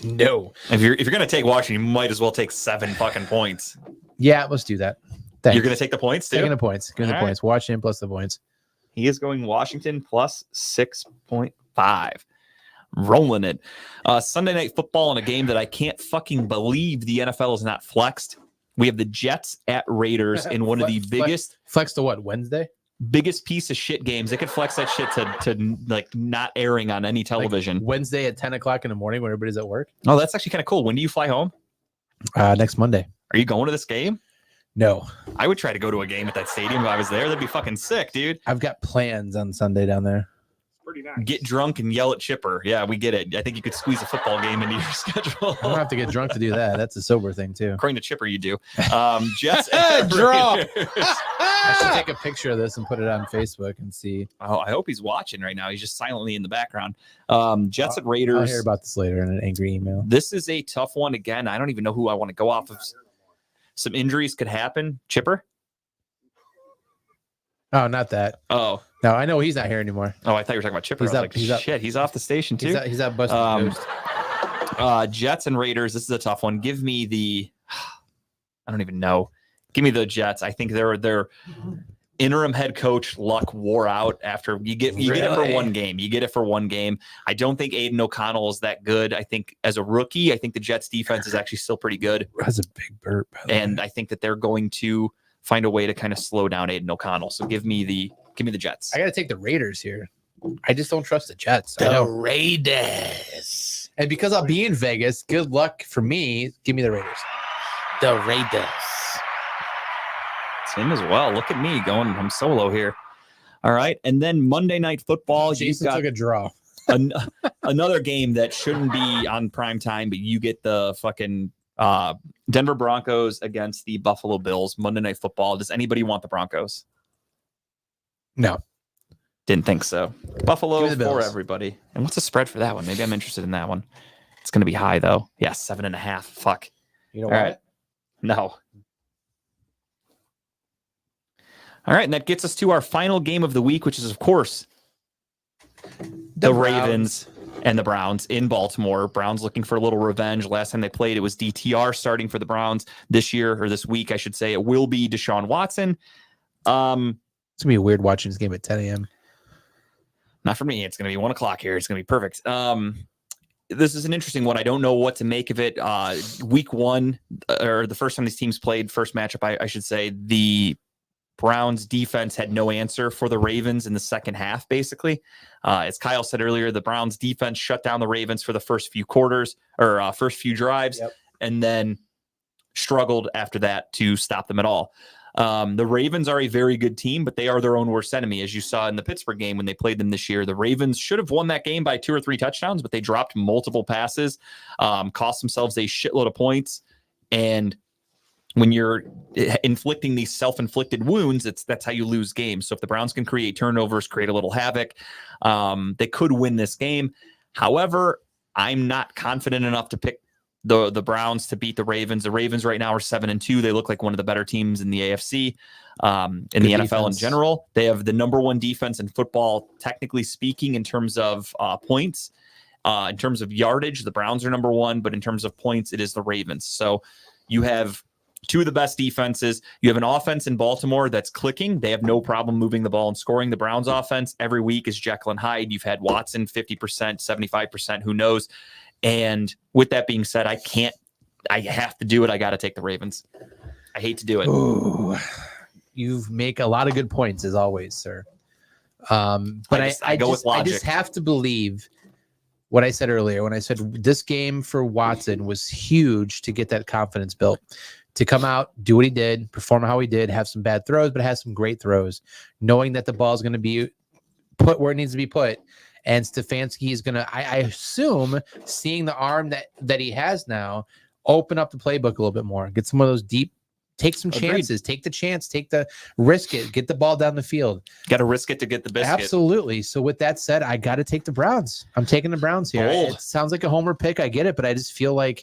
No. If you're gonna take Washington, you might as well take 7 fucking points. Yeah, let's do that. Thanks. You're gonna take the points too? Taking the points. Give me the points. Washington plus the points. He is going Washington plus 6.5. Rolling it. Sunday Night Football in a game that I can't fucking believe the NFL is not flexed. We have the Jets at Raiders in one of the biggest. Flex to what? Wednesday? Biggest piece of shit games. They could flex that shit to like not airing on any television. Like Wednesday at 10 o'clock in the morning when everybody's at work. Oh, that's actually kind of cool. When do you fly home? Next Monday. Are you going to this game? No. I would try to go to a game at that stadium if I was there. That'd be fucking sick, dude. I've got plans on Sunday down there. Pretty nice. Get drunk and yell at Chipper. Yeah, we get it. I think you could squeeze a football game into your schedule. I don't have to get drunk to do that. That's a sober thing too. According to Chipper, you do. Jets draw. I should take a picture of this and put it on Facebook and see. Oh, I hope he's watching right now. He's just silently in the background. Jets at Raiders. I'll hear about this later in an angry email. This is a tough one again. I don't even know who I want to go off of. Some injuries could happen. Chipper? Oh, not that. Oh, No, I know he's not here anymore. I thought you were talking about Chipper. He's I was up, like, he's up. shit, he's off the station too. He's out busting ghost. Jets and Raiders. This is a tough one. Give me the. I don't even know. Give me the Jets. I think their interim head coach luck wore out after you get it for Really? one game. You get it for one game. I don't think Aiden O'Connell is that good. I think as a rookie, I think the Jets defense is actually still pretty good. That's a big burp. by the And way. I think that they're going to find a way to kind of slow down Aiden O'Connell. So give me the Jets. I got to take the Raiders here. I just don't trust the Jets. I The know. Raiders. And because I'll be in Vegas, good luck for me. Give me the Raiders. The Raiders. It's him as well. Look at me going. I'm solo here. All right. And then Monday Night Football. You've Jason got took a draw. another game that shouldn't be on prime time, but you get the fucking Denver Broncos against the Buffalo Bills. Monday Night Football. Does anybody want the Broncos? No. Didn't think so. Buffalo Give me the for Bills. everybody. And what's the spread for that one? Maybe I'm interested in that one. It's going to be high though. Yeah, 7.5. Fuck. You know All right. No. All right, and that gets us to our final game of the week, which is, of course, the Ravens and the Browns in Baltimore. Browns looking for a little revenge. Last time they played, it was DTR starting for the Browns. This year, or this week, I should say, it will be Deshaun Watson. It's going to be weird watching this game at 10 a.m. Not for me. It's going to be 1 o'clock here. It's going to be perfect. This is an interesting one. I don't know what to make of it. Week one, or the first time these teams played, first matchup, I should say, the Browns defense had no answer for the Ravens in the second half, basically. As Kyle said earlier, the Browns defense shut down the Ravens for the first few quarters or first few drives, and then struggled after that to stop them at all. The Ravens are a very good team, but they are their own worst enemy. As you saw in the Pittsburgh game when they played them this year, the Ravens should have won that game by 2 or 3 touchdowns, but they dropped multiple passes, cost themselves a shitload of points. And when you're inflicting these self-inflicted wounds, that's how you lose games. So if the Browns can create turnovers, create a little havoc, they could win this game. However, I'm not confident enough to pick the Browns to beat the Ravens. The Ravens right now are 7-2. They look like one of the better teams in the AFC, in the NFL defense. in general. They have the number 1 defense in football, technically speaking, in terms of points. In terms of yardage, the Browns are number 1, but in terms of points, it is the Ravens. So you have 2 of the best defenses. You have an offense in Baltimore that's clicking. They have no problem moving the ball and scoring. The Browns offense every week is Jekyll and Hyde. You've had Watson 50%, 75%, who knows? And with that being said, I have to do it. I got to take the Ravens. I hate to do it. Ooh, you make a lot of good points as always, sir. But I go with I logic. just have to believe what I said earlier when I said this game for Watson was huge to get that confidence built, to come out, do what he did, perform how he did, have some bad throws, but have some great throws, knowing that the ball is going to be put where it needs to be put. And Stefanski is going to, I assume, seeing the arm that he has now, open up the playbook a little bit more, get some of those deep, take some Agreed. chances, take the chance, risk it, get the ball down the field. Got to risk it to get the biscuit. Absolutely. So with that said, I got to take the Browns. I'm taking the Browns here. Bold. It sounds like a homer pick. I get it, but I just feel like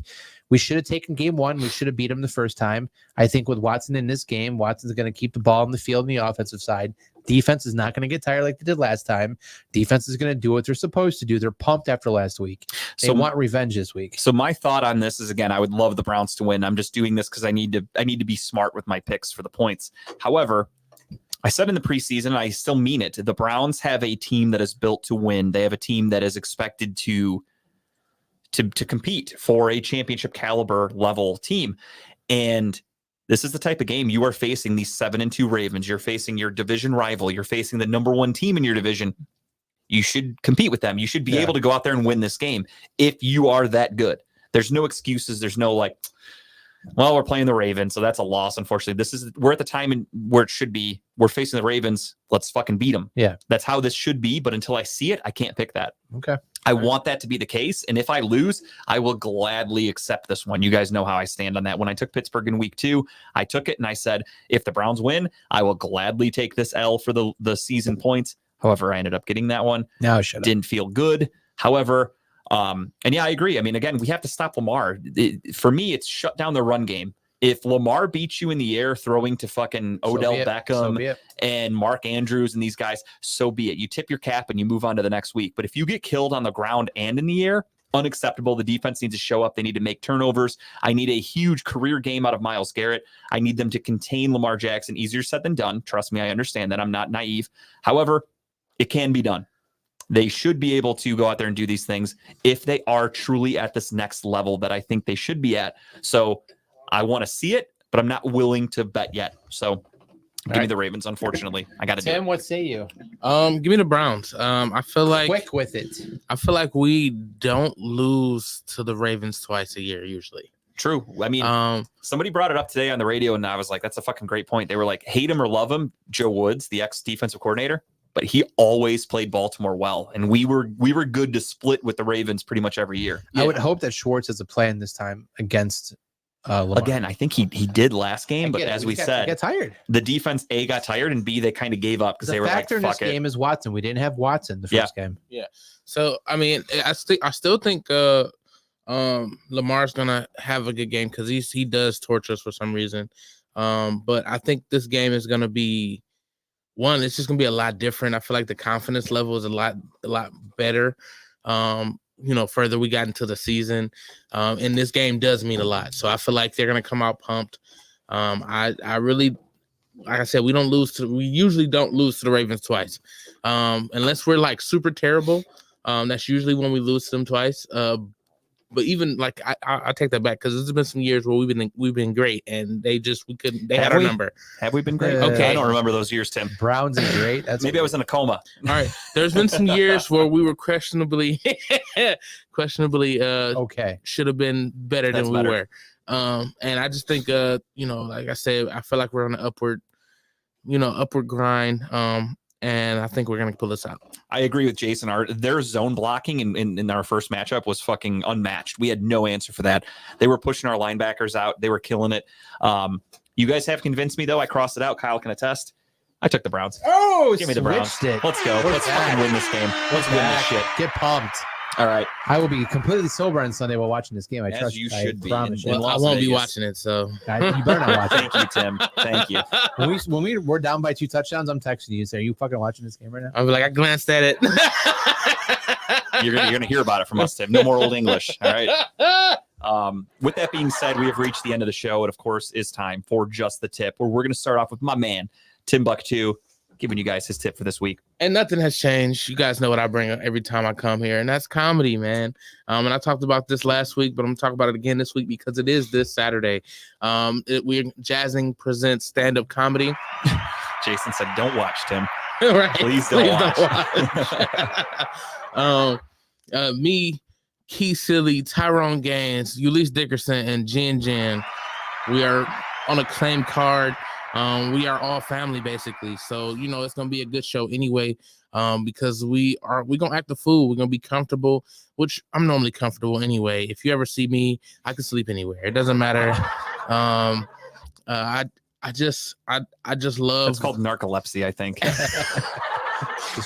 we should have taken game 1. We should have beat him the first time. I think with Watson in this game, Watson's going to keep the ball on the field on the offensive side. Defense is not going to get tired like they did last time. Defense is going to do what they're supposed to do. They're pumped after last week. They want revenge this week. So my thought on this is, again, I would love the Browns to win. I'm just doing this because I need to be smart with my picks for the points. However, I said in the preseason, and I still mean it, the Browns have a team that is built to win. They have a team that is expected to compete for a championship caliber level team. And this is the type of game you are facing these 7-2 Ravens. You're facing your division rival. You're facing the number 1 team in your division. You should compete with them. You should be able to go out there and win this game if you are that good. There's no excuses. There's no like, well, we're playing the Ravens, so that's a loss. Unfortunately, we're at the time where it should be. We're facing the Ravens. Let's fucking beat them. Yeah, that's how this should be. But until I see it, I can't pick that. Okay. I want that to be the case. And if I lose, I will gladly accept this one. You guys know how I stand on that. When I took Pittsburgh in week 2, I took it and I said, if the Browns win, I will gladly take this L for the season points. However, I ended up getting that one. Now shut up. Didn't feel good. However, and yeah, I agree. I mean, again, we have to stop Lamar. For me, it's shut down the run game. if Lamar beats you in the air throwing to fucking Odell Beckham and Mark Andrews and these guys, so be it. You tip your cap and you move on to the next week. But if you get killed on the ground and in the air, unacceptable. The defense needs to show up. They need to make turnovers. I need a huge career game out of Myles Garrett. I need them to contain Lamar Jackson. Easier said than done. Trust me, I understand that. I'm not naive. However, it can be done. They should be able to go out there and do these things if they are truly at this next level that I think they should be at. So I want to see it, but I'm not willing to bet yet. So give me the Ravens, unfortunately. I got to do it. Tim, what say you? Give me the Browns. I feel like Quick with it. I feel like we don't lose to the Ravens twice a year usually. True. I mean, somebody brought it up today on the radio, and I was like, that's a fucking great point. They were like, hate him or love him, Joe Woods, the ex-defensive coordinator, but he always played Baltimore well, and we were good to split with the Ravens pretty much every year. I would hope that Schwartz has a plan this time against Lamar. Again, I think he did last game, but as we said, get tired. the defense A got tired, and B they kind of gave up because they were like, factor in this fuck it. game is Watson. We didn't have Watson the first game. So I mean, I still think Lamar's gonna have a good game because he does torture us for some reason. But I think this game is gonna be one. It's just gonna be a lot different. I feel like the confidence level is a lot better. Further we got into the season, and this game does mean a lot. So I feel like they're gonna come out pumped. I really, like I said, we usually don't lose to the Ravens twice, unless we're like super terrible. That's usually when we lose to them twice. But even like I take that back because there's been some years where we've been great, and they had our number. Have we been great? Okay. I don't remember those years, Tim. Browns are great. That's Maybe I was in a coma. All right. There's been some years where we were questionably okay. should have been better That's than we better. were. And I just think like I said, I feel like we're on an upward grind. And I think we're gonna pull this out. I agree with Jason. Their zone blocking in our first matchup was fucking unmatched. We had no answer for that. They were pushing our linebackers out. They were killing it. You guys have convinced me, though. I crossed it out. Kyle can attest. I took the Browns. Oh, Give me the Browns. it. Let's go. Let's fucking win this game. Let's win this shit. Get pumped. All right. I will be completely sober on Sunday while watching this game. I As trust you I should be. promise In you. Well, I Las won't be Vegas. watching it, so You better not watch it. Thank you, Tim. Thank you. When we're down by 2 touchdowns, I'm texting you. Say, are you fucking watching this game right now? I'll be like, I glanced at it. You're gonna hear about it from us, Tim. No more old English. All right. With that being said, we have reached the end of the show. It, of course, is time for Just the Tip, where we're going to start off with my man, Tim Buck2, giving you guys his tip for this week. And nothing has changed. You guys know what I bring every time I come here, and that's comedy, man. And I talked about this last week, but I'm going to talk about it again this week because it is this Saturday. We're Jazzing presents stand-up comedy. Jason said, don't watch, Tim. Right. Please don't watch. Me, Key Silly, Tyrone Gaines, Ulysses Dickerson, and Jen. We are on a claim card. We are all family basically, so it's gonna be a good show anyway. Because we're gonna act the fool. We're gonna be comfortable, which I'm normally comfortable anyway. If you ever see me, I can sleep anywhere. It doesn't matter. I just love. It's called narcolepsy, I think.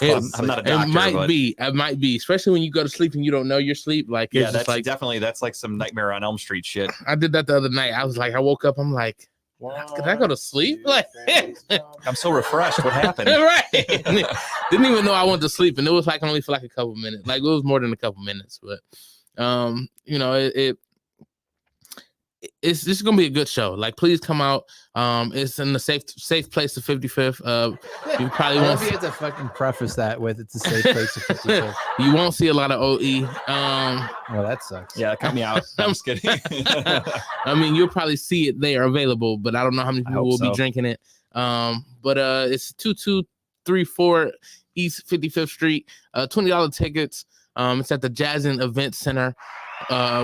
It- I'm not a doctor. It might but be, especially when you go to sleep and you don't know you're asleep. Like, yeah, it's just that's like definitely some Nightmare on Elm Street shit. I did that the other night. I was like, I woke up. I'm like, did I go to sleep? Like, I'm so refreshed. What happened? right? Didn't even know I went to sleep, and it was like only for like a couple minutes. Like, it was more than a couple minutes, but it's just gonna be a good show. Like, please come out. It's in the safe place of 55th. You probably I won't. love you have to fucking preface that with it's a safe place to 55. You won't see a lot of OE. Well, that sucks. Yeah, cut me out. I'm just kidding. I mean, you'll probably see it there available, but I don't know how many people hope will be so. drinking it. But it's 2234 East 55th Street. $20 tickets. It's at the Jazzin Event Center,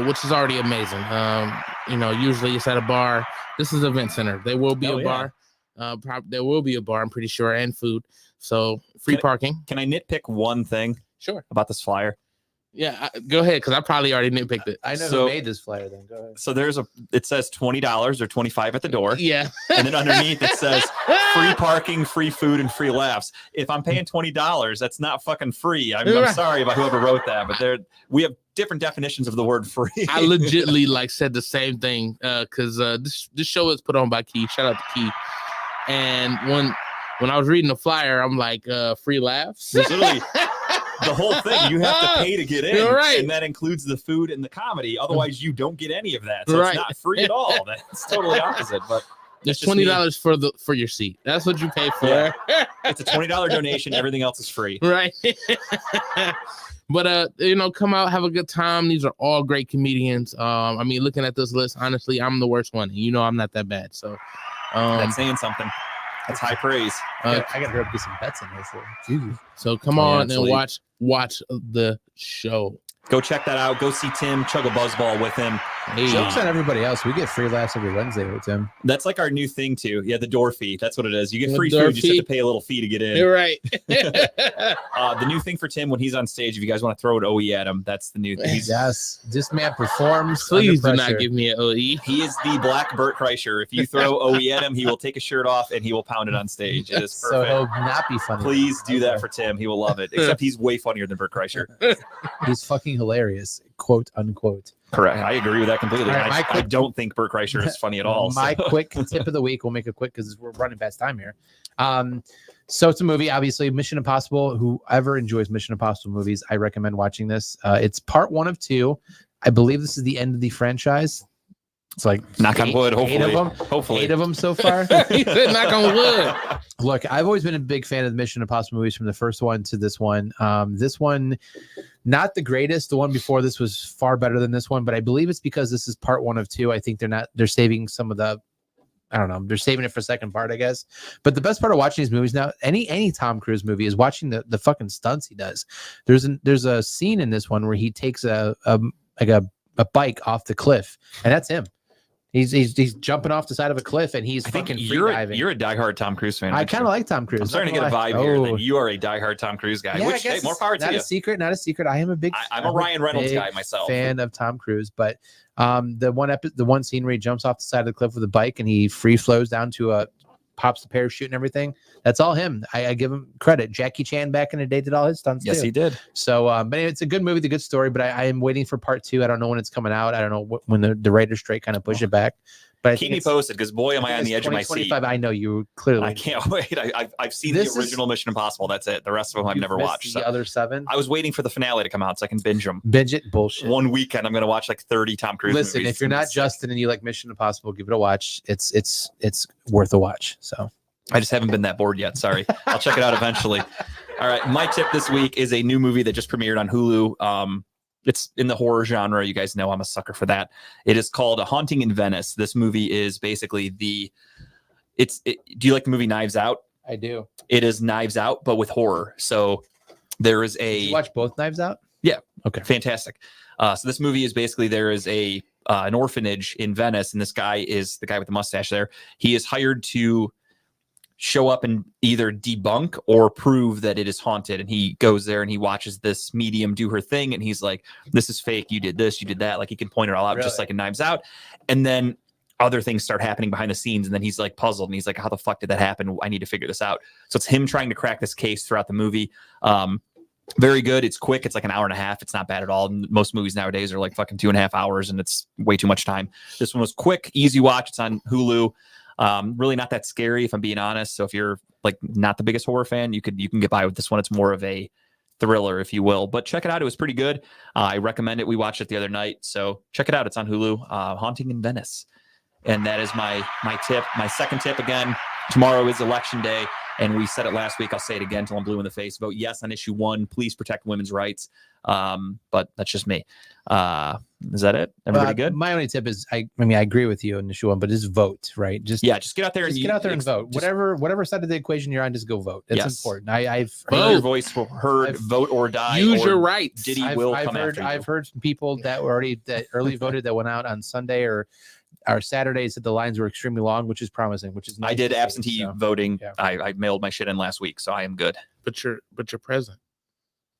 which is already amazing. Usually it's at a bar. This is Event Center. There will be a bar. There will be a bar, I'm pretty sure, and food. So free parking. Can I nitpick one thing Sure. about this flyer? Yeah, go ahead, because I probably already nitpicked it. I know So- who made this flyer. Then go ahead. So it says $20 or $25 at the door. Yeah. And then underneath it says free parking, free food, and free laughs. If I'm paying $20, that's not fucking free. I'm Right. sorry about whoever wrote that, but we have different definitions of the word free. I legitly like said the same thing because this show is put on by Key. Shout out to Key. And when I was reading the flyer, I'm like, free laughs. There's literally the whole thing. You have to pay to get in, You're right. and that includes the food and the comedy. Otherwise, you don't get any of that. So Right. it's not free at all. That's totally opposite. But There's just me. $20 for your seat. That's what you pay for. Yeah. It's a $20 donation. Everything else is free. Right. But come out, have a good time. These are all great comedians. I mean, looking at this list, honestly, I'm the worst one. You know I'm not that bad. So That's saying something. That's high praise. I gotta hurry up and get some bets in here. Jesus. so come Yeah, on and absolutely. watch the show. Go check that out. Go see Tim chug a buzzball with him. Hey. Jokes on everybody else. We get free laughs every Wednesday with Tim. That's like our new thing too. Yeah, the door fee. That's what it is. You get The free door food. You just have fee. to pay a little fee to get in. You're right. The new thing for Tim when he's on stage, if you guys want to throw an OE at him, that's the new thing. Yes, this man performs. Please under do not pressure. give me an OE. He is the black Burt Kreischer. If you throw OE at him, he will take his shirt off and he will pound it on stage. It is So perfect. he'll not be funny. Please do that for Tim. He will love it. Except he's way funnier than Burt Kreischer. He's fucking hilarious, quote unquote. Correct. I agree with that completely. All right, my I quick- don't think Burt Kreischer is funny at all. My so. quick tip of the week. We'll make it quick because we're running past time here. So it's a movie, obviously, Mission Impossible. Whoever enjoys Mission Impossible movies, I recommend watching this. It's part 1 of 2. I believe this is the end of the franchise. It's like Knock on wood. Hopefully. 8 of them. Hopefully. 8 of them so far. He said knock on wood. Look, I've always been a big fan of the Mission Impossible movies from the first one to this one. This one, not the greatest. The one before this was far better than this one, but I believe it's because this is part 1 of 2. I think they're saving some of the, I don't know, they're saving it for second part, I guess. But the best part of watching these movies now, any Tom Cruise movie, is watching the fucking stunts he does. There's a scene in this one where he takes a bike off the cliff, and that's him. He's jumping off the side of a cliff and he's I think fucking free you're diving. a diehard Tom Cruise fan. I aren't kind you? of like Tom Cruise. I'm starting to not get a gonna vibe lie. here Oh. that you are a diehard Tom Cruise guy. Yeah, Which, I hey, guess more power to not you. a secret. Not a secret. I am a big. I'm a Ryan Reynolds big guy myself. Fan of Tom Cruise, but the one scene where he jumps off the side of the cliff with a bike and he free flows down to pops the parachute and everything. That's all him. I give him credit. Jackie Chan back in the day did all his stunts Yes, too. he did. So, but anyway, it's a good movie, the good story. But I am waiting for part 2. I don't know when it's coming out. I don't know when the writer's strike kind of push it back. But I Keep think me it's- posted because boy, am I on it's the edge of my seat. 2025. I know you clearly. I can't wait. I've seen This the is- original Mission Impossible. That's it. The rest of them I've You've never missed watched. The So other 7. I was waiting for the finale to come out so I can binge them. Binge it. Bullshit. One weekend, I'm going to watch like 30 Tom Cruise Listen, movies. if you're not Justin and you like Mission Impossible, give it a watch. It's worth a watch. So I just haven't been that bored yet. Sorry. I'll check it out eventually. All right. My tip this week is a new movie that just premiered on Hulu. It's in the horror genre. You guys know I'm a sucker for that. It is called A Haunting in Venice. This movie is basically do you like the movie Knives Out? I do. It is Knives Out, but with horror. So there is Did you watch both Knives Out? Yeah. Okay. Fantastic. So this movie is basically there is an orphanage in Venice, and this guy is the guy with the mustache there. He is hired to show up and either debunk or prove that it is haunted. And he goes there and he watches this medium do her thing. And he's like, this is fake. You did this, you did that. Like he can point it all out just Really? like in Knives Out. And then other things start happening behind the scenes. And then he's like puzzled and he's like, how the fuck did that happen? I need to figure this out. So it's him trying to crack this case throughout the movie. Very good. It's quick. It's like an hour and a half. It's not bad at all. Most movies nowadays are like fucking 2.5 hours and it's way too much time. This one was quick, easy watch. It's on Hulu. Really not that scary if I'm being honest. So if you're like not the biggest horror fan, you can get by with this one. It's more of a thriller, if you will, but check it out. It was pretty good. I recommend it. We watched it the other night. So check it out. It's on Hulu, Haunting in Venice. And that is my tip. My second tip again, tomorrow is election day. And we said it last week. I'll say it again till I'm blue in the face. Vote yes on issue 1. Please protect women's rights. But that's just me. Is that it? Everybody good? My only tip is, I mean, I agree with you on issue 1, but just vote, right? Just Yeah, just get out there just and get out there and vote. just Whatever side of the equation you're on, just go vote. It's Yes. important. I've hear Vote. your voice heard. I've- Vote or die. Use or your rights. Diddy I've, will I've come heard after you. I've heard from people that were that early voted that went out on Sunday or Saturdays that the lines were extremely long, which is promising. Which is nice I did to see, absentee so. voting. yeah. I mailed my shit in last week, so I am good. But you're present.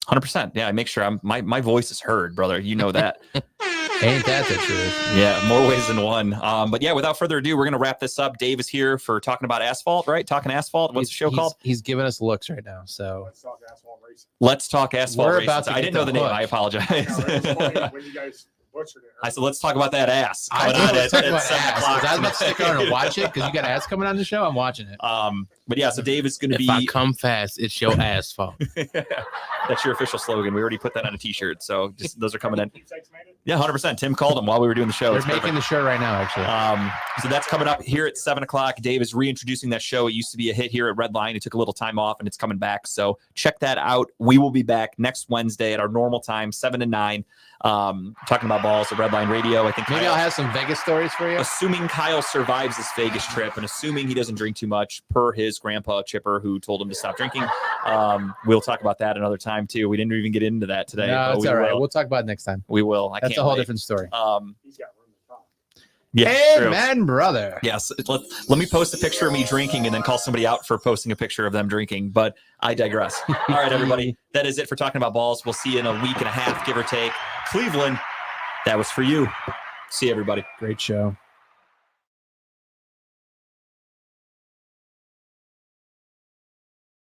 100%. Yeah, I make sure my voice is heard, brother. You know that. Ain't that the truth? Yeah, more ways than one. But yeah, without further ado, we're going to wrap this up. Dave is here for talking about asphalt, right? Talking asphalt. What's the show called? He's giving us looks right now. So Let's Talk Asphalt We're Racing. about to I get didn't know the the name. hook. I apologize. When you guys butchered it. I said, let's talk about that ass. I Coming on was talking at about 7 ass, o'clock 'cause I was about to stick tonight. around and watch it because you got ass coming on the show. I'm watching it. But yeah, so Dave is going to If I be. come fast, it's your asphalt. That's your official slogan. We already put that on a T-shirt, so just those are coming in. Yeah, 100%. Tim called him while we were doing the show. They're It's making perfect. the shirt right now, actually. So that's coming up here at 7 o'clock. Dave is reintroducing that show. It used to be a hit here at Red Line. It took a little time off and it's coming back. So check that out. We will be back next Wednesday at our normal time, 7 to 9, talking about balls at Red Line Radio. I think Maybe Kyle- I'll have some Vegas stories for you. assuming Kyle survives this Vegas trip and assuming he doesn't drink too much per his grandpa Chipper, who told him to stop drinking. We'll talk about that another time too. We didn't even get into that today. No, but it's we all right. will. We'll talk about it next time. We will. I That's can't a whole wait. different story. He's got room to talk. Yeah, true. Amen, brother. Yes. Let me post a picture of me drinking and then call somebody out for posting a picture of them drinking. But I digress. All right, everybody. That is it for talking about balls. We'll see you in a week and a half, give or take. Cleveland, that was for you. See you, everybody. Great show.